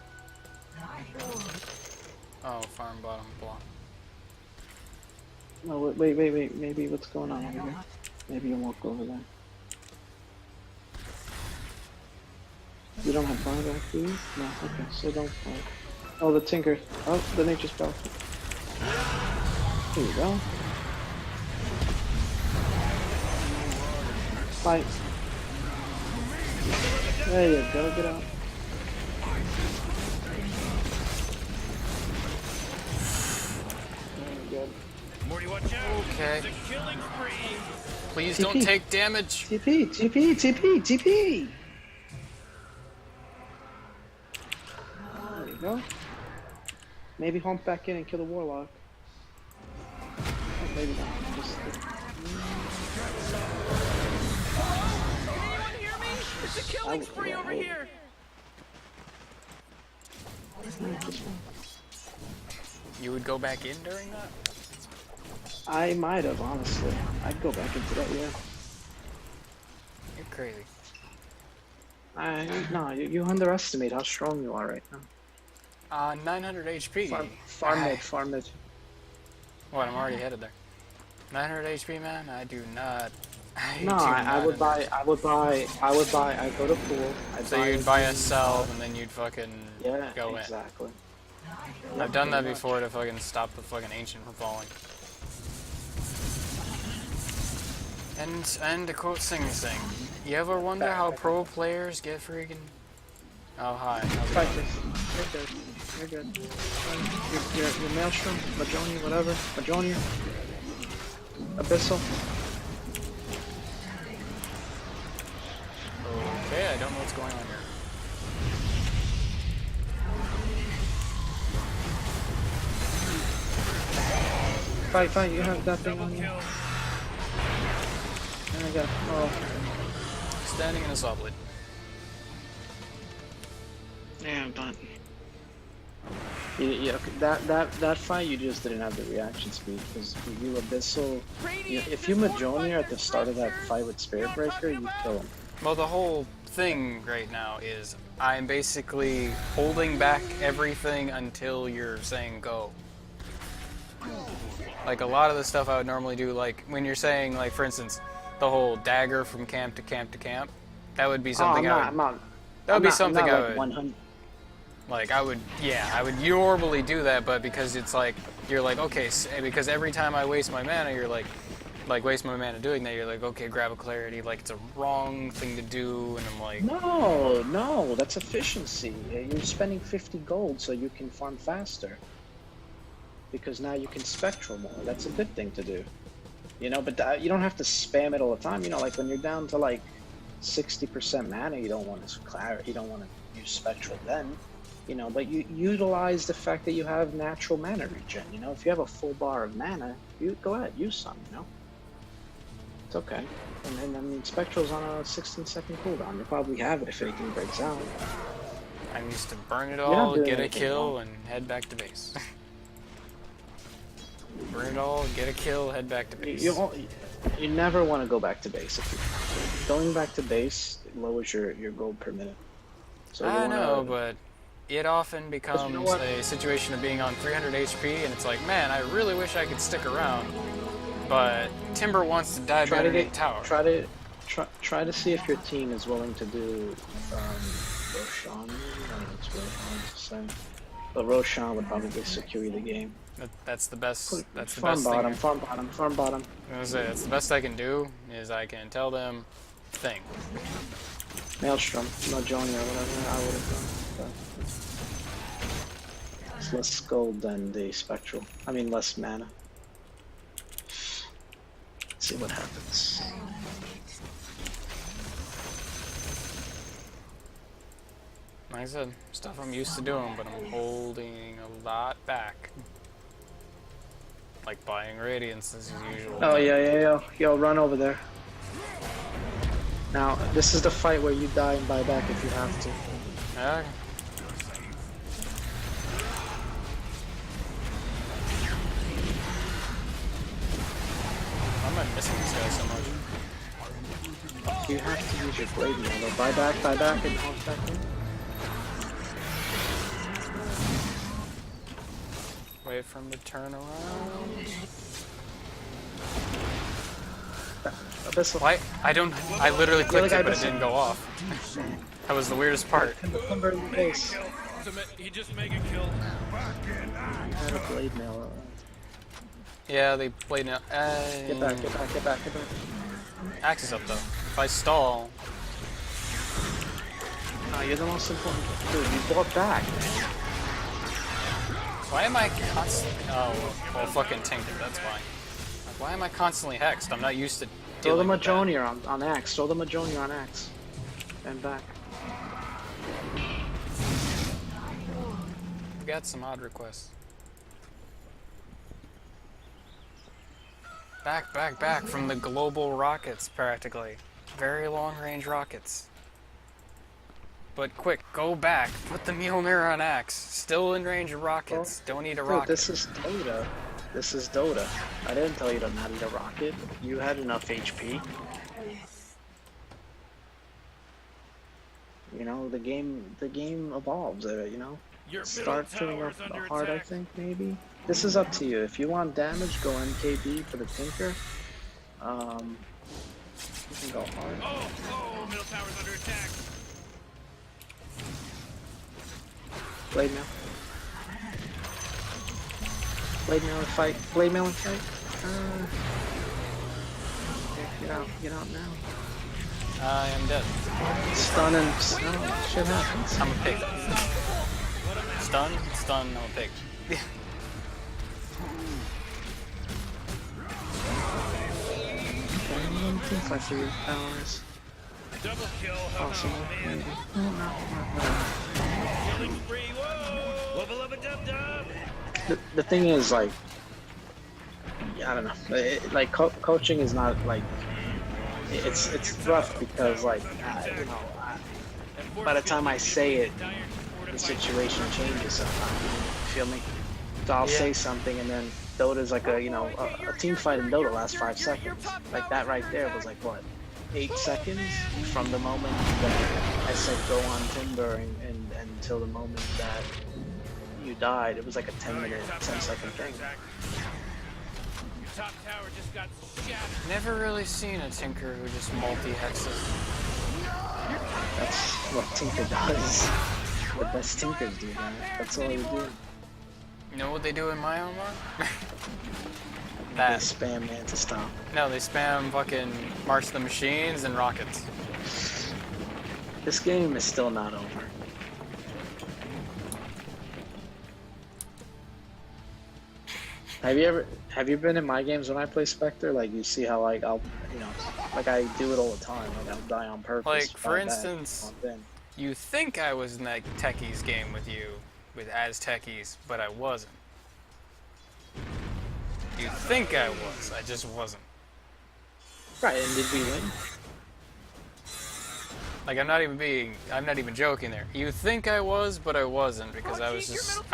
Oh, farm bottom block. No, wait. Maybe what's going on over here? Maybe you walk over there. You don't have buyback, do you? No, okay, so don't fight. Oh, the Tinker. Oh, the Nature's Spell. There you go. Fight. There you go, get out. Very good. Morty, watch out. Okay. It's a killing spree. Please TP. don't take damage. TP! There you go. Maybe hump back in and kill the Warlock. Oh, maybe not. Just, Anyone hear me? It's a killing spree over here. You would go back in during that? I might have, honestly. I'd go back into that, yeah. You're crazy. No, you underestimate how strong you are right now. 900 HP. Farm mid. What? I'm already headed there. 900 HP, man. I do not. I would buy. I'd go to pool. So you'd buy a cell and then you'd fucking go exactly. in. I've done that before to fucking stop the fucking ancient from falling. And to quote Sing, you ever wonder how pro players get freaking? Oh hi. Fight this. You're good. Your Maelstrom, Majonia, whatever. Majonia. Abyssal. Okay, I don't know what's going on here. Fight, you have that thing on you. And I got, Standing in a saw blade. yeah, I'm done. Okay, that fight you just didn't have the reaction speed because you Abyssal. If you Majonia at the start of that fight with Spirit Breaker, you kill him. Well, the whole thing right now is I'm basically holding back everything until you're saying go. Like a lot of the stuff I would normally do, like when you're saying, like for instance, the whole dagger from camp to camp to camp, that would be something I would. 100. Like I would normally do that, but because it's like you're like okay, because every time I waste my mana, you're like waste my mana doing that. You're like okay, grab a clarity. Like it's a wrong thing to do, and I'm like No, that's efficiency. You're spending 50 gold so you can farm faster. Because now you can spectral more. That's a good thing to do. You know, but you don't have to spam it all the time. You know, like when you're down to like 60% mana, you don't want to clarity. You don't want to use spectral then. You know, but you utilize the fact that you have natural mana regen. You know, if you have a full bar of mana, you go ahead, use some. You know, it's okay. And then I mean, spectral's on a 16-second cooldown. You probably have it if anything breaks out. I'm used to burn it all, get a kill, and head back to base. Burn it all, get a kill, head back to base. You never want to go back to base. Going back to base lowers your gold per minute. So I know, but it often becomes a situation of being on 300 HP, and it's like, man, I really wish I could stick around, but Timber wants to dive underneath tower. Try to see if your team is willing to do Roshan. It's really hard to say, but Roshan would probably secure you the game. That's the best. That's the farm best bottom, thing. Farm bottom. I was gonna say, that's the best I can do. Is I can tell them, thing. Maelstrom, Majonia, whatever. I would have done. But it's less gold than the spectral. I mean, less mana. Let's see what happens. Like I said, stuff I'm used to doing, but I'm holding a lot back. Like buying Radiance as usual. Oh yeah. Yo, run over there. Now, this is the fight where you die and buy back if you have to. Yeah. Why am I missing this guy so much? You have to use your blade now though. Buy back, and hold back in. Wait for him to turn around. Abyssal. Why? I literally clicked it, but it didn't go off. That was the weirdest part. Timber in the base. He just made a kill. Had a blade mail. Yeah, they played now. Get back. Axe is up though. If I stall. No, you're the most important. Dude, you bought back. Why am I constantly? Oh, well, fucking Tinker. That's why. Like, why am I constantly hexed? I'm not used to. Throw the dealing with that. Majonia on Axe. Throw the Majonia on Axe. And back. We got some odd requests. Back from the global rockets, practically. Very long-range rockets. But quick, go back. Put the Mjolnir on Axe. Still in range of rockets. Don't need a rocket. This is Dota. This is Dota. I didn't tell you to not eat a rocket. You had enough HP. You know, the game evolves, you know? Start turning up hard, I think, maybe? This is up to you. If you want damage, go MKB for the Tinker. You can go hard. Oh, middle tower's under attack. Blade mail. Blade mail and fight. Blade mail and fight. Get out now. I am dead. Stun and shit happens. I'm a pig. Stun, I'm a pig. Team fight for your powers. Double kill. Possible, maybe. Killing spree. Whoa! Level up a dub. The thing is, like, I don't know. Coaching is not like it's rough because like by the time I say it, the situation changes sometimes. feel me? So I'll Yeah. say something, and then Dota's like a, you know, a team fight in Dota lasts 5 seconds. Like that right there was like what, 8 seconds from the moment that I said go on Timber and until the moment that you died. It was like a 10-minute, 10-second thing. Your top tower just got shattered. Never really seen a Tinker who just multi-hexes. That's what Tinker does. The best Tinkers do that. That's all they do. You know what they do in my own run? They That. spam man to stop. No, they spam fucking March the Machines and rockets. This game is still not over. Have you been in my games when I play Spectre? Like you see how like I'll, you know, like I do it all the time. Like I'll die on purpose. Like, for by that instance, on Ben. you think I was in that Techies game with you, as Techies, but I wasn't. You think I was, I just wasn't. Right, and did we win? Like, I'm not even joking there. You think I was, but I wasn't, because I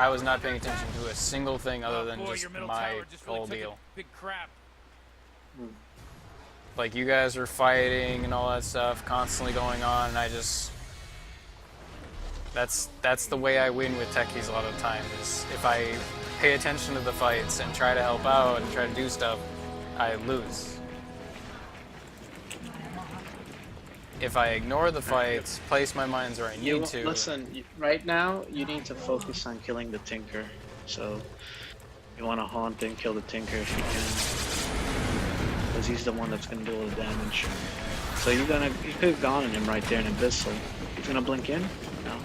was not paying attention to a single thing other than just my whole deal. Big crap. Like, you guys were fighting and all that stuff constantly going on, and I just... That's the way I win with techies a lot of the time, is if I pay attention to the fights and try to help out and try to do stuff, I lose. If I ignore the fights, place my mines where I need to... Listen, right now, you need to focus on killing the Tinker. So, you want to haunt and kill the Tinker if you can. Because he's the one that's going to do all the damage. So you could have gone on him right there in Abyssal. He's going to blink in? No.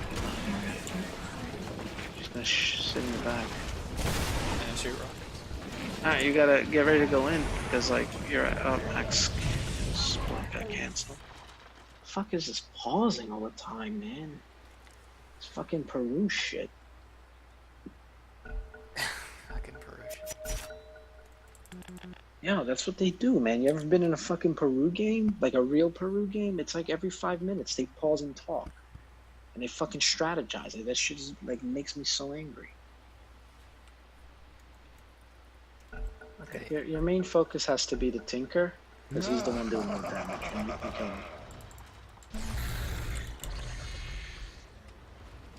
He's going to sit in the back. And shoot rockets. Alright, you gotta get ready to go in. Because, like, you're at... Oh, max. Split got canceled. Fuck is this pausing all the time, man? It's fucking Peru shit. Fucking Peru. Yeah, that's what they do, man. You ever been in a fucking Peru game? Like a real Peru game? It's like every 5 minutes they pause and talk. And they fucking strategize. Like, that shit is, like, makes me so angry. Okay, your main focus has to be the Tinker, because he's the one doing the damage. And you can kill him.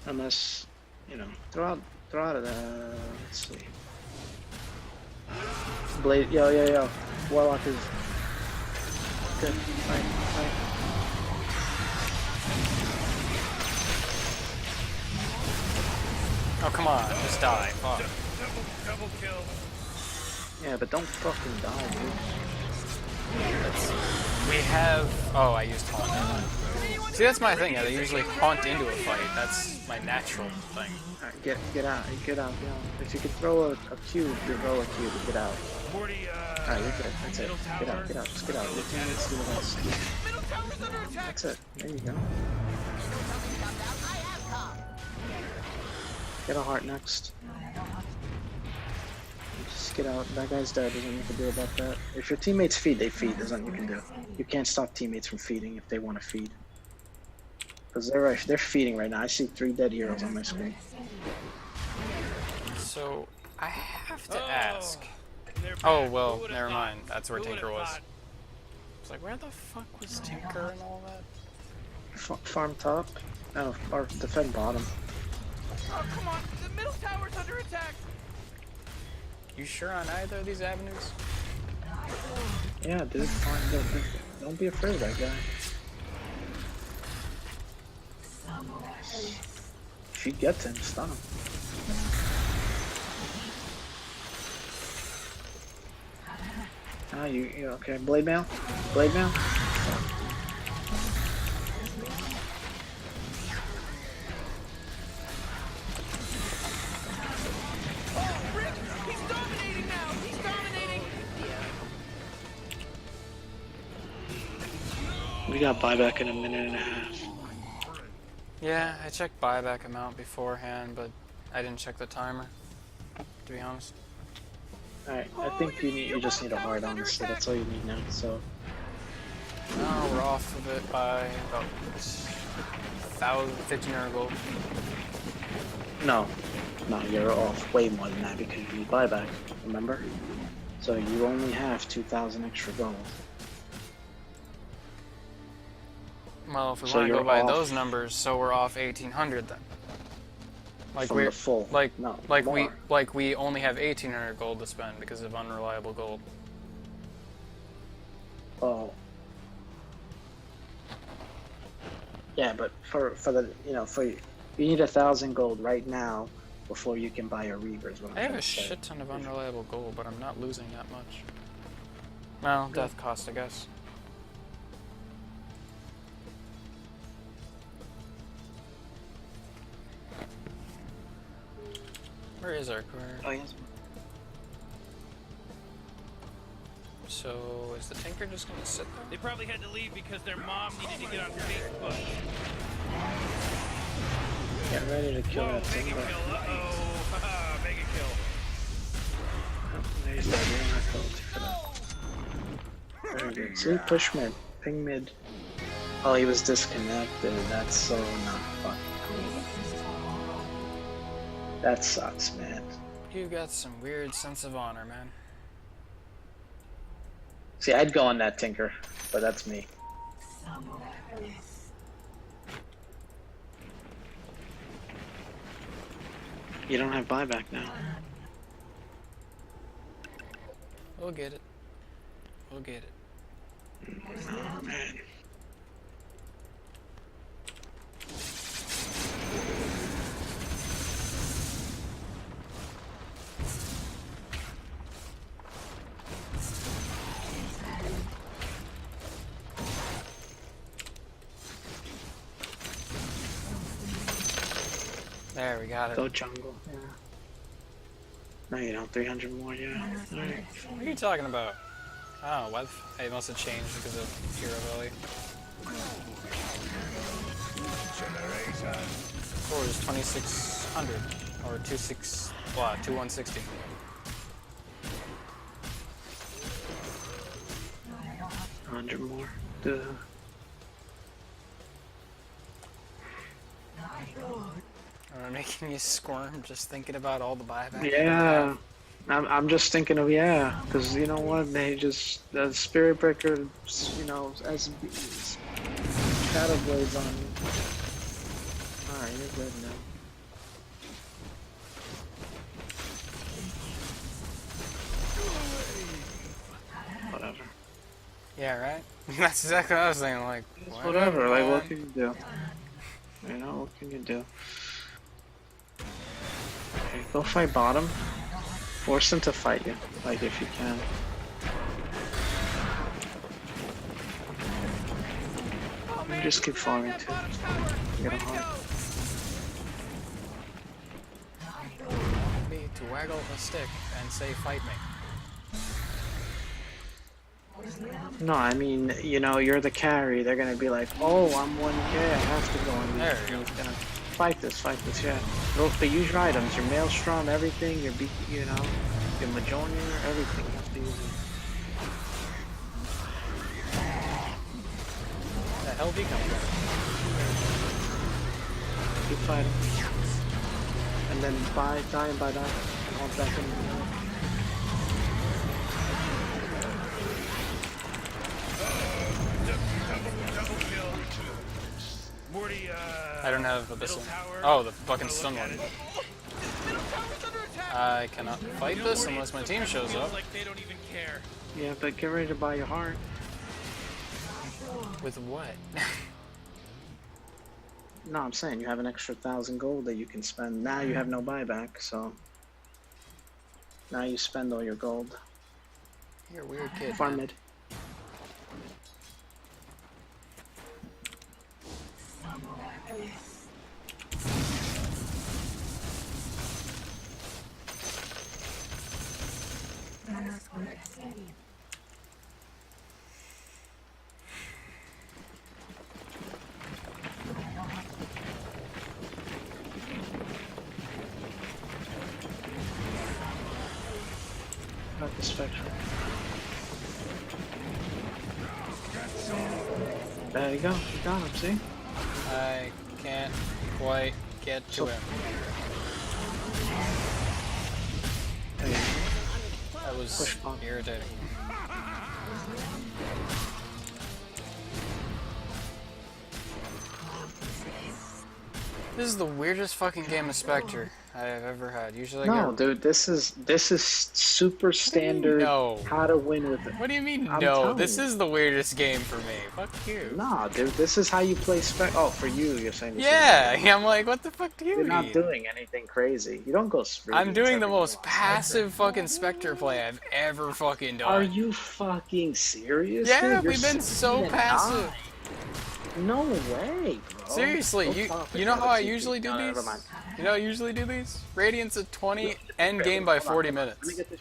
Unless, you know, throw out of the, let's see. Blade, yo. Warlock is good. Fight. Oh, come on, just die. Fuck. Double kill. Yeah, but don't fucking die, dude. We have... Oh, I used Haunt. See, that's my thing. I usually Haunt into a fight. That's my natural thing. Alright, get out. If you could throw a cube, you throw a cube, get out. Morty, Alright, you're good. That's it. Get out. Just get out. Your teammates do the rest. middle tower's under attack. That's it. There you go. Get a heart next. Just get out. That guy's dead. There's nothing you can do about that. If your teammates feed, they feed. There's nothing you can do. You can't stop teammates from feeding if they want to feed. Because they're feeding right now. I see 3 dead heroes on my screen. So, I have to ask. They're back. Oh, well, Who would've never thought? mind. That's where Who Tinker would've was. thought? It's like, where the fuck was Tinker and all that? Farm top? No, or defend bottom. Oh, come on. The middle tower's under attack. You sure on either of these avenues? Yeah, dude. Don't be afraid of that guy. If you get to him, stun him. Ah, you okay? Blade mail? Rick, he's dominating now. He's dominating. We got buyback in a minute and a half. Yeah, I checked buyback amount beforehand, but I didn't check the timer, to be honest. Alright, I think you just need a hard, honestly. That's all you need now. So No, we're off of it by about 1,500 gold. no, No, you're off way more than that because you need buyback, remember? So you only have 2,000 extra gold. Well, if we So want to go you're by off. those numbers, so we're off 1,800 then. Like From we're the full. like No, like more. we only have 1,800 gold to spend because of unreliable gold. Oh. Yeah, but for the you need 1,000 gold right now before you can buy a Reaver. Is what I'm I have trying a to say. shit ton of unreliable gold, but I'm not losing that much. Well, death cost, I guess. Where is our car? Oh, yes. So, is the tanker just gonna sit there? They probably had to leave because their mom needed to get on Facebook. Get ready to kill Whoa, that mega timber. kill. Uh-oh. Haha, mega kill. There's that. You don't have gold for that. Very good. See, push mid, ping mid. Oh, he was disconnected. That's so not fucking cool. That sucks, man. You got some weird sense of honor, man. See, I'd go on that tinker, but that's me. You don't have buyback now. We'll get it. We'll get it. Oh, man. There, we got it. Go jungle. Yeah. No, you don't. 300 more, yeah. Alright. What are you talking about? Oh, what? It must have changed because of Hero Valley. Or it was 2,600 or 2160. $100 more. Duh. Am I making you squirm just thinking about all the buyback? Yeah. I'm just thinking of, because you know what? They just, the Spirit Breaker, as Shadow Blades on me. Alright, you're good now. Whatever. Yeah, right? That's exactly what I was thinking, like, Whatever, like, what man. can you do? You know, what can you do? Okay, go fight bottom. Force them to fight you, like, if you can. And just keep farming too. Get a heart. Me to waggle a stick and say, fight me. No, I mean, you're the carry. They're gonna be like, oh, I'm 1K, I have to go on these. There you go. Gonna fight this, yeah. But use your items, your Maelstrom, everything, your your Majonier, everything. You have to use it. The hell did he come from? Keep fighting. And then die and buy that. And hold back in the Morty, I don't have this middle one. tower. Oh, the fucking stun Look at one. it. Middle tower's under attack. I cannot fight You know, this Morty, unless my it team shows feels up. like they don't even care. Yeah, but get ready to buy your heart. With what? No, I'm saying you have an extra 1,000 gold that you can spend. Now you have no buyback, so now you spend all your gold. You're a weird kid. Farm man. mid. Not the Spectral. There you go. You got him, see? I can't quite get to So- him. That was irritating. This is the weirdest fucking game of Spectre I have ever had. Usually I No, get... dude, this is super standard. No. How to win with it. What do you mean, I'm no? telling This you. is the weirdest game for me. Fuck you. Nah, dude, this is how you play Spec. Oh, for you, you're saying. This Yeah, I'm like, what the fuck do you You're mean? not doing anything crazy. You don't go. I'm doing the every most game on passive fucking Spectre play I've ever fucking done. Are you fucking serious? Yeah, dude? You're we've been so 16 and passive. 9. No way, bro. Seriously, Go you top you it. know No, how I it's easy. usually do No, these? never mind. You know how I usually do these? Radiance at 20, end game by 40 minutes. Let me get this.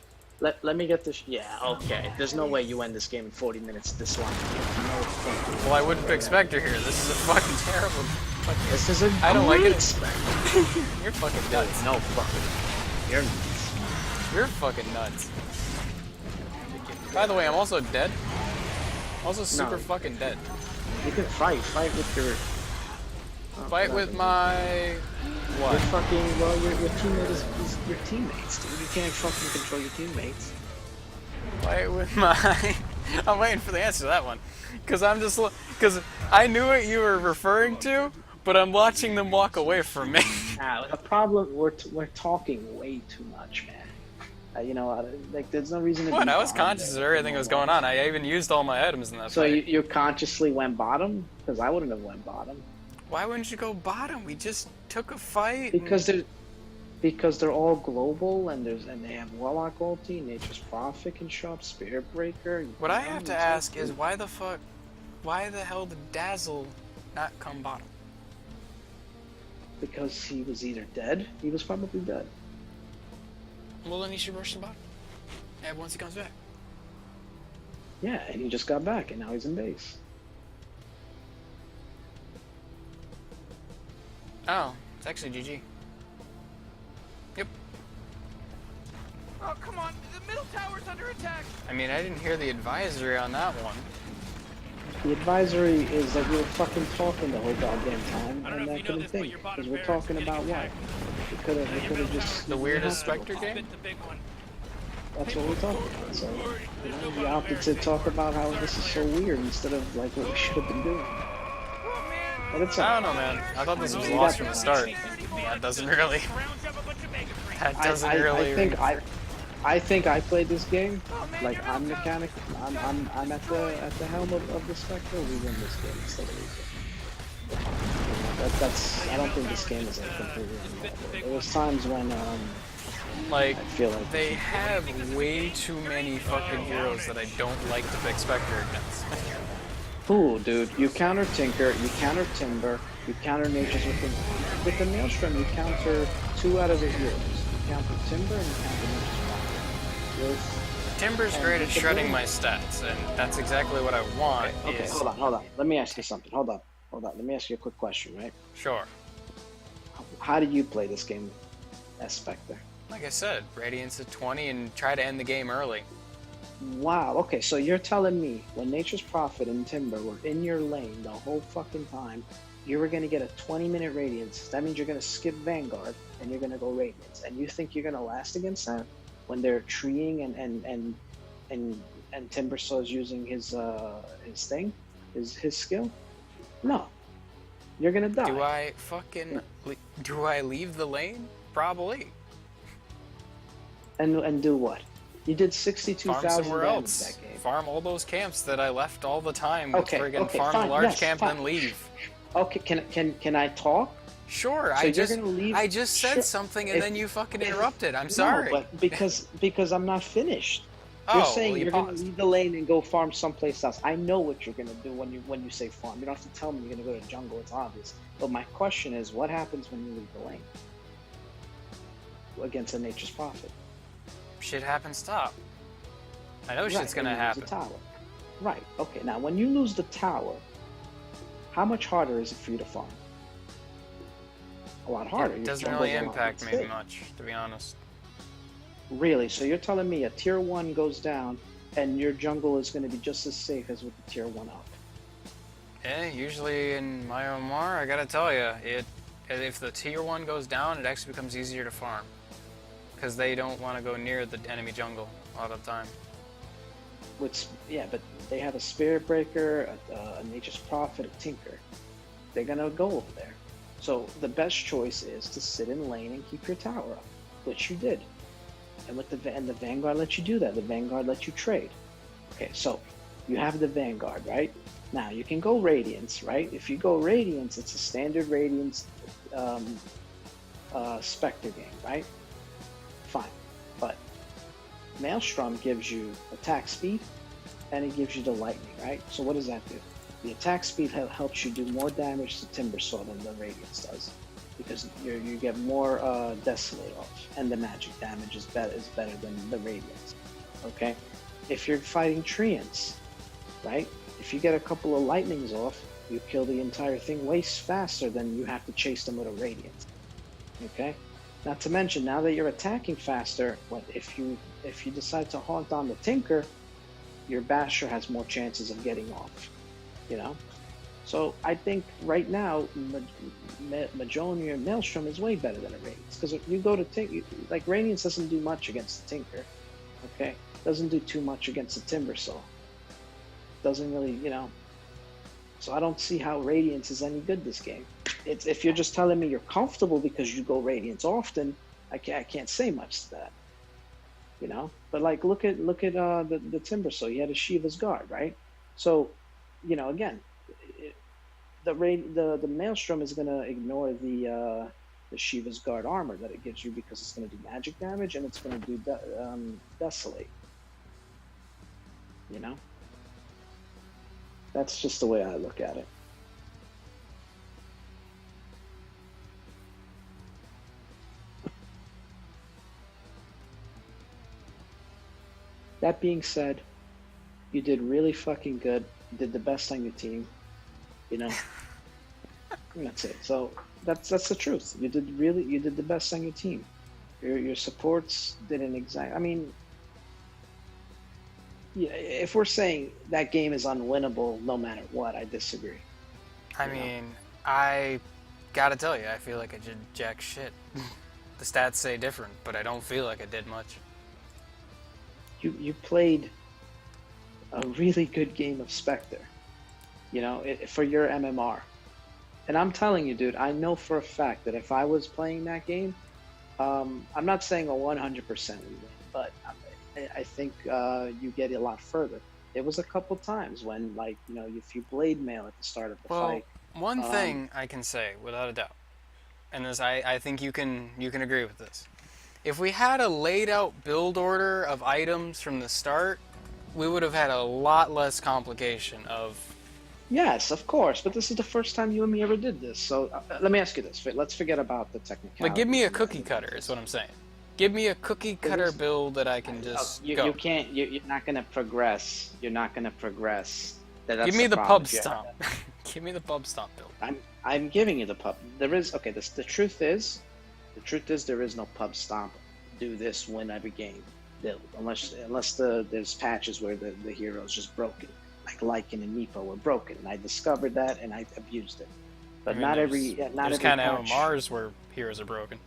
Let me get this. Yeah, okay. There's no way you end this game in 40 minutes this long. No fucking. Well, I wouldn't pick Spectre here. This is a fucking terrible. Fucking... This is a I don't like great it. Spectre. You're fucking nuts. No fucking. You're nuts. You're fucking nuts. By the way, I'm also dead. Also super fucking dead. You can fight with your. Fight with my... Your What? fucking. Well, your teammate is your teammates, dude. You can't fucking control your teammates. Fight with my... I'm waiting for the answer to that one. Because I'm just... Because I knew what you were referring to, but I'm watching them walk away from me. The problem, we're talking way too much, man. You know, like there's no reason to. What? be I was bottom conscious there. of everything that was going on. I even used all my items in that So fight. you consciously went bottom? Because I wouldn't have went bottom. Why wouldn't you go bottom? We just took a fight. Because they're all global and they have Warlock ulti, Nature's Prophet can show up, Spirit Breaker. What I have to ask is why the hell did Dazzle not come bottom? Because he was either dead. He was probably dead. Well, then he should rush the bottom. And once he comes back. Yeah, and he just got back, and now he's in base. Oh, it's actually GG. Yep. Oh, come on. The middle tower's under attack. I mean, I didn't hear the advisory on that one. The advisory is that we were fucking talking the whole goddamn time, I don't and know I if you know couldn't this, but think your bottom because we're barracks talking is about getting what? attacked. We could have just The weirdest happened. Spectre game? Spit the big one. That's what we're talking about. So you know, we opted to talk about how this is so weird instead of like what we should have been doing. But it's I don't know, man. I thought this was lost from the start. That doesn't really. That doesn't really. I think I played this game like I'm mechanic. I'm at the helm of the Spectre. We win this game instead of losing. That's I don't think this game is like completely unbeatable. There was times when Like, I feel like they have way too many fucking heroes that I don't like to pick Spectre against. Fool, dude. You counter Tinker, you counter Timber, you counter Nature's with the Maelstrom. You counter 2 out of the heroes. You counter Timber and you counter Nature's Prophet. Timber's great at shredding my stats, and that's exactly what I want. Okay, is... hold on. Let me ask you something. Hold on. Let me ask you a quick question, right? Sure. How do you play this game as Spectre? Like I said, Radiance at 20 and try to end the game early. Wow, okay, so you're telling me when Nature's Prophet and Timber were in your lane the whole fucking time, you were going to get a 20-minute Radiance. That means you're going to skip Vanguard and you're going to go Radiance. And you think you're going to last against that when they're treeing and Timber is using his thing, his skill? No. You're going to die. Do I fucking... Do I leave the lane? Probably. And do what? You did Farm 62,000 somewhere damage else. that game. Farm all those camps that I left all the time. Okay, Friggin' okay, farm fine, a large yes, camp fine. then leave. Okay, can I talk? Sure, So you're gonna leave- I just said Sure. something and If- then you fucking if- interrupted. I'm sorry. No, but because I'm not finished. Oh, You're saying well, you you're gonna paused. leave the lane and go farm someplace else. I know what you're gonna do when you say farm. You don't have to tell me you're gonna go to jungle. It's obvious. But my question is, what happens when you leave the lane against a Nature's Prophet? Shit happens, stop. I know Right, shit's gonna and you lose happen. the tower. Right. Okay. Now, when you lose the tower, how much harder is it for you to farm? A lot harder. It Your doesn't jungle's really a lot impact more me safe. much, to be honest. Really? So you're telling me a tier 1 goes down and your jungle is going to be just as safe as with the tier 1 up? Yeah, usually in my OMR, I gotta tell you, if the tier 1 goes down, it actually becomes easier to farm. because they don't want to go near the enemy jungle a lot of the time. Yeah, but they have a Spirit Breaker, a Nature's Prophet, a Tinker. They're gonna go over there. So the best choice is to sit in lane and keep your tower up, which you did. And with the Vanguard lets you do that. The Vanguard lets you trade. Okay, so you have the Vanguard, right? Now you can go Radiance, right? If you go Radiance, it's a standard Radiance Spectre game, right? Fine, but Maelstrom gives you attack speed, and it gives you the lightning, right? So what does that do? The attack speed helps you do more damage to Timbersaw than the Radiance does, because you get more Desolate off, and the magic damage is better than the Radiance. Okay, if you're fighting Treants, right? If you get a couple of lightnings off, you kill the entire thing way faster than you have to chase them with a Radiance. Okay. Not to mention, now that you're attacking faster, if you decide to haunt on the Tinker, your Basher has more chances of getting off. You know, so I think right now Majoni or Maelstrom is way better than a Radiance, because if you go to like Radiance doesn't do much against the Tinker, okay? Doesn't do too much against the Timbersaw. Doesn't really, you know. So I don't see how Radiance is any good this game. It's if you're just telling me you're comfortable because you go Radiance often, I can't say much to that. You know, but like look at the Timbersaw. He had a Shiva's Guard, right? So, you know, again, the Maelstrom is gonna ignore the Shiva's Guard armor that it gives you, because it's gonna do magic damage and it's gonna do Desolate. You know, that's just the way I look at it. That being said, you did really fucking good. You did the best on your team. You know, and that's it. So that's the truth. You did the best on your team. Your supports didn't exact. I mean, yeah, if we're saying that game is unwinnable no matter what, I disagree. I mean, I gotta tell you, I feel like I did jack shit. The stats say different, but I don't feel like I did much. You played a really good game of Spectre, you know, for your MMR. And I'm telling you, dude, I know for a fact that if I was playing that game, I'm not saying a 100% win, but I think you get a lot further. There was a couple times when, like, you know, if you blade mail at the start of the fight. One thing I can say without a doubt, and this I think you can agree with this. If we had a laid out build order of items from the start, we would have had a lot less complication of... Yes, of course, but this is the first time you and me ever did this. So let me ask you this. Let's forget about the technicalities. But give me a cookie cutter is what I'm saying. Give me a cookie cutter build that I can just go. You can't, you're not going to progress. You're not going to progress. Give me the pub stomp. Give me the pub stomp build. I'm giving you the pub. There is, okay, the truth is there is no pub stomp. Do this, win every game. Unless there's patches where the hero's just broken. Like Lycan and Meepo were broken, and I discovered that and I abused it. But I mean, not every kind of MMRs where heroes are broken.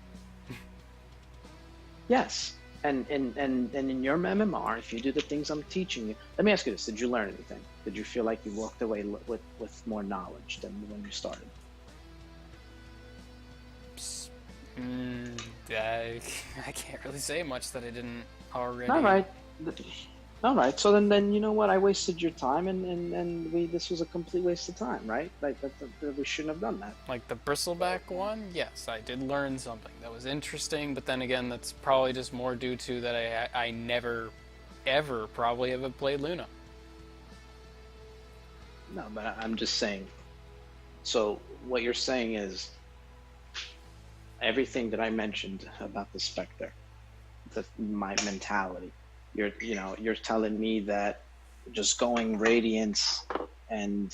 Yes, and in your MMR, if you do the things I'm teaching you, let me ask you this: did you learn anything? Did you feel like you walked away with more knowledge than when you started? I can't really say much that I didn't already. All right. So then you know what? I wasted your time, and this was a complete waste of time, right? Like that we shouldn't have done that. Like the bristleback one, yes, I did learn something that was interesting. But then again, that's probably just more due to that I never, ever probably have played Luna. No, but I'm just saying. So what you're saying is everything that I mentioned about the Spectre, my mentality. You're telling me that just going Radiance and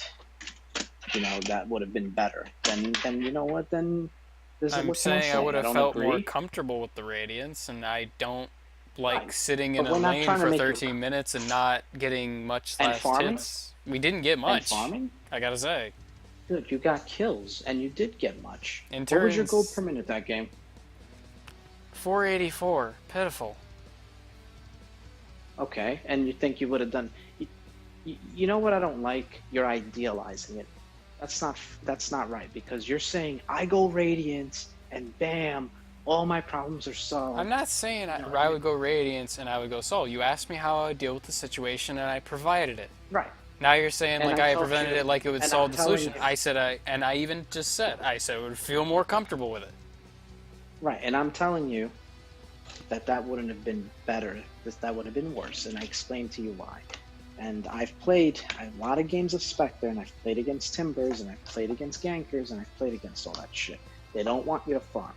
that would have been better. Then you know what? Then I'm saying I would have felt more comfortable with the Radiance, and I don't like sitting in a lane for 13 minutes and not getting much last hits. We didn't get much. And farming? I gotta say. Dude, you got kills, and you did get much. What was your gold per minute that game? 484. Pitiful. Okay, and you think you would have done? You know what I don't like? You're idealizing it. That's not right, because you're saying I go Radiance and bam, all my problems are solved. I'm not saying I would go Radiance and I would go Soul. You asked me how I would deal with the situation, and I provided it. Right. Now you're saying And like I I told prevented you- it like it would and solve I'm the telling solution. you- I even just said I would feel more comfortable with it. Right, and I'm telling you that wouldn't have been better. That would have been worse, and I explained to you why. And I've played a lot of games of Spectre, and I've played against Timbers, and I've played against Gankers, and I've played against all that shit. They don't want you to farm.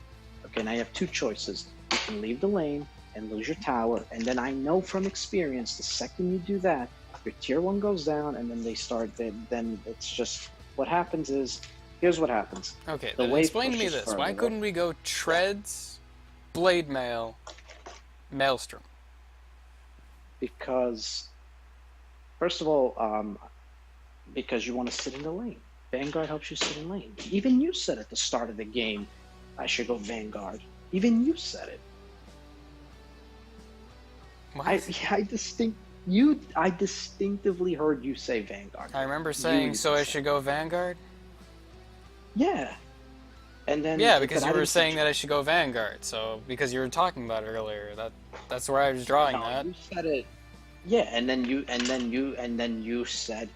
Okay, now you have two choices. You can leave the lane and lose your tower, and then I know from experience, the second you do that, your tier 1 goes down, and then then it's just, what happens is, here's what happens. Okay, The then wave explain to me pushes this. Why further. couldn't we go Treads, Blade Mail, Maelstrom? Because, first of all, because you want to sit in the lane. Vanguard helps you sit in lane. Even you said at the start of the game, I should go Vanguard. Even you said it. What? I distinctively heard you say Vanguard. I remember saying, You so I said- should go Vanguard? Yeah. And then Yeah, because but I you were didn't saying that I should go Vanguard, so because you were talking about it earlier. That's where I was drawing No, that. you said it. Yeah, and then you said,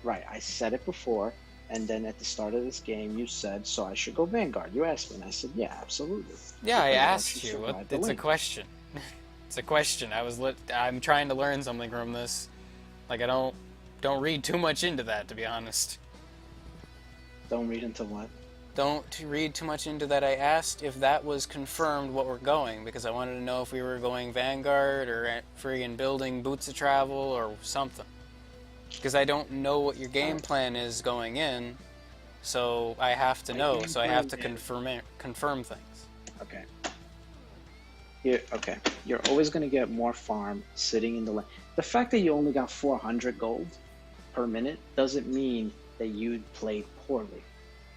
right, I said it before, and then at the start of this game you said, so I should go Vanguard. You asked me, and I said, yeah, absolutely. Yeah, I Because asked you you. survived the It's a lane. question. It's a question. I'm trying to learn something from this. Like I don't read too much into that, to be honest. Don't read into what? Don't read too much into that. I asked if that was confirmed what we're going, because I wanted to know if we were going Vanguard or friggin' building Boots of Travel or something. Because I don't know what your game plan is going in, so I have to know. So I have to confirm things. Okay. Okay. You're always going to get more farm sitting in the lane. The fact that you only got 400 gold per minute doesn't mean that you played poorly.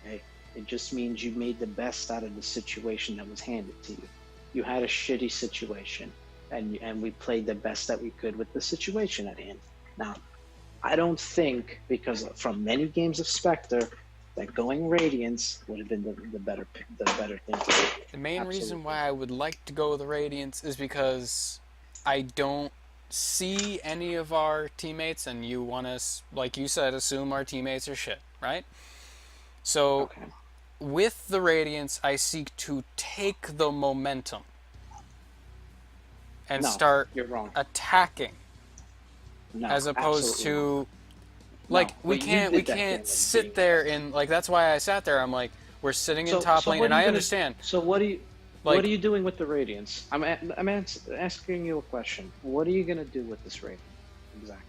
Okay? It just means you made the best out of the situation that was handed to you. You had a shitty situation, and we played the best that we could with the situation at hand. Now, I don't think, because from many games of Spectre, that going Radiance would have been the better thing to do. The main reason Absolutely. why I would like to go with the Radiance is because I don't see any of our teammates, and you want to, like you said, assume our teammates are shit, right? So, Okay. with the Radiance, I seek to take the momentum and No, start you're wrong. attacking, No, as opposed absolutely wrong. to, like, No, we but you can't did that can't thing sit being- there and, like, that's why I sat there. I'm like, we're sitting in top lane, what and are you I gonna- understand. So what Like- what are you doing with the Radiance? I'm asking you a question. What are you gonna do with this Radiance? Exactly.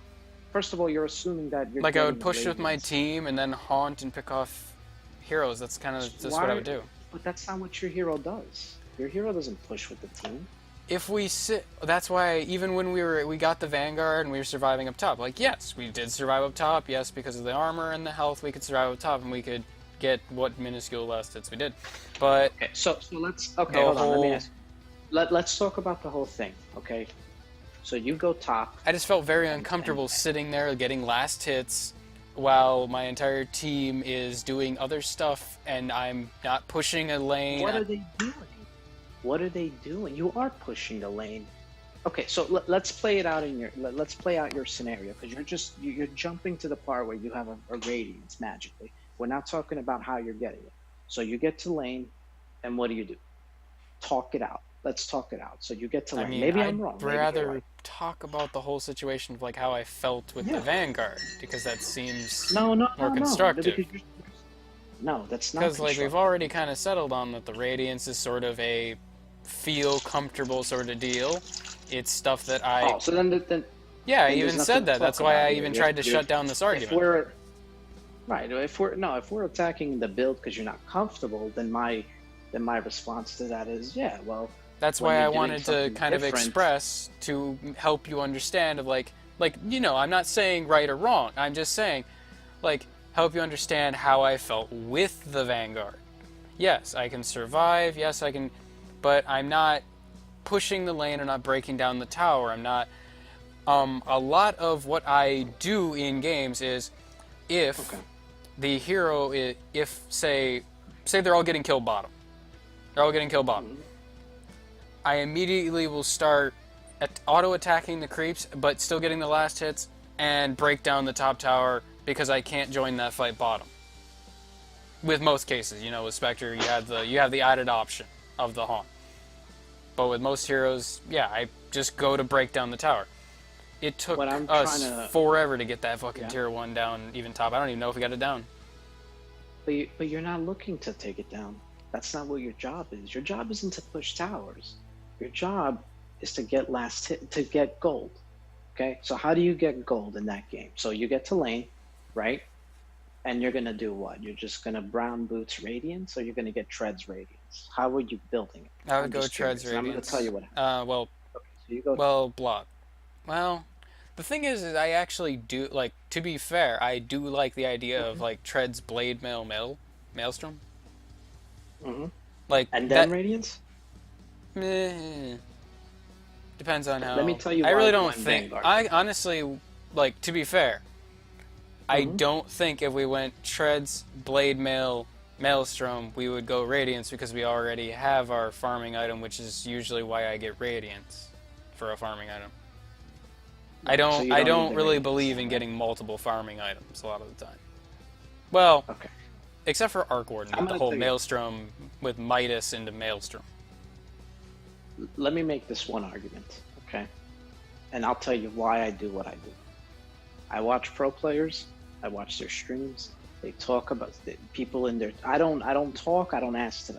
First of all, you're assuming that you're. Like, I would getting push with my Radiance. team and then haunt and pick off heroes. That's kind of just what I would do. But that's not what your hero does. Your hero doesn't push with the team. If we sit, that's why even when we got the Vanguard and we were surviving up top, like, yes, we did survive up top, yes, because of the armor and the health, we could survive up top and we could get what minuscule last hits we did. But Okay, so let's The hold on. Let me whole- ask. Let's talk about the whole thing. Okay. So you go top. I just felt very uncomfortable sitting there getting last hits while my entire team is doing other stuff and I'm not pushing a lane. What are they doing? What are they doing? You are pushing the lane. Okay, so let's play it out in your. Let's play out your scenario, because you're jumping to the part where you have a Radiance magically. We're not talking about how you're getting it. So you get to lane, and what do? Talk it out. Let's talk it out. So you get to lane. I mean, Maybe I'd I'm wrong. Maybe you're rather right. talk about the whole situation of like how I felt with the Yeah. Vanguard, because that seems No, more constructive. No, that's not. Because like we've constructive. already kind of settled on that the Radiance is sort of a feel comfortable sort of deal. It's stuff that I Oh, so then yeah, I then there's even nothing said to that. That's talk why about I here. even You're- tried to you're- shut down this If argument. we're right, if we're attacking the build because you're not comfortable, then my response to that is, yeah, well, That's when why I you're doing wanted to something kind of different- express to help you understand of like I'm not saying right or wrong. I'm just saying like help you understand how I felt with the Vanguard. Yes, I can survive. Yes, I can, but I'm not pushing the lane or not breaking down the tower. I'm not. A lot of what I do in games is if the hero, if say they're all getting killed bottom. They're all getting killed bottom. I immediately will start auto-attacking the creeps, but still getting the last hits, and break down the top tower because I can't join that fight bottom. With most cases, you know, with Spectre, you have the added option of the Haunt. But with most heroes, yeah, I just go to break down the tower. It took us forever to get that fucking tier 1 down, even top. I don't even know if we got it down. But you're not looking to take it down. That's not what your job is. Your job isn't to push towers. Your job is to get to get gold. Okay? So how do you get gold in that game? So you get to lane, right? And you're gonna do what? You're just gonna brown boots Radiance, or you're gonna get treads Radiance? How are you building it? I would go treads Radiance. I'm gonna tell you what. Well, okay, so you go. Well, block. Well, the thing is I actually do like. To be fair, I do like the idea of like treads blade maelstrom. Like and then Radiance. Depends on how. Let me tell you. I really don't think. I honestly, like, to be fair, I don't think if we went treads, blade maelstrom, we would go Radiance because we already have our farming item, which is usually why I get Radiance for a farming item. I don't really believe in getting multiple farming items a lot of the time. Well, except for Arc Warden, with the whole Maelstrom with Midas into Maelstrom. Let me make this one argument, okay? And I'll tell you why I do what I do. I watch pro players. I watch their streams. They talk about people in their. I don't talk. I don't ask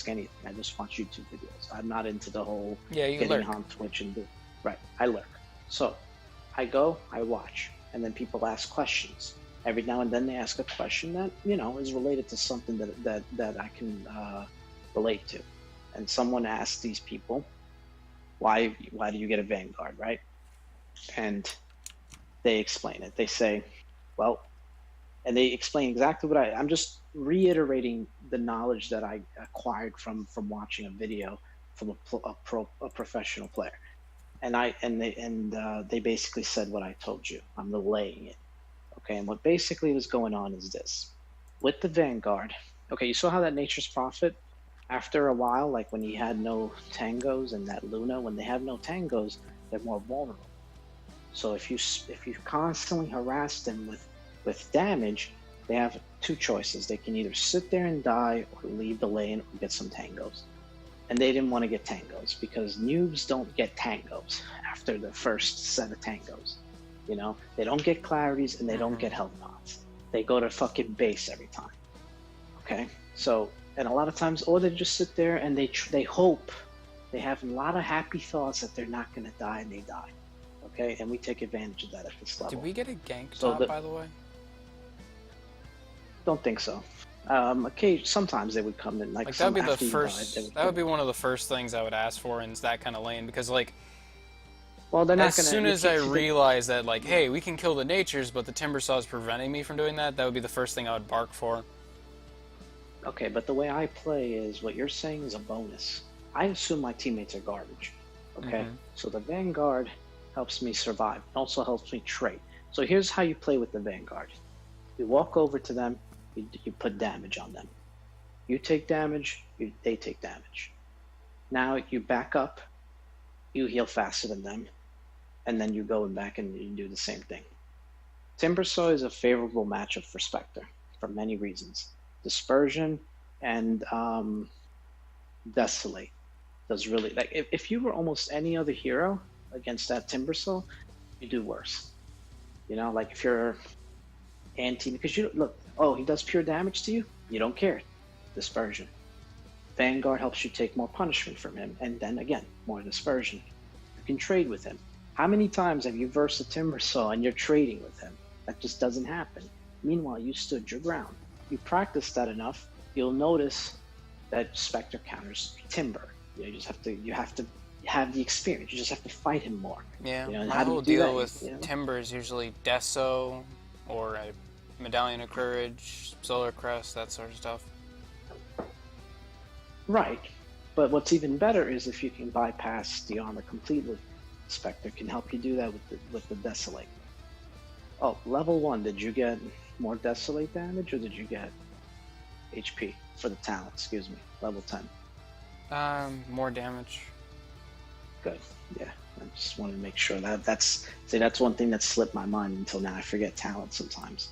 anything. I just watch YouTube videos. I'm not into the whole getting lurk on Twitch and do. Right, I lurk. So, I go, I watch, and then people ask questions. Every now and then they ask a question that is related to something that I can relate to. And someone asks these people, why do you get a Vanguard, right? And they explain it. They say, well, and they explain exactly what I'm just reiterating the knowledge that I acquired from watching a video from a professional player. And they basically said what I told you. I'm relaying it. Okay, and what basically was going on is this. With the Vanguard, okay, you saw how that Nature's Prophet, after a while, like when he had no tangos, and that Luna, when they have no tangos, they're more vulnerable. So if you constantly harass them with damage, they have two choices. They can either sit there and die, or leave the lane, or get some tangos. And they didn't want to get tangos because noobs don't get tangos after the first set of tangos. They don't get clarities and they don't get health pots. They go to fucking base every time. Okay, so. And a lot of times, or they just sit there and they hope, they have a lot of happy thoughts that they're not going to die, and they die. Okay, and we take advantage of that at this level. Did we get a gank top, by the way? Don't think so. Sometimes they would come in like that would be the first. That would be one of the first things I would ask for in that kind of lane, because like. Well, they're not as soon as I realize that, like, hey, we can kill the natures, but the Timbersaw is preventing me from doing that, that would be the first thing I would bark for. Okay, but the way I play is what you're saying is a bonus. I assume my teammates are garbage. Okay, so the Vanguard helps me survive. It also helps me trade. So here's how you play with the Vanguard. You walk over to them, you put damage on them. You take damage, they take damage. Now you back up, you heal faster than them, and then you go back and you do the same thing. Timbersaw is a favorable matchup for Spectre for many reasons. Dispersion and Desolate does really, like, if you were almost any other hero against that Timbersaw, you do worse. Like if you're because you look, oh, he does pure damage to you, you don't care. Dispersion. Vanguard helps you take more punishment from him, and then again, more dispersion. You can trade with him. How many times have you versed a Timbersaw and you're trading with him? That just doesn't happen. Meanwhile, you stood your ground. You practice that enough, you'll notice that Spectre counters Timber. You have to have the experience. You just have to fight him more. Yeah, my whole deal with Timber is usually Deso or a Medallion of Courage, Solar Crest, that sort of stuff. Right, But what's even better is if you can bypass the armor completely. Spectre can help you do that with the Desolate. Oh, level 1, did you get more Desolate damage or did you get HP for the talent? Excuse me, level 10. More damage. Good. Yeah, I just wanted to make sure that's one thing that slipped my mind until now. I forget talent sometimes.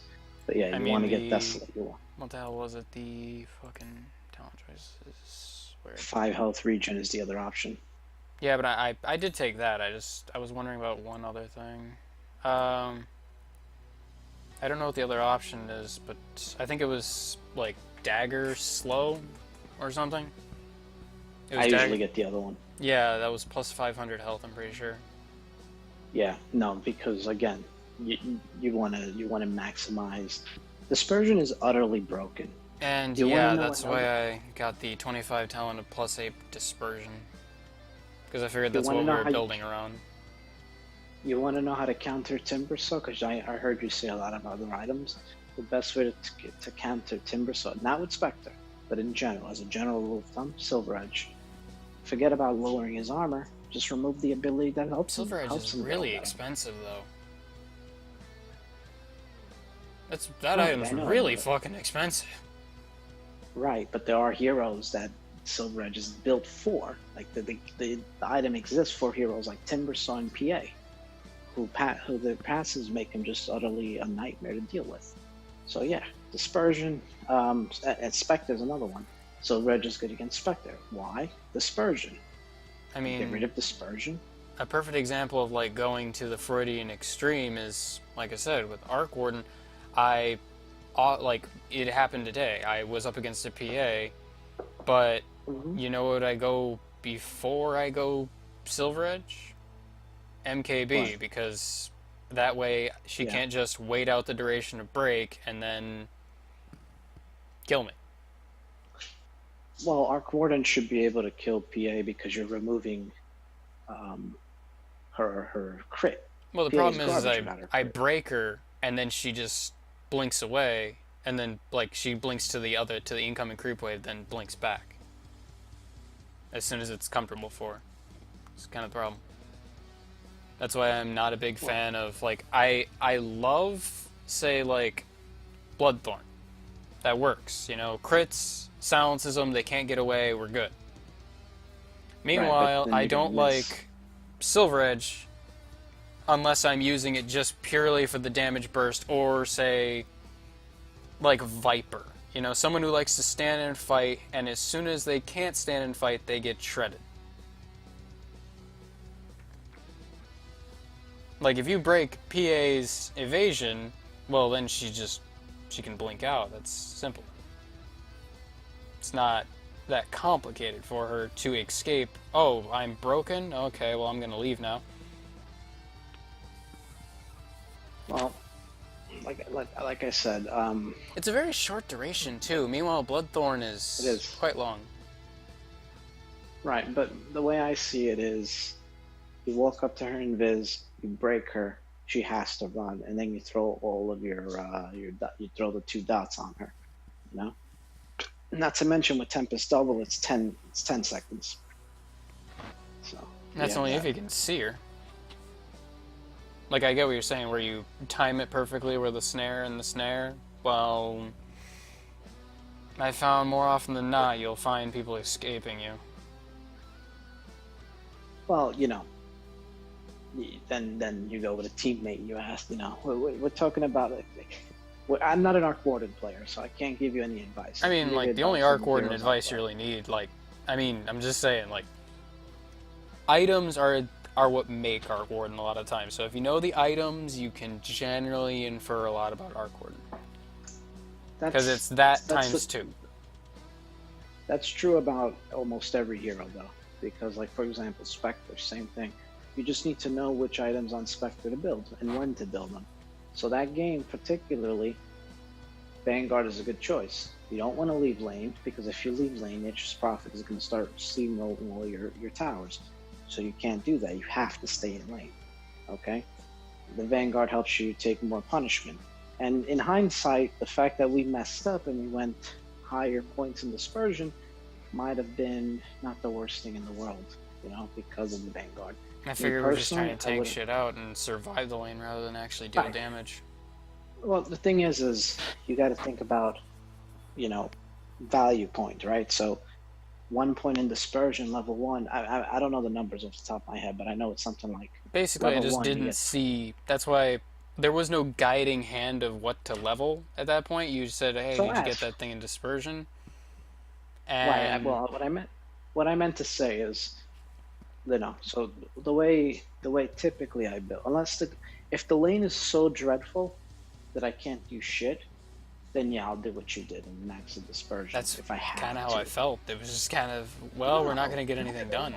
But yeah, you want to get Desolate. What the hell was it? The fucking talent choices. Where? 5 health regen is the other option. Yeah, but I did take that. I was wondering about one other thing. I don't know what the other option is, but I think it was like dagger slow or something. I usually get the other one. Yeah, that was plus 500 health. I'm pretty sure. Yeah, no, because again, you want to maximize. Dispersion is utterly broken. And yeah, that's why I got the 25 talent of plus 8 dispersion. Because I figured that's what we were building around. You want to know how to counter Timber Saw? Because I heard you say a lot of other items. The best way to counter Timber Saw, not with Spectre, but in general, as a general rule of thumb, Silver Edge. Forget about lowering his armor. Just remove the ability that helps him. Silver Edge is really expensive, though. That item's really fucking expensive. Right, but there are heroes that Silver Edge is built for. Like the item exists for heroes like Timbersaw and PA, who their passes make him just utterly a nightmare to deal with. So yeah, Dispersion. And Spectre's another one. Silver Edge is good against Spectre. Why? Dispersion. I mean, get rid of Dispersion. A perfect example of like going to the Freudian extreme is, like I said, with Arc Warden. Like it happened today. I was up against a PA, but you know what I go before I go Silver Edge? MKB, because that way she can't just wait out the duration of break and then kill me. Well, Arc Warden should be able to kill PA because you're removing her crit. Well, the problem is I break her and then she just blinks away, and then like she blinks to the incoming creep wave, then blinks back as soon as it's comfortable for her. It's kind of the problem. That's why I'm not a big fan of like I love say like Bloodthorn. That works, you know, crits, silences them, they can't get away, we're good. Meanwhile, I don't like Silver Edge unless I'm using it just purely for the damage burst, or say like Viper. You know, someone who likes to stand and fight, and as soon as they can't stand and fight, they get shredded. Like if you break PA's evasion, well then she can blink out. That's simple. It's not that complicated for her to escape. Oh, I'm broken? Okay, well I'm gonna leave now. Well, like I said, it's a very short duration too. Meanwhile, Bloodthorn is quite long. Right, but the way I see it is, you walk up to her in Viz, you break her, she has to run, and then you throw all of you throw the 2 dots on her, you know. Not to mention with Tempest Double, it's 10 seconds. So that's only if you can see her. Like I get what you're saying, where you time it perfectly, where the snare and the snare. Well, I found more often than not, you'll find people escaping you. Well, you know, then you go with a teammate. You ask, you know, we're talking about it. I'm not an Arc Warden player, so I can't give you any advice. I mean, like the only Arc Warden advice you really need, like, I mean, I'm just saying, like, items are what make Arc Warden a lot of times. So if you know the items, you can generally infer a lot about Arc Warden. Because it's that times 2. That's true about almost every hero, though. Because, like, for example, Spectre, same thing. You just need to know which items on Spectre to build and when to build them. So that game, particularly, Vanguard is a good choice. You don't want to leave lane, because if you leave lane, Nature's Prophet is going to start steamrolling all your towers. So you can't do that. You have to stay in lane. Okay? The Vanguard helps you take more punishment. And in hindsight, the fact that we messed up and we went higher points in dispersion might have been not the worst thing in the world, because of the Vanguard. I figure we're just trying to personally, I take would've- shit out and survive the lane rather than actually deal Right. damage. Well, the thing is you got to think about, value point, right? So 1 point in dispersion, level 1. I don't know the numbers off the top of my head, but I know it's something like Basically, I level just 1, you didn't get- see. That's why there was no guiding hand of what to level at that point. You said, "Hey, So did you get ask. that thing in dispersion?" Right. And Well, what I meant to say is, so the way typically I build, if the lane is so dreadful that I can't do shit, then yeah, I'll do what you did and max the dispersion. that's if I have kind of to. how I felt. It was just kind of, well, we're not No. going to get anything done.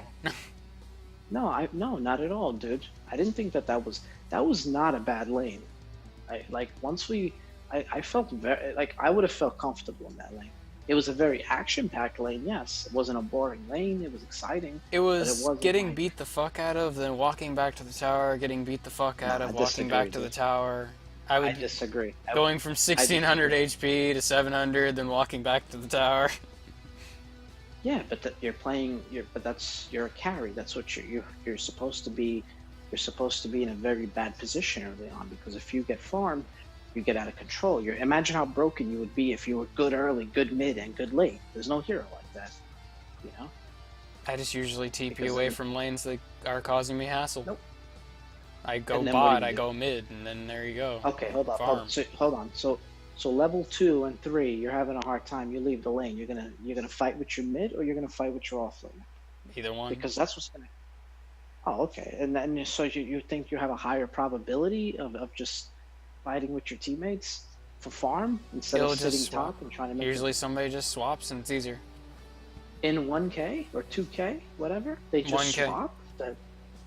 No, not at all, dude. I didn't think that was not a bad lane. I felt very I would have felt comfortable in that lane. It was a very action-packed lane. Yes, it wasn't a boring lane. It was exciting. It was wasn't getting like- beat the fuck out of, then walking back to the tower, getting beat the fuck out No, of, I walking back disagree, to the dude. tower. I I would disagree. going from 1600 HP to 700, then walking back to the tower. Yeah, but you're a carry. That's what you're supposed to be. You're supposed to be in a very bad position early on, because if you get farmed, you get out of control. Imagine how broken you would be if you were good early, good mid, and good late. There's no hero like that, I just usually TP Because away then- from lanes that are causing me hassle. Nope. I go And then what do bot, you I do? go mid, and then there you go. Okay, hold on. Farm. Hold on. So level 2 and 3, you're having a hard time. You leave the lane. You're gonna fight with your mid, or you're gonna fight with your off lane, Either one. because that's what's gonna. Oh, okay. And then so you think you have a higher probability of just fighting with your teammates for farm instead It'll of sitting just swap. top and trying to make Usually somebody just swaps and it's easier. it in 1K or 2K, whatever. They just 1K. swap. I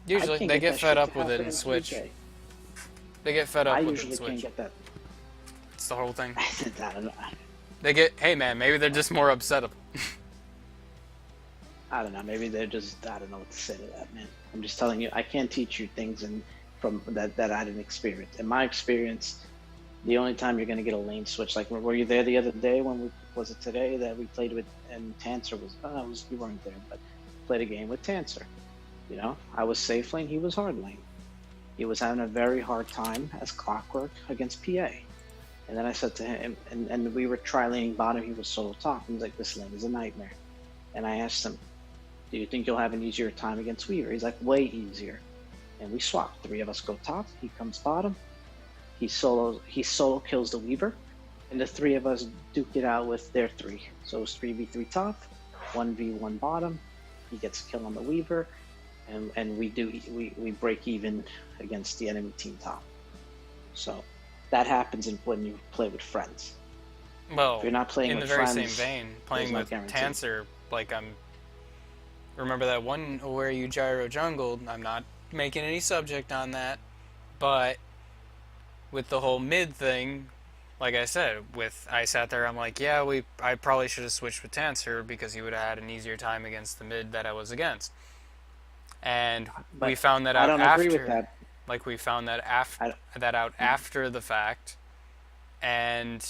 Usually can't they get that fed shit up to with it happen and in switch. 3K. They get fed up I with it usually and can't switch. get that. It's the whole thing. I don't know. They get, hey man, maybe they're just more upset. I don't know. Maybe they're just. I don't know what to say to that, man. I'm just telling you. I can't teach you things from that I didn't experience. In my experience, the only time you're gonna get a lane switch, like were you there the other day was it today that we played with, and Tanser was you weren't there, but played a game with Tanser. I was safe lane, he was hard lane. He was having a very hard time as clockwork against PA. And then I said to him, and we were tri-laning bottom, he was solo top. He was like, this lane is a nightmare. And I asked him, do you think you'll have an easier time against Weaver? He's like, way easier. And we swapped. 3 of us go top, he comes bottom. He solo kills the Weaver. And the 3 of us duke it out with their 3. So it was 3v3 top, 1v1 bottom. He gets a kill on the Weaver. And we break even against the enemy team top. So that happens when you play with friends. Well, If you're not playing in the with very friends, same vein, playing no with guarantee. Tanser, remember that one where you gyro jungled? I'm not making any subject on that, but with the whole mid thing, like I said, I sat there, I'm like, yeah, I probably should have switched with Tanser because he would have had an easier time against the mid that I was against. And we But found that I out don't after. agree with that. Like we found that after the fact, and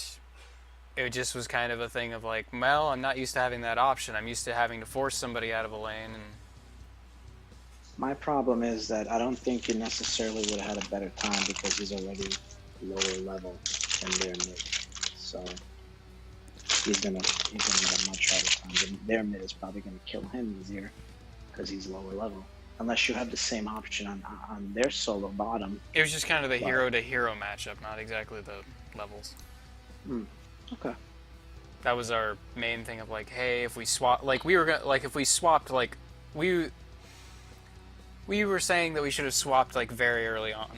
it just was kind of a thing of like, well, I'm not used to having that option. I'm used to having to force somebody out of a lane, and My problem is that I don't think you necessarily would have had a better time because he's already lower level than their mid. So he's gonna have a much harder time. Their mid is probably gonna kill him easier because he's lower level. Unless you have the same option on their solo bottom. it was just kind of the Wow. hero to hero matchup, not exactly the levels. Okay. That was our main thing of like, hey, if we swap, like we were gonna, like if we swapped, like we were saying that we should have swapped like very early on,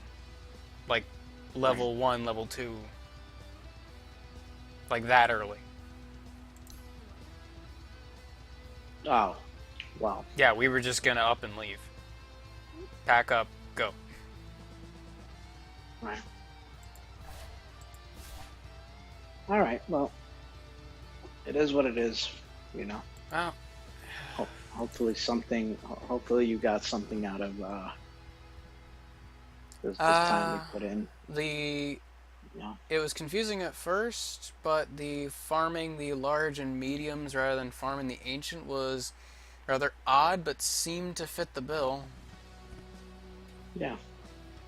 like level 1, level 2, like that early. Oh, wow. Yeah, we were just gonna up and leave. Pack up, go. Right. All right. Well, it is what it is. Well, Hopefully you got something out of this time we put in. the You know? It was confusing at first, but the farming the large and mediums rather than farming the ancient was rather odd, but seemed to fit the bill. Yeah.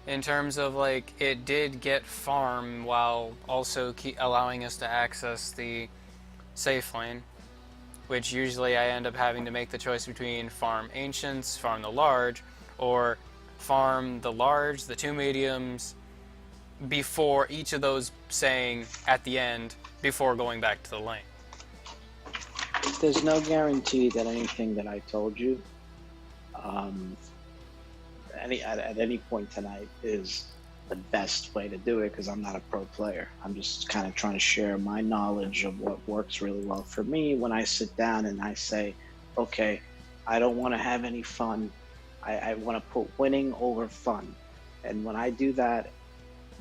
In terms of, like, it did get farm while also allowing us to access the safe lane, which usually I end up having to make the choice between farm ancients, farm the large, or farm the large, the two mediums, before each of those saying at the end, before going back to the lane. There's no guarantee that anything that I told you at any point tonight is the best way to do it, because I'm not a pro player. I'm just kind of trying to share my knowledge of what works really well for me when I sit down and I say, okay, I don't want to have any fun. I want to put winning over fun. And when I do that,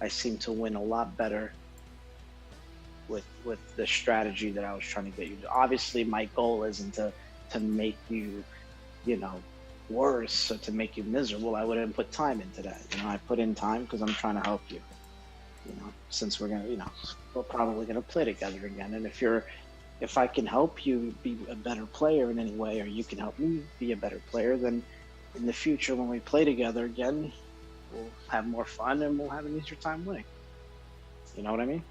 I seem to win a lot better with the strategy that I was trying to get you to. Obviously, my goal isn't to make you, worse or to make you miserable. I wouldn't put time into that. I put in time because I'm trying to help you. Since we're we're probably gonna play together again. And if I can help you be a better player in any way, or you can help me be a better player, then in the future when we play together again, we'll have more fun and we'll have an easier time winning. You know what I mean?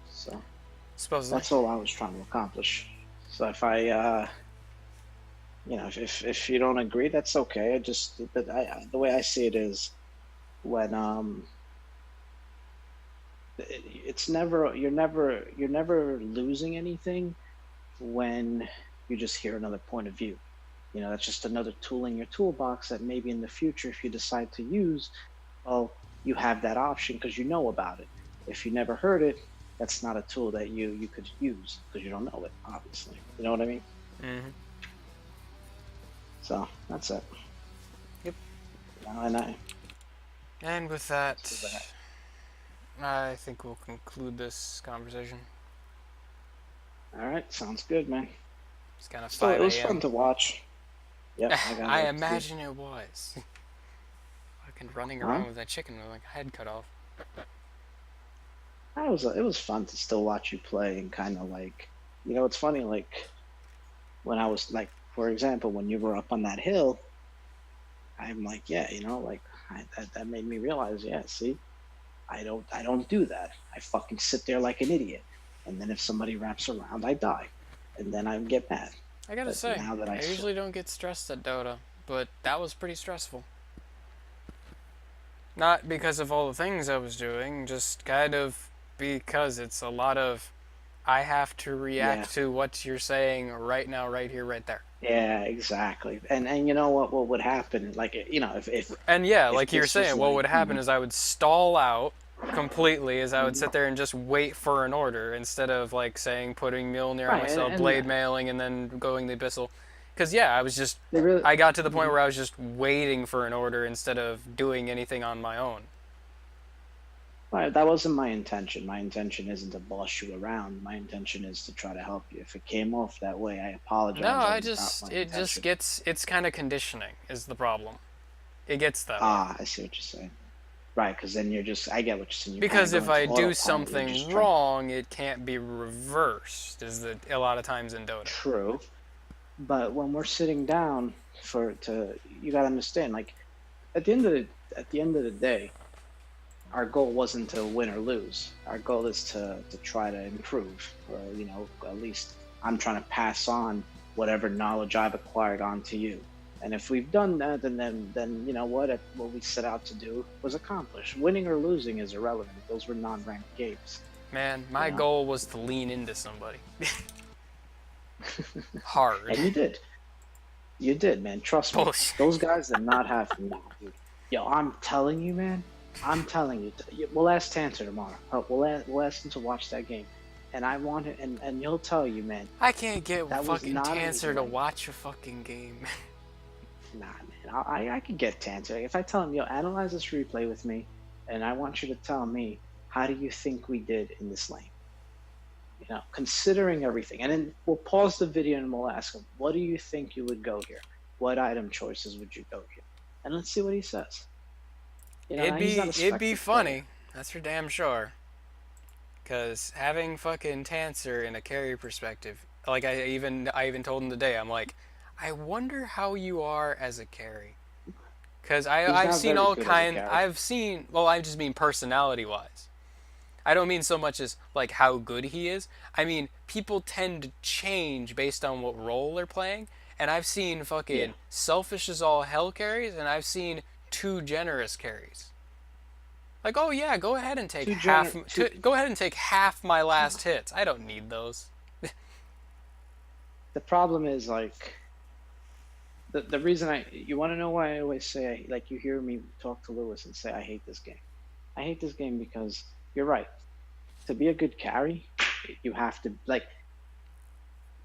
So that's all I was trying to accomplish. So if I if you don't agree, that's okay. The way I see it is, when you're never losing anything when you just hear another point of view. That's just another tool in your toolbox that maybe in the future, if you decide to use, well, you have that option because you know about it. If you never heard it, that's not a tool that you could use because you don't know it, obviously. You know what I mean? Mm-hmm. So that's it. Yep. And with that, I think we'll conclude this conversation. All right, sounds good, man. It's kind of 5 a.m. It was fun to watch. Yep, I imagine it was. Fucking running around with that chicken with like a head cut off. It was fun to still watch you play and kind of like, it's funny, like when I was like, for example, when you were up on that hill, I'm like, yeah, that made me realize, yeah, see, I don't do that. I fucking sit there like an idiot, and then if somebody wraps around, I die, and then I get mad. I gotta say, I usually don't get stressed at Dota, but that was pretty stressful. Not because of all the things I was doing, just kind of because it's a lot of, I have to react to what you're saying right now, right here, right there. Yeah, exactly. And you know what would happen? Like, if and yeah, like you were saying, what would happen is I would stall out completely as I would sit there and just wait for an order instead of like saying putting Mjolnir on myself, blade mailing, and then going the abyssal. Because I was just, I got to the point where I was just waiting for an order instead of doing anything on my own. Right, that wasn't my intention. My intention isn't to boss you around. My intention is to try to help you. If it came off that way, I apologize. No, it's kind of conditioning is the problem. It gets that way. I see what you're saying. Right, because then I get what you're saying. Because if I do something wrong, it can't be reversed, a lot of times in Dota. True. But when we're sitting down you gotta understand, like, at the end of the day, our goal wasn't to win or lose. Our goal is to try to improve, or at least I'm trying to pass on whatever knowledge I've acquired onto you. And if we've done that, then you know what we set out to do was accomplished. Winning or losing is irrelevant. Those were non-ranked games. Man, my goal was to lean into somebody. Hard. And you did. You did, man. Trust me. Those guys did not have to know, dude. Yo, I'm telling you, man. I'm telling you. We'll ask Tanter tomorrow. We'll ask him to watch that game. And I want it, and he'll tell you, man. I can't get fucking Tanter to watch a fucking game. Nah, man. I could get Tanter. If I tell him, yo, analyze this replay with me, and I want you to tell me, how do you think we did in this lane? Considering everything. And then we'll pause the video and we'll ask him, what do you think you would go here? What item choices would you go here? And let's see what he says. It'd be funny. That's for damn sure. Because having fucking Tancer in a carry perspective, like I even told him today, I'm like, I wonder how you are as a carry. Because He's I've not seen very all good as a kind. carry. I've seen. Well, I just mean personality wise. I don't mean so much as like how good he is. I mean people tend to change based on what role they're playing. And I've seen fucking selfish as all hell carries, and I've seen too generous carries. Like, oh yeah, go ahead and take go ahead and take half my last hits. I don't need those. The problem is like the reason you want to know why I always say like you hear me talk to Lewis and say I hate this game. I hate this game because you're right. To be a good carry, you have to like.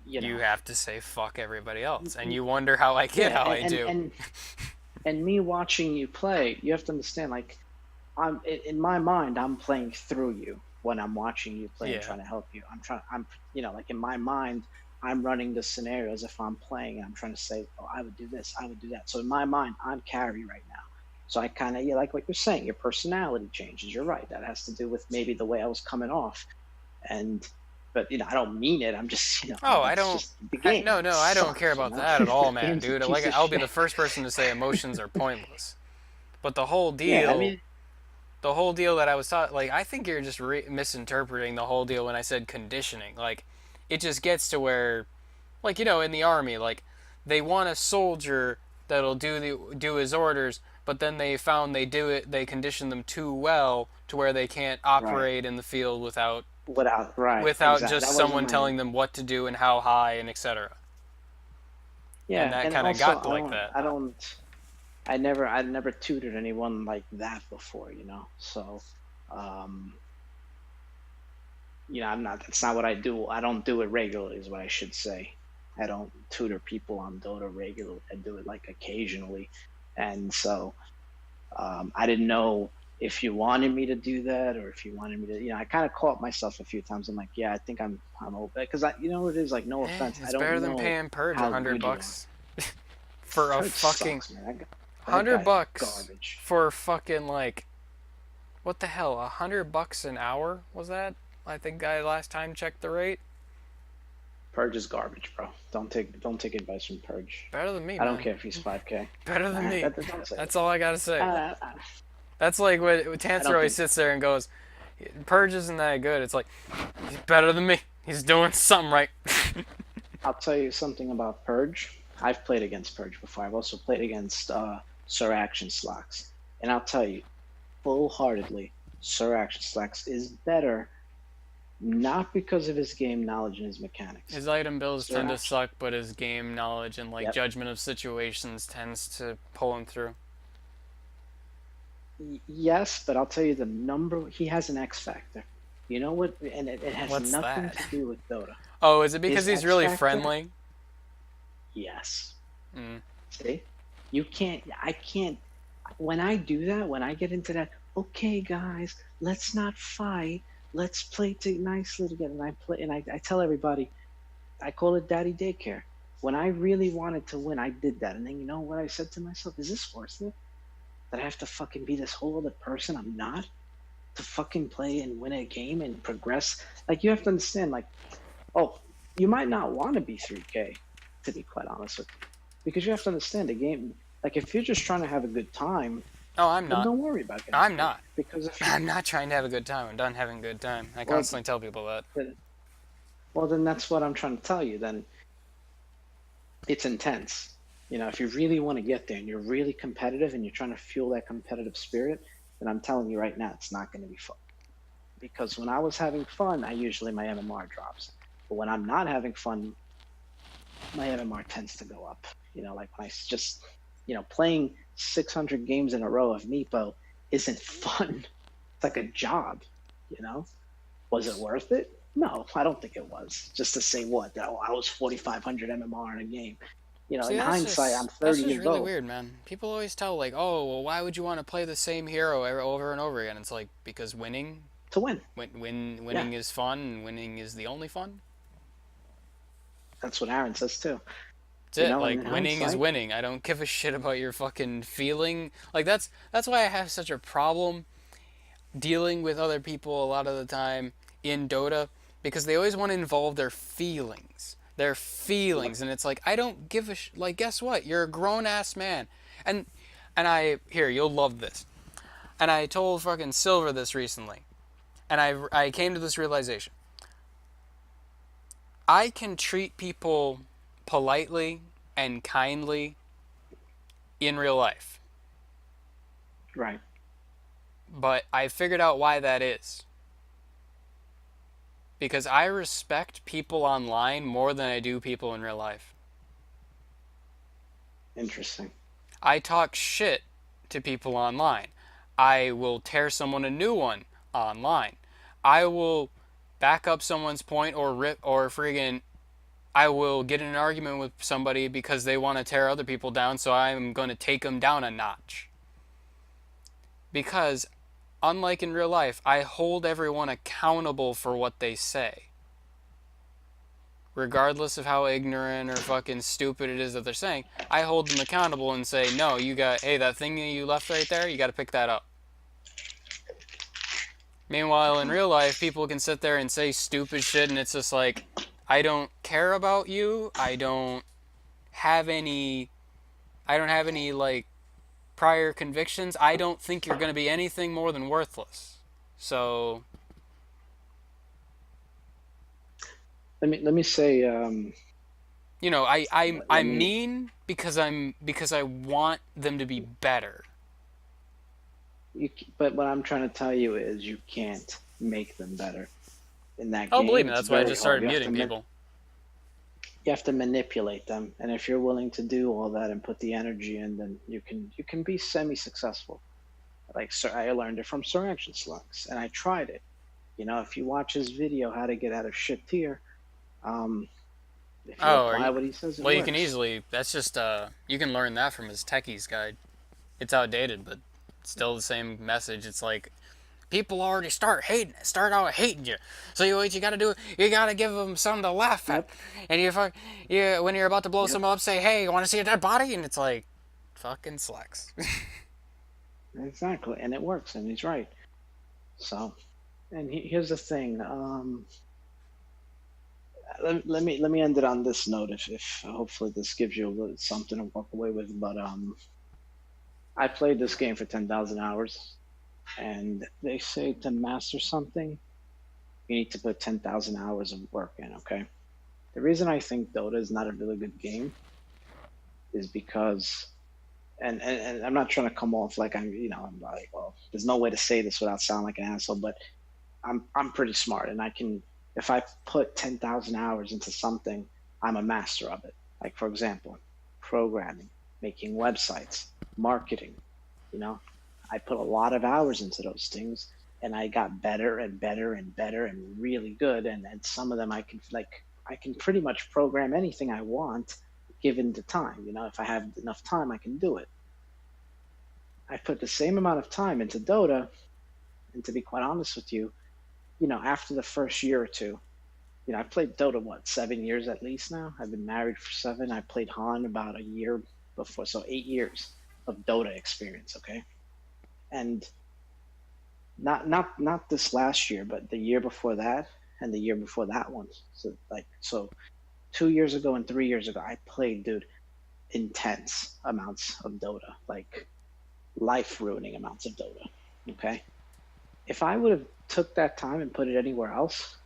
You have to say fuck everybody else, and you wonder how I get how I do. And me watching you play, you have to understand. Like, I'm in my mind, I'm playing through you when I'm watching you play and trying to help you. I'm like in my mind, I'm running the scenario as if I'm playing, and I'm trying to say, oh, I would do this, I would do that. So in my mind, I'm carry right now. So I kind of like what you're saying. Your personality changes. You're right. That has to do with maybe the way I was coming off, but I don't mean it. I'm just Oh, I don't. I don't care about that at all, man, Game's a dude. piece Like of I'll be shit. the first person to say emotions are pointless. But the whole deal, Yeah, I mean, the whole deal that I was taught, like I think you're just misinterpreting the whole deal when I said conditioning. Like, it just gets to where, like in the army, like they want a soldier that'll do his orders, but then they found they condition them too well to where they can't operate in the field without exactly. just someone telling them what to do and how high and etc. Yeah, and that kind of also, got like that. I never tutored anyone like that before, So, I'm not. That's not what I do. I don't do it regularly, is what I should say. I don't tutor people on Dota regularly. I do it like occasionally, and so I didn't know if you wanted me to do that or if you wanted me to. I kind of caught myself a few times. I'm like, yeah, I think I'm old because what it is. Like, no offense, It's I don't better know than paying Purge how $100 good for a Purge fucking sucks, man. $100 garbage. for fucking like what the hell? $100 an hour was that? I think I last time checked the rate. Purge is garbage, bro. Don't take advice from Purge. Better than me, I don't man. care if he's 5K. Better than me. That's all I gotta say. Uh, That's like what Tancer always sits there and goes, Purge isn't that good. It's like, he's better than me. He's doing something right. I'll tell you something about Purge. I've played against Purge before. I've also played against Sir Action Slacks. And I'll tell you, full-heartedly, Sir Action Slacks is better, not because of his game knowledge and his mechanics. His item builds tend to suck, but his game knowledge and judgment of situations tends to pull him through. Yes, but I'll tell you he has an X factor. You know what? And it has nothing to do with Dota. Oh, is it because he's really friendly? Yes. Mm. See? I can't. When I do that, when I get into that, okay, guys, let's not fight. Let's play nicely together. And I tell everybody, I call it daddy daycare. When I really wanted to win, I did that. And then you know what I said to myself? Is this worth it? That I have to fucking be this whole other person I'm not? To fucking play and win a game and progress? Like, you have to understand, like, you might not want to be 3K, to be quite honest with you. Because you have to understand the game. Like, if you're just trying to have a good time, oh, I'm not. Don't worry about it. I'm not. Because I'm not trying to have a good time. I'm done having a good time. I constantly tell people that. Well, then that's what I'm trying to tell you. Then it's intense. If you really want to get there and you're really competitive and you're trying to fuel that competitive spirit, then I'm telling you right now, it's not going to be fun. Because when I was having fun, my MMR drops. But when I'm not having fun, my MMR tends to go up. Like when I just, playing 600 games in a row of Meepo isn't fun. It's like a job, Was it worth it? No, I don't think it was. Just to say what? I was 4,500 MMR in a game. See, in hindsight, I'm 30 years old. That's just really weird, man. People always tell, like, oh, well, why would you want to play the same hero over and over again? It's like, because winning? To win. Winning is fun, and winning is the only fun? That's what Aaron says, too. That's it. Like, winning is winning. I don't give a shit about your fucking feeling. Like, that's why I have such a problem dealing with other people a lot of the time, in Dota because they always want to involve their feelings. Their feelings. And it's like, I don't give a like, guess what? You're a grown-ass man. And here, you'll love this. And I told fucking Silver this recently. And I came to this realization. I can treat people politely and kindly in real life. Right. But I figured out why that is. Because I respect people online more than I do people in real life. Interesting. I talk shit to people online. I will tear someone a new one online. I will back up someone's point or rip or friggin' I will get in an argument with somebody because they want to tear other people down, so I'm going to take them down a notch. Because, unlike in real life, I hold everyone accountable for what they say. Regardless of how ignorant or fucking stupid it is that they're saying, I hold them accountable and say, no, hey, that thing that you left right there, you got to pick that up. Meanwhile, in real life, people can sit there and say stupid shit, and it's just like, I don't care about you. I don't have any like prior convictions. I don't think you're going to be anything more than worthless. So let me say, you know, I'm mean because I want them to be better. But what I'm trying to tell you is you can't make them better in that game. Oh, believe me, that's why I just started muting people. You have to manipulate them, and if you're willing to do all that and put the energy in, then you can be semi-successful. Like, I learned it from Sir Action Slugs, and I tried it. You know, if you watch his video, how to get out of shit tier, if you apply what he says, it works. You can easily. That's just you can learn that from his techies guide. It's outdated, but still the same message. It's like, people already start out hating you. So what you gotta do, you gotta give them something to laugh at. Yep. And when you're about to blow someone up, say, hey, you wanna see a dead body? And it's like, fucking slacks. Exactly, and it works, and he's right. So, and here's the thing. Let me end it on this note. If hopefully this gives you a little something to walk away with. But I played this game for 10,000 hours, and they say to master something, you need to put 10,000 hours of work in. Okay. The reason I think Dota is not a really good game is because, and I'm not trying to come off like I'm like, well, there's no way to say this without sounding like an asshole, but I'm pretty smart, and I can, if I put 10,000 hours into something, I'm a master of it. Like, for example, programming, making websites, marketing, I put a lot of hours into those things, and I got better and better and better and really good. And some of them I can pretty much program anything I want given the time. If I have enough time, I can do it. I put the same amount of time into Dota, and to be quite honest with you, after the first year or two, I played Dota, 7 years at least now? I've been married for 7. I played Han about a year before, so 8 years of Dota experience, okay? And not this last year, but the year before that and the year before that one. So 2 years ago and 3 years ago, I played, intense amounts of Dota, like life-ruining amounts of Dota, okay? If I would have took that time and put it anywhere else,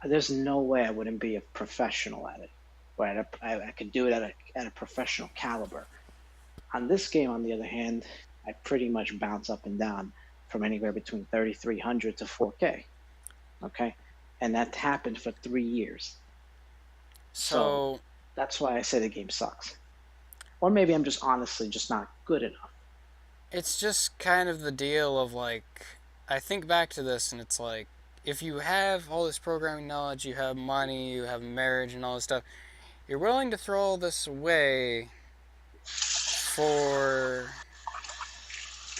there's no way I wouldn't be a professional at it, or I could do it at a professional caliber. On this game, on the other hand, I pretty much bounce up and down from anywhere between 3,300 to 4K, okay? And that happened for 3 years. So that's why I say the game sucks. Or maybe I'm just honestly just not good enough. It's just kind of the deal of like, I think back to this and it's like, if you have all this programming knowledge, you have money, you have marriage and all this stuff, you're willing to throw all this away for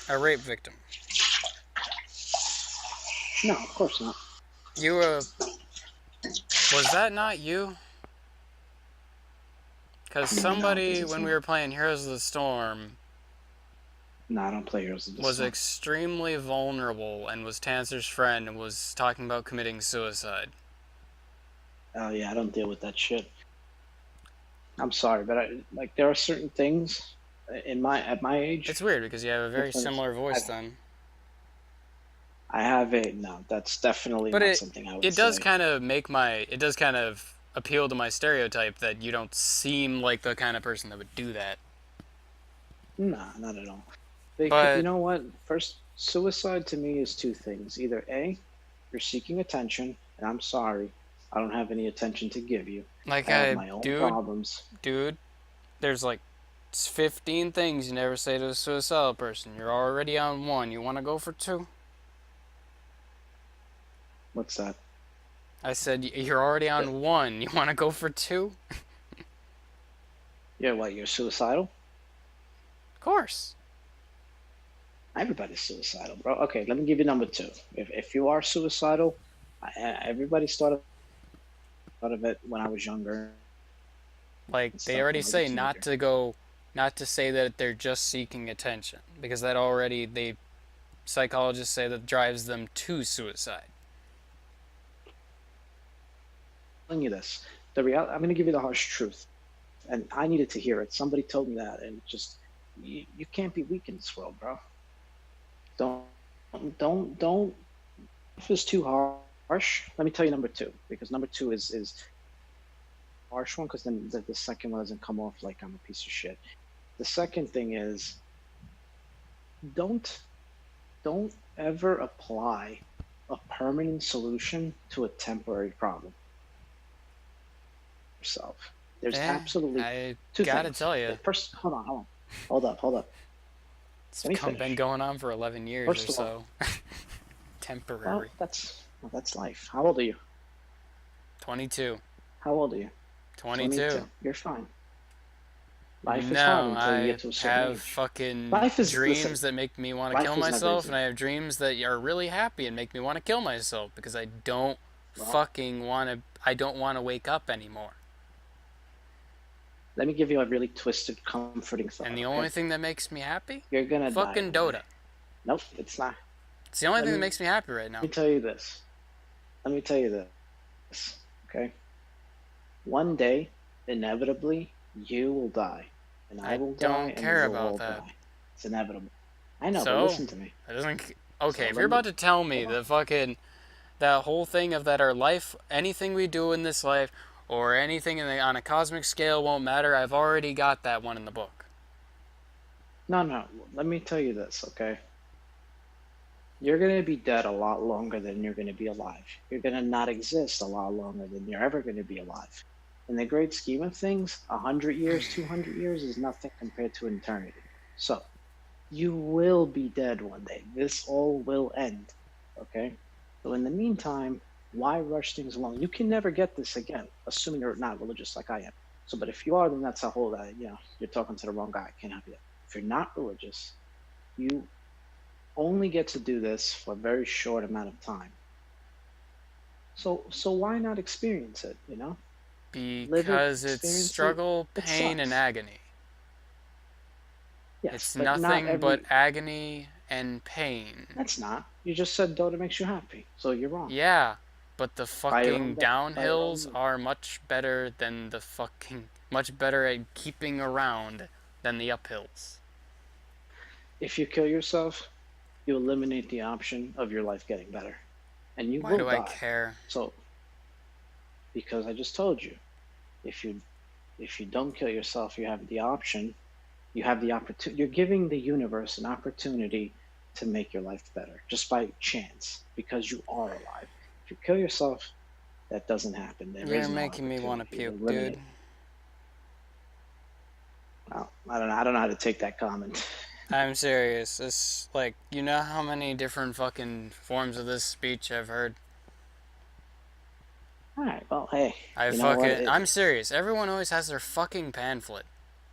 a rape victim. No, of course not. Was that not you? Because somebody, when we were playing Heroes of the Storm, No, I don't play Heroes of the was Storm. extremely vulnerable and was Tanzer's friend and was talking about committing suicide. Oh yeah, I don't deal with that shit. I'm sorry, but there are certain things at my age. It's weird because you have a very similar voice then. I have a no. That's definitely But not something I would it does say. kind of it does kind of appeal to my stereotype that you don't seem like the kind of person that would do that. Nah, not at all. But you know what? First, suicide to me is two things. Either A, you're seeking attention, and I'm sorry, I don't have any attention to give you. like I have my own problems. Dude, there's like 15 things you never say to a suicidal person. You're already on one. You want to go for two? What's that? I said you're already on one. You want to go for two? Yeah, what? You're suicidal? Of course. Everybody's suicidal, bro. Okay, let me give you number two. If you are suicidal, everybody started out of it when I was younger. Like they already say not to say that they're just seeking attention because that already psychologists say that drives them to suicide. I'm telling you this. I'm going to give you the harsh truth, and I needed to hear it. Somebody told me that, and just you can't be weak in this world, bro. Don't. If it's too harsh, let me tell you number two, because number two is harsh one, because then the second one doesn't come off like I'm a piece of shit. The second thing is don't ever apply a permanent solution to a temporary problem yourself. There's absolutely I two gotta things. tell you. First, hold on. Hold up. It's been going on for 11 years First or of all, so. Temporary. Well, that's life. How old are you? 22. How old are you? 22. You're fine. Life is hard until you get to a certain I have age. fucking Listen, dreams that make me want to life kill is never myself, easy. and I have dreams that are really happy and make me want to kill myself because I don't I don't want to wake up anymore. Let me give you a really twisted, comforting thought. And the only thing that makes me happy? You're gonna fucking die. Dota. Nope, it's not. It's the only thing that makes me happy right now. Let me tell you this. Okay? One day, inevitably, you will die. And I will die. I don't care and we will about all that. die. It's inevitable. I know, So, but listen to me. It doesn't. Okay, So if you're about to tell me that whole thing of that our life, anything we do in this life, or anything on a cosmic scale won't matter, I've already got that one in the book. No. Let me tell you this, okay? You're going to be dead a lot longer than you're going to be alive. You're going to not exist a lot longer than you're ever going to be alive. In the great scheme of things, 100 years, 200 years is nothing compared to eternity. So, you will be dead one day. This all will end, okay? So in the meantime, why rush things along? You can never get this again, assuming you're not religious like I am. So, but if you are, then that's a whole, you're talking to the wrong guy. I can't help you. If you're not religious, you only get to do this for a very short amount of time. So why not experience it, Because it's struggle, pain, and agony. Yes, it's but nothing but agony and pain. That's not. You just said Dota makes you happy, so you're wrong. Yeah, but the fucking downhills are much better at keeping around than the uphills. If you kill yourself, you eliminate the option of your life getting better. And you will die. Why do I care? So, because I just told you, if you don't kill yourself, you have the option. You have the opportunity. You're giving the universe an opportunity to make your life better, just by chance, because you are alive. If you kill yourself, that doesn't happen. You're making me want to puke, dude. Well, I don't know how to take that comment. I'm serious. It's like, you know how many different fucking forms of this speech I've heard? Alright, well, hey. I'm serious. Everyone always has their fucking pamphlet.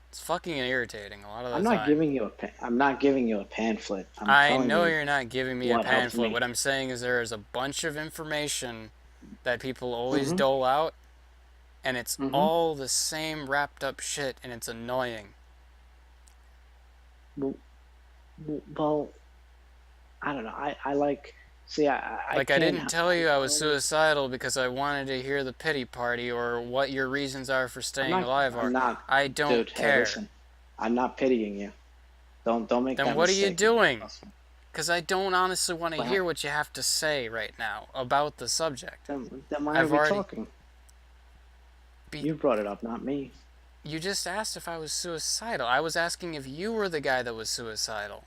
It's fucking irritating a lot of the time. I'm not giving you a pamphlet. I know you're not giving me a pamphlet. What I'm saying is there is a bunch of information that people always dole out, and it's all the same wrapped up shit, and it's annoying. Well, Well, I don't know. I like. See, I Like, I can't. didn't tell you I was only- suicidal because I wanted to hear the pity party or what your reasons are for I'm staying not. alive I'm are. not. I don't Dude, hey, care. listen. I'm not pitying you. Don't make Then that what are you mistake. doing? Trust me. Because I don't honestly want to Well, hear what you have to say right now about the subject. then why are I've we already... talking? Be... You brought it up, not me. You just asked if I was suicidal. I was asking if you were the guy that was suicidal.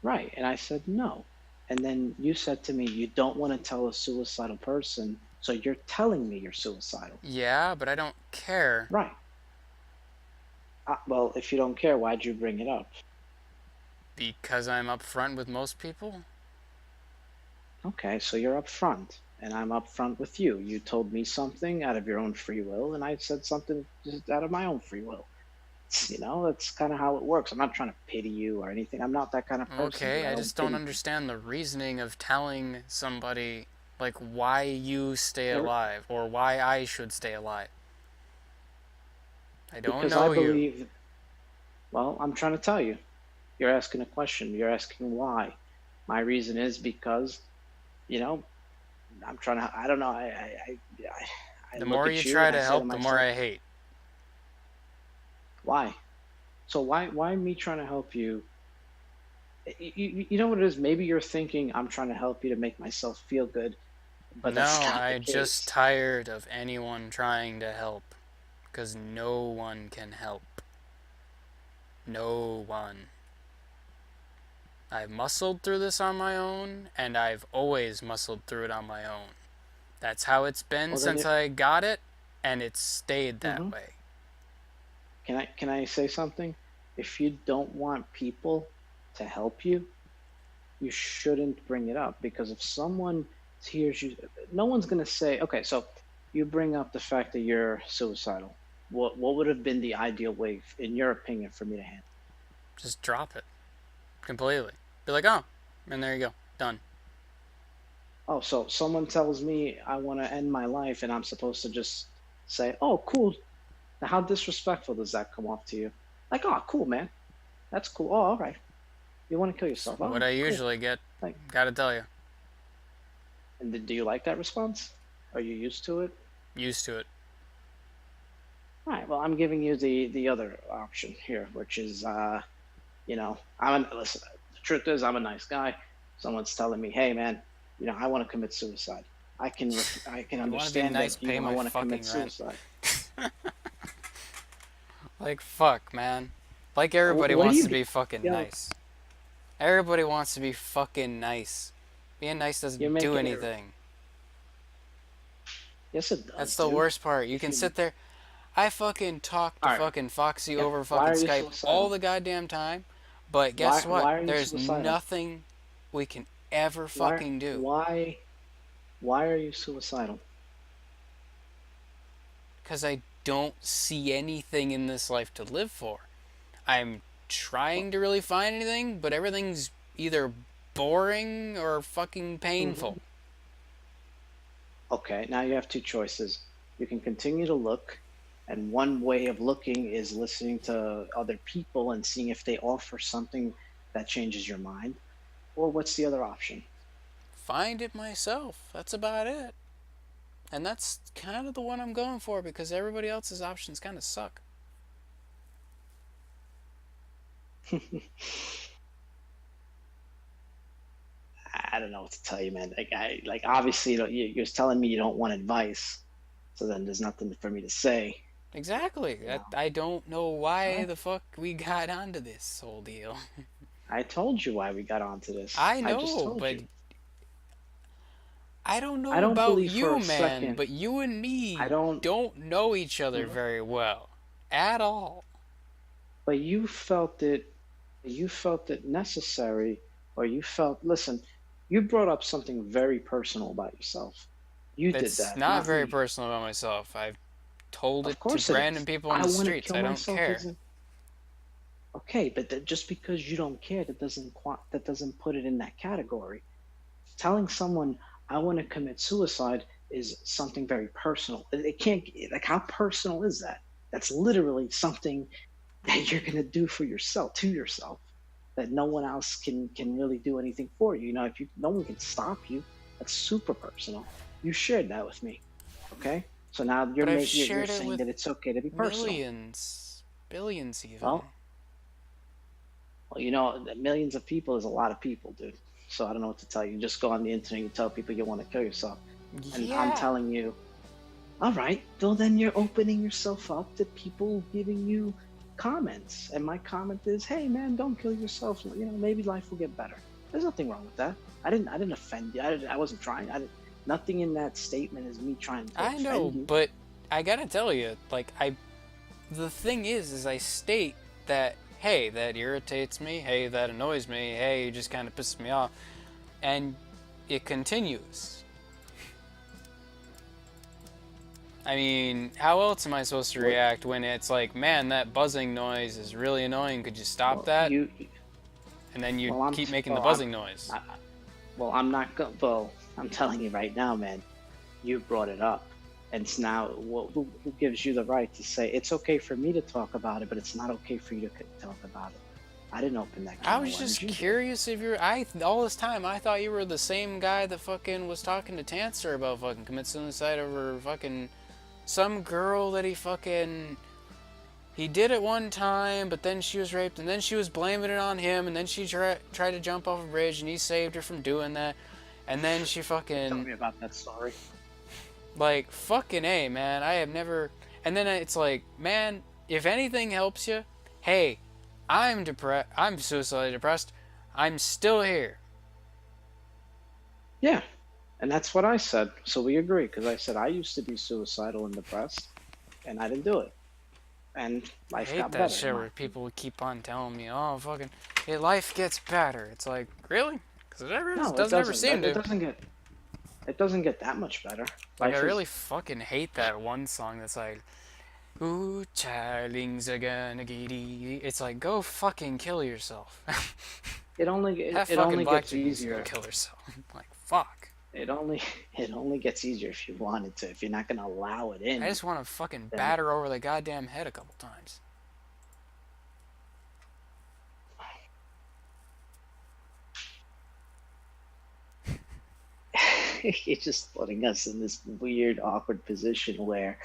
Right, and I said no. And then you said to me, you don't want to tell a suicidal person, so you're telling me you're suicidal. Yeah, but I don't care. Right. Well, if you don't care, why'd you bring it up? Because I'm upfront with most people? Okay, so you're upfront, and I'm upfront with you. You told me something out of your own free will, and I said something just out of my own free will. That's kind of how it works. I'm not trying to pity you or anything. I'm not that kind of person. Okay, I just don't understand the reasoning of telling somebody, like, why you stay alive, or why I should stay alive. I don't know you. Well, I'm trying to tell you. You're asking a question. You're asking why. My reason is because, I'm trying to. I don't know. The more you try to help, the more I hate. Why? So why me trying to help you? You know what it is? Maybe you're thinking I'm trying to help you to make myself feel good, but No, that's not the I'm case. just tired of anyone trying to help, because no one can help. No one. I've muscled through this on my own, and I've always muscled through it on my own. That's how it's been since I got it, and it's stayed that way. Can I say something? If you don't want people to help you, you shouldn't bring it up, because if someone hears you, no one's gonna say, okay, so you bring up the fact that you're suicidal. What would have been the ideal way, in your opinion, for me to handle? Just drop it. Completely. Be like, oh, and there you go. Done. Oh, so someone tells me I want to end my life, and I'm supposed to just say, oh, cool. Now, how disrespectful does that come off to you? Like, oh, cool, man. That's cool. Oh, all right. You want to kill yourself? Oh, what I cool. usually get, gotta tell you. And do you like that response? Are you used to it? Used to it. All right. Well, I'm giving you the other option here, which is, listen. The truth is, I'm a nice guy. Someone's telling me, hey, man, I want to commit suicide. I can understand nice, that I want to commit rent. suicide. Like, fuck, man. Like, everybody wants to be fucking nice. Everybody wants to be fucking nice. Being nice doesn't do anything. Yes, it does. That's the worst part. You can sit there. I fucking talk to fucking Foxy over fucking Skype all the goddamn time. But guess what? There's nothing we can ever fucking do. Why are you suicidal? Because I don't see anything in this life to live for. I'm trying to really find anything, but everything's either boring or fucking painful. Okay, now you have two choices. You can continue to look, and one way of looking is listening to other people and seeing if they offer something that changes your mind. Or what's the other option? Find it myself. That's about it. And that's kind of the one I'm going for, because everybody else's options kind of suck. I don't know what to tell you, man. Obviously, you're telling me you don't want advice, so then there's nothing for me to say. Exactly. I don't know why the fuck we got onto this whole deal. I told you why we got onto this. I know, but I don't know about you, man. But you and me don't know each other very well at all. But you felt it necessary, or you felt. Listen, you brought up something very personal about yourself. You did that. It's not very personal about myself. I've told it to random people on the streets. I don't care. Okay, but just because you don't care, that doesn't put it in that category. Telling someone I want to commit suicide is something very personal. It can't, like, how personal is that? That's literally something that you're gonna do for yourself, to yourself. that no one else can really do anything for you. You know, if no one can stop you, that's super personal. You shared that with me, okay? So now you're But I've you're shared it saying with that it's okay to be personal. millions, billions even. Well, you know, millions of people is a lot of people, dude. So I don't know what to tell you. Just go on the internet and tell people you want to kill yourself. And I'm Yeah. telling you, all right, well, then you're opening yourself up to people giving you comments. And my comment is, hey, man, don't kill yourself. You know, maybe life will get better. There's nothing wrong with that. I didn't offend you. I wasn't trying. Nothing in that statement is me trying to I offend know, you. but I gotta tell you, like, the thing is I state that, hey, that irritates me, hey, that annoys me, hey, you just kind of pisses me off, and it continues. I mean, how else am I supposed to react when it's like, man, that buzzing noise is really annoying, could you stop that? And then you keep making the buzzing noise. I'm telling you right now, man, you brought it up. And it's now, who gives you the right to say, it's okay for me to talk about it, but it's not okay for you to talk about it? I didn't open that can I of was just worms. curious if all this time, I thought you were the same guy that fucking was talking to Tanster about fucking commit suicide over fucking some girl that he did it one time, but then she was raped, and then she was blaming it on him, and then she tried to jump off a bridge, and he saved her from doing that, and then she fucking... Tell me about that story. Like, fucking A, man, I have never... And then it's like, man, if anything helps you, hey, I'm suicidally depressed, I'm still here. Yeah, and that's what I said, so we agree, because I said I used to be suicidal and depressed, and I didn't do it. And life got better. I hate that shit where people would keep on telling me, oh, fucking, hey, life gets better. It's like, really? Because it doesn't ever seem to. It doesn't get that much better. Like, I really fucking hate that one song that's like, ooh, childlings are gonna get eaten. It's like, go fucking kill yourself. It only gets easier. Kill herself. Like, fuck. It only gets easier if you wanted to. If you're not gonna allow it in. I just want to fucking batter over the goddamn head a couple times. You're just putting us in this weird, awkward position where,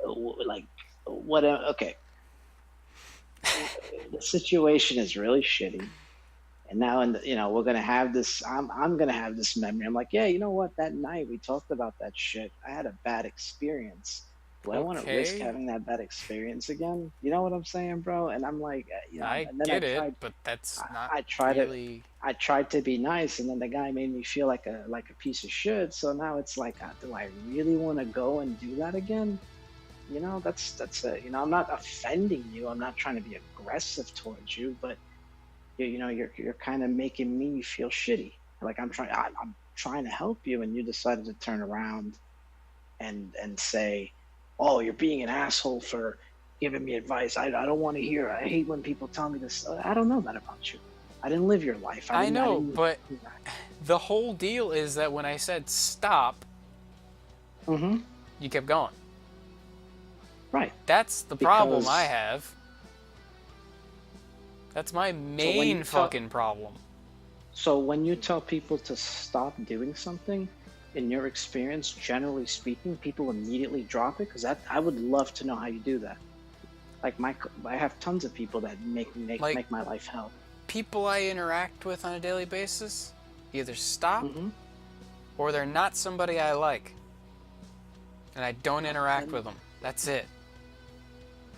like, okay, the situation is really shitty, and now, we're gonna have this. I'm gonna have this memory. I'm like, yeah, you know what? That night we talked about that shit. I had a bad experience. Do I want to risk having that bad experience again? You know what I'm saying, bro? And I'm like, I get it, but that's not. I tried to be nice, and then the guy made me feel like a piece of shit. So now it's like, do I really want to go and do that again? You know, that's it. You know, I'm not offending you. I'm not trying to be aggressive towards you, but you're kind of making me feel shitty. Like I'm trying to help you, and you decided to turn around and say, oh, you're being an asshole for giving me advice. I don't want to hear. I hate when people tell me this. I don't know that about you. I didn't live your life. I know, but the whole deal is that when I said stop, you kept going. Right. That's the problem I have. That's my main fucking problem. So when you tell people to stop doing something, in your experience, generally speaking, people immediately drop it? Because I would love to know how you do that. Like I have tons of people that make my life hell. People I interact with on a daily basis either stop or they're not somebody I like, and I don't interact with them. That's it.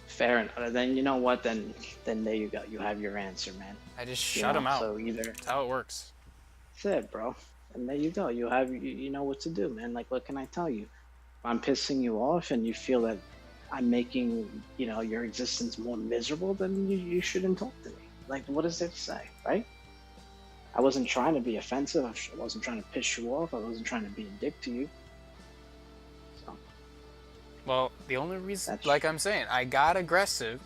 Fair enough. Then you know what? Then there you go. You have your answer, man. I just shut them out. So either that's how it works. That's it, bro. And there you go. You know what to do, man. Like, what can I tell you? If I'm pissing you off and you feel that I'm making, your existence more miserable, then you shouldn't talk to me. Like, what is there to say, right? I wasn't trying to be offensive. I wasn't trying to piss you off. I wasn't trying to be a dick to you. So. Well, the only reason, like I'm saying, I got aggressive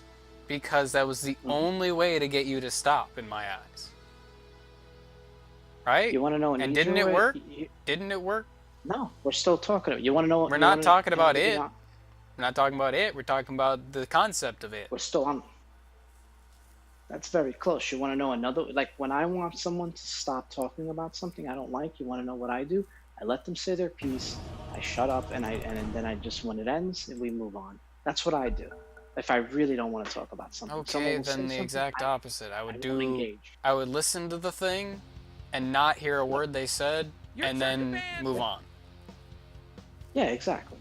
because that was the only way to get you to stop in my eyes. Right? You want to know an and easier didn't it way? work? Didn't it work? No, we're still talking about it. You want to know? We're not talking about it. We're not talking about it. We're talking about the concept of it. We're still on. That's very close. You want to know another, like when I want someone to stop talking about something I don't like, you want to know what I do? I let them say their piece. I shut up and then I just, when it ends, we move on. That's what I do. If I really don't want to talk about something, someone Okay, will say then the something, exact opposite. I would won't engage. I would listen to the thing and not hear a word they said Your and turn to then ban. move on. Yeah, exactly.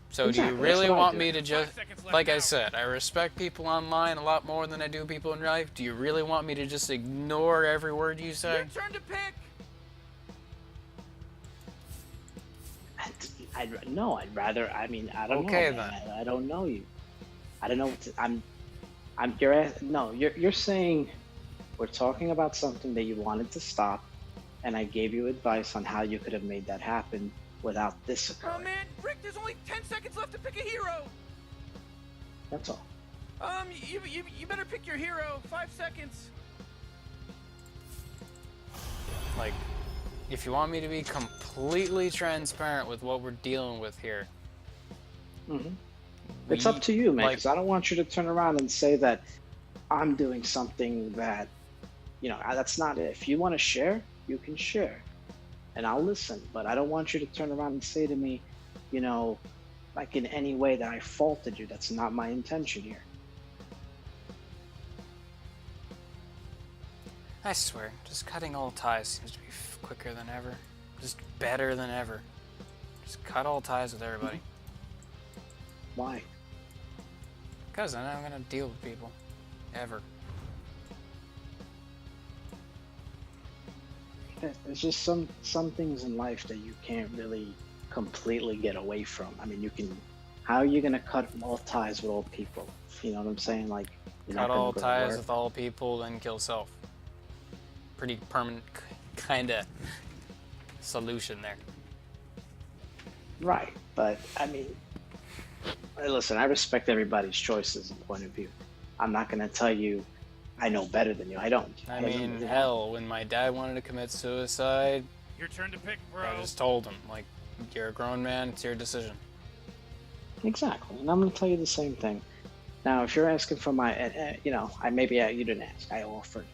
So do Exactly, you that's really what I want do. me to just, 5 seconds left like I now. said, I respect people online a lot more than I do people in real life. Do you really want me to just ignore every word you say? Your turn to pick. No, I'd rather. I mean, I don't Okay, know. Man. then. I don't know you. I don't know. What to, I'm. No, you're saying we're talking about something that you wanted to stop, and I gave you advice on how you could have made that happen without this Oh occurring. man, Rick, there's only 10 seconds left to pick a hero. That's all. You better pick your hero. 5 seconds. Like, if you want me to be completely transparent with what we're dealing with here, Mm-hmm. It's up to you, man. like- Because I don't want you to turn around and say that I'm doing something that, that's not it. If you want to share, you can share, and I'll listen. But I don't want you to turn around and say to me, like in any way that I faulted you. That's not my intention here. I swear, just cutting all ties seems to be quicker than ever. Just better than ever. Just cut all ties with everybody. Why? Because I'm not gonna deal with people. Ever. There's just some things in life that you can't really completely get away from. I mean, how are you gonna cut all ties with all people? You know what I'm saying? Like, you're not Cut gonna all go to ties work. with all people, then kill self. Pretty permanent kind of solution there. Right, but I mean, listen, I respect everybody's choices and point of view. I'm not gonna tell you I know better than you. I don't. I mean, hell, when my dad wanted to commit suicide, Your turn to pick, bro. I just told him, like, you're a grown man, it's your decision. Exactly, and I'm gonna tell you the same thing. Now, if you're asking for my, you didn't ask. I offered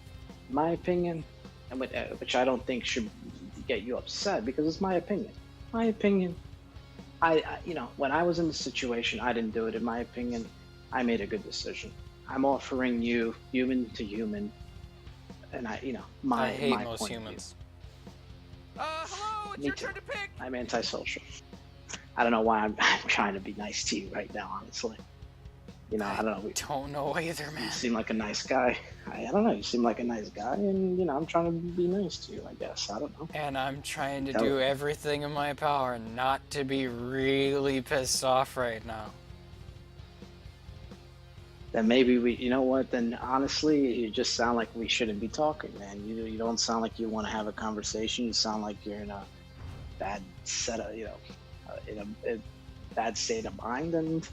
my opinion, and which I don't think should get you upset because it's my opinion. My opinion. When I was in the situation, I didn't do it. In my opinion, I made a good decision. I'm offering you human to human, and I hate my most point humans. Hello, it's Me your too. turn to pick. I'm antisocial. I don't know why I'm trying to be nice to you right now, honestly. I don't know. Don't know either, You man. seem like a nice guy. I don't know. You seem like a nice guy, and I'm trying to be nice to you. I guess I don't know. And I'm trying to Tell do me. everything in my power not to be really pissed off right now. Then maybe we, you know what? Then honestly, you just sound like we shouldn't be talking, man. You don't sound like you want to have a conversation. You sound like you're in a bad set of, in a bad state of mind, and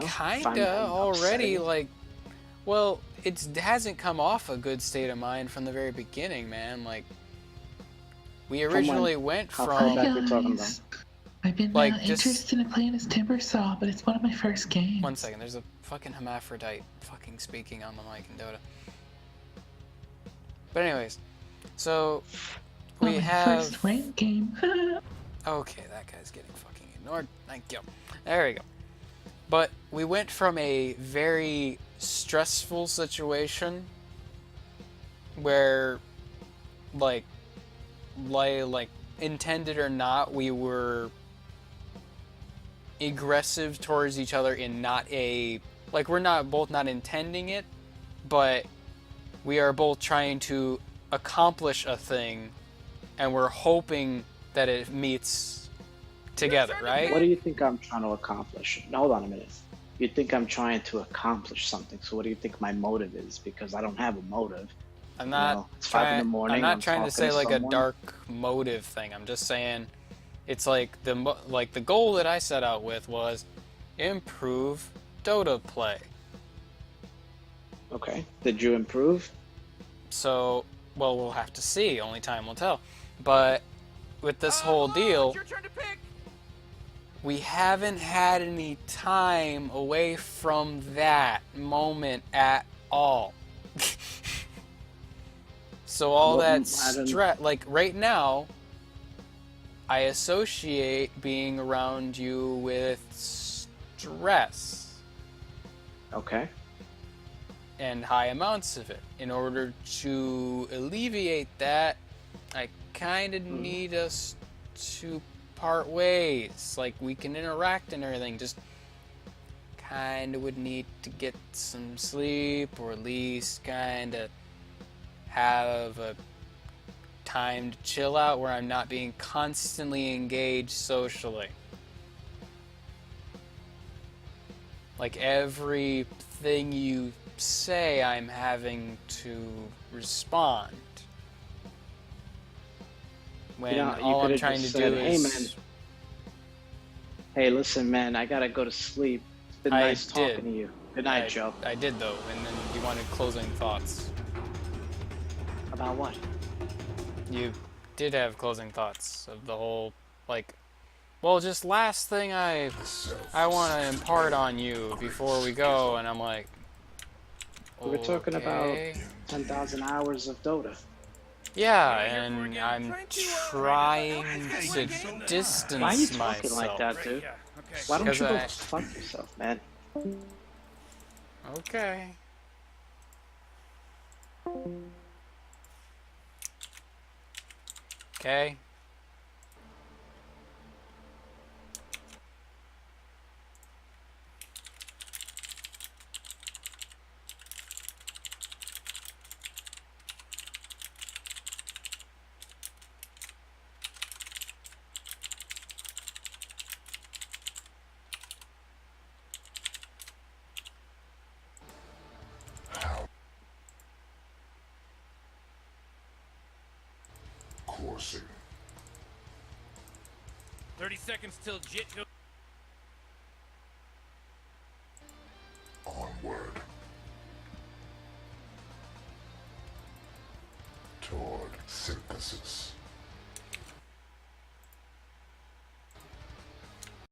find Kinda already, upsetting. like, well, it hasn't come off a good state of mind from the very beginning, man. Like, we originally went How from far back we're talking about? Guys, I've been Like, just- interested in playing as Timbersaw, but it's one of my first games. 1 second. There's a fucking hermaphrodite fucking speaking on the mic in Dota. But anyways, so Oh, we my have. first ranked game. Okay, that guy's getting fucking ignored. Thank you. There we go. But we went from a very stressful situation where, like intended or not, we were aggressive towards each other in not a, like, we're not both not intending it, but we are both trying to accomplish a thing, and we're hoping that it meets together, right? What do you think I'm trying to accomplish? Now, hold on a minute. You think I'm trying to accomplish something? So what do you think my motive is? Because I don't have a motive. I'm not it's 5 in the trying. morning. I'm not trying to say like a someone. dark motive thing. I'm just saying, it's like the goal that I set out with was improve Dota play. Okay. Did you improve? So, well, we'll have to see. Only time will tell. But with this whole deal, It's your turn to pick. we haven't had any time away from that moment at all. So all Well, that stress, like right now, I associate being around you with stress. Okay. And high amounts of it. In order to alleviate that, I kind of need us to part ways. Like, we can interact and everything, just kind of would need to get some sleep, or at least kind of have a time to chill out where I'm not being constantly engaged socially. Like, everything you say, I'm having to respond. When all I'm trying to do is... Hey, man. Hey, listen, man, I gotta go to sleep. It's been nice talking to you. Good night, Joe. I did, though, and then you wanted closing thoughts. About what? You did have closing thoughts of the whole, like... Well, just last thing I want to impart on you before we go, and I'm like... We were talking about 10,000 hours of Dota. Yeah, and I'm trying to distance myself. Why are you talking like that, dude? Why don't you go fuck yourself, man? Okay. Okay. Coursing. 30 seconds till Jit goes. Onward. Toward synthesis.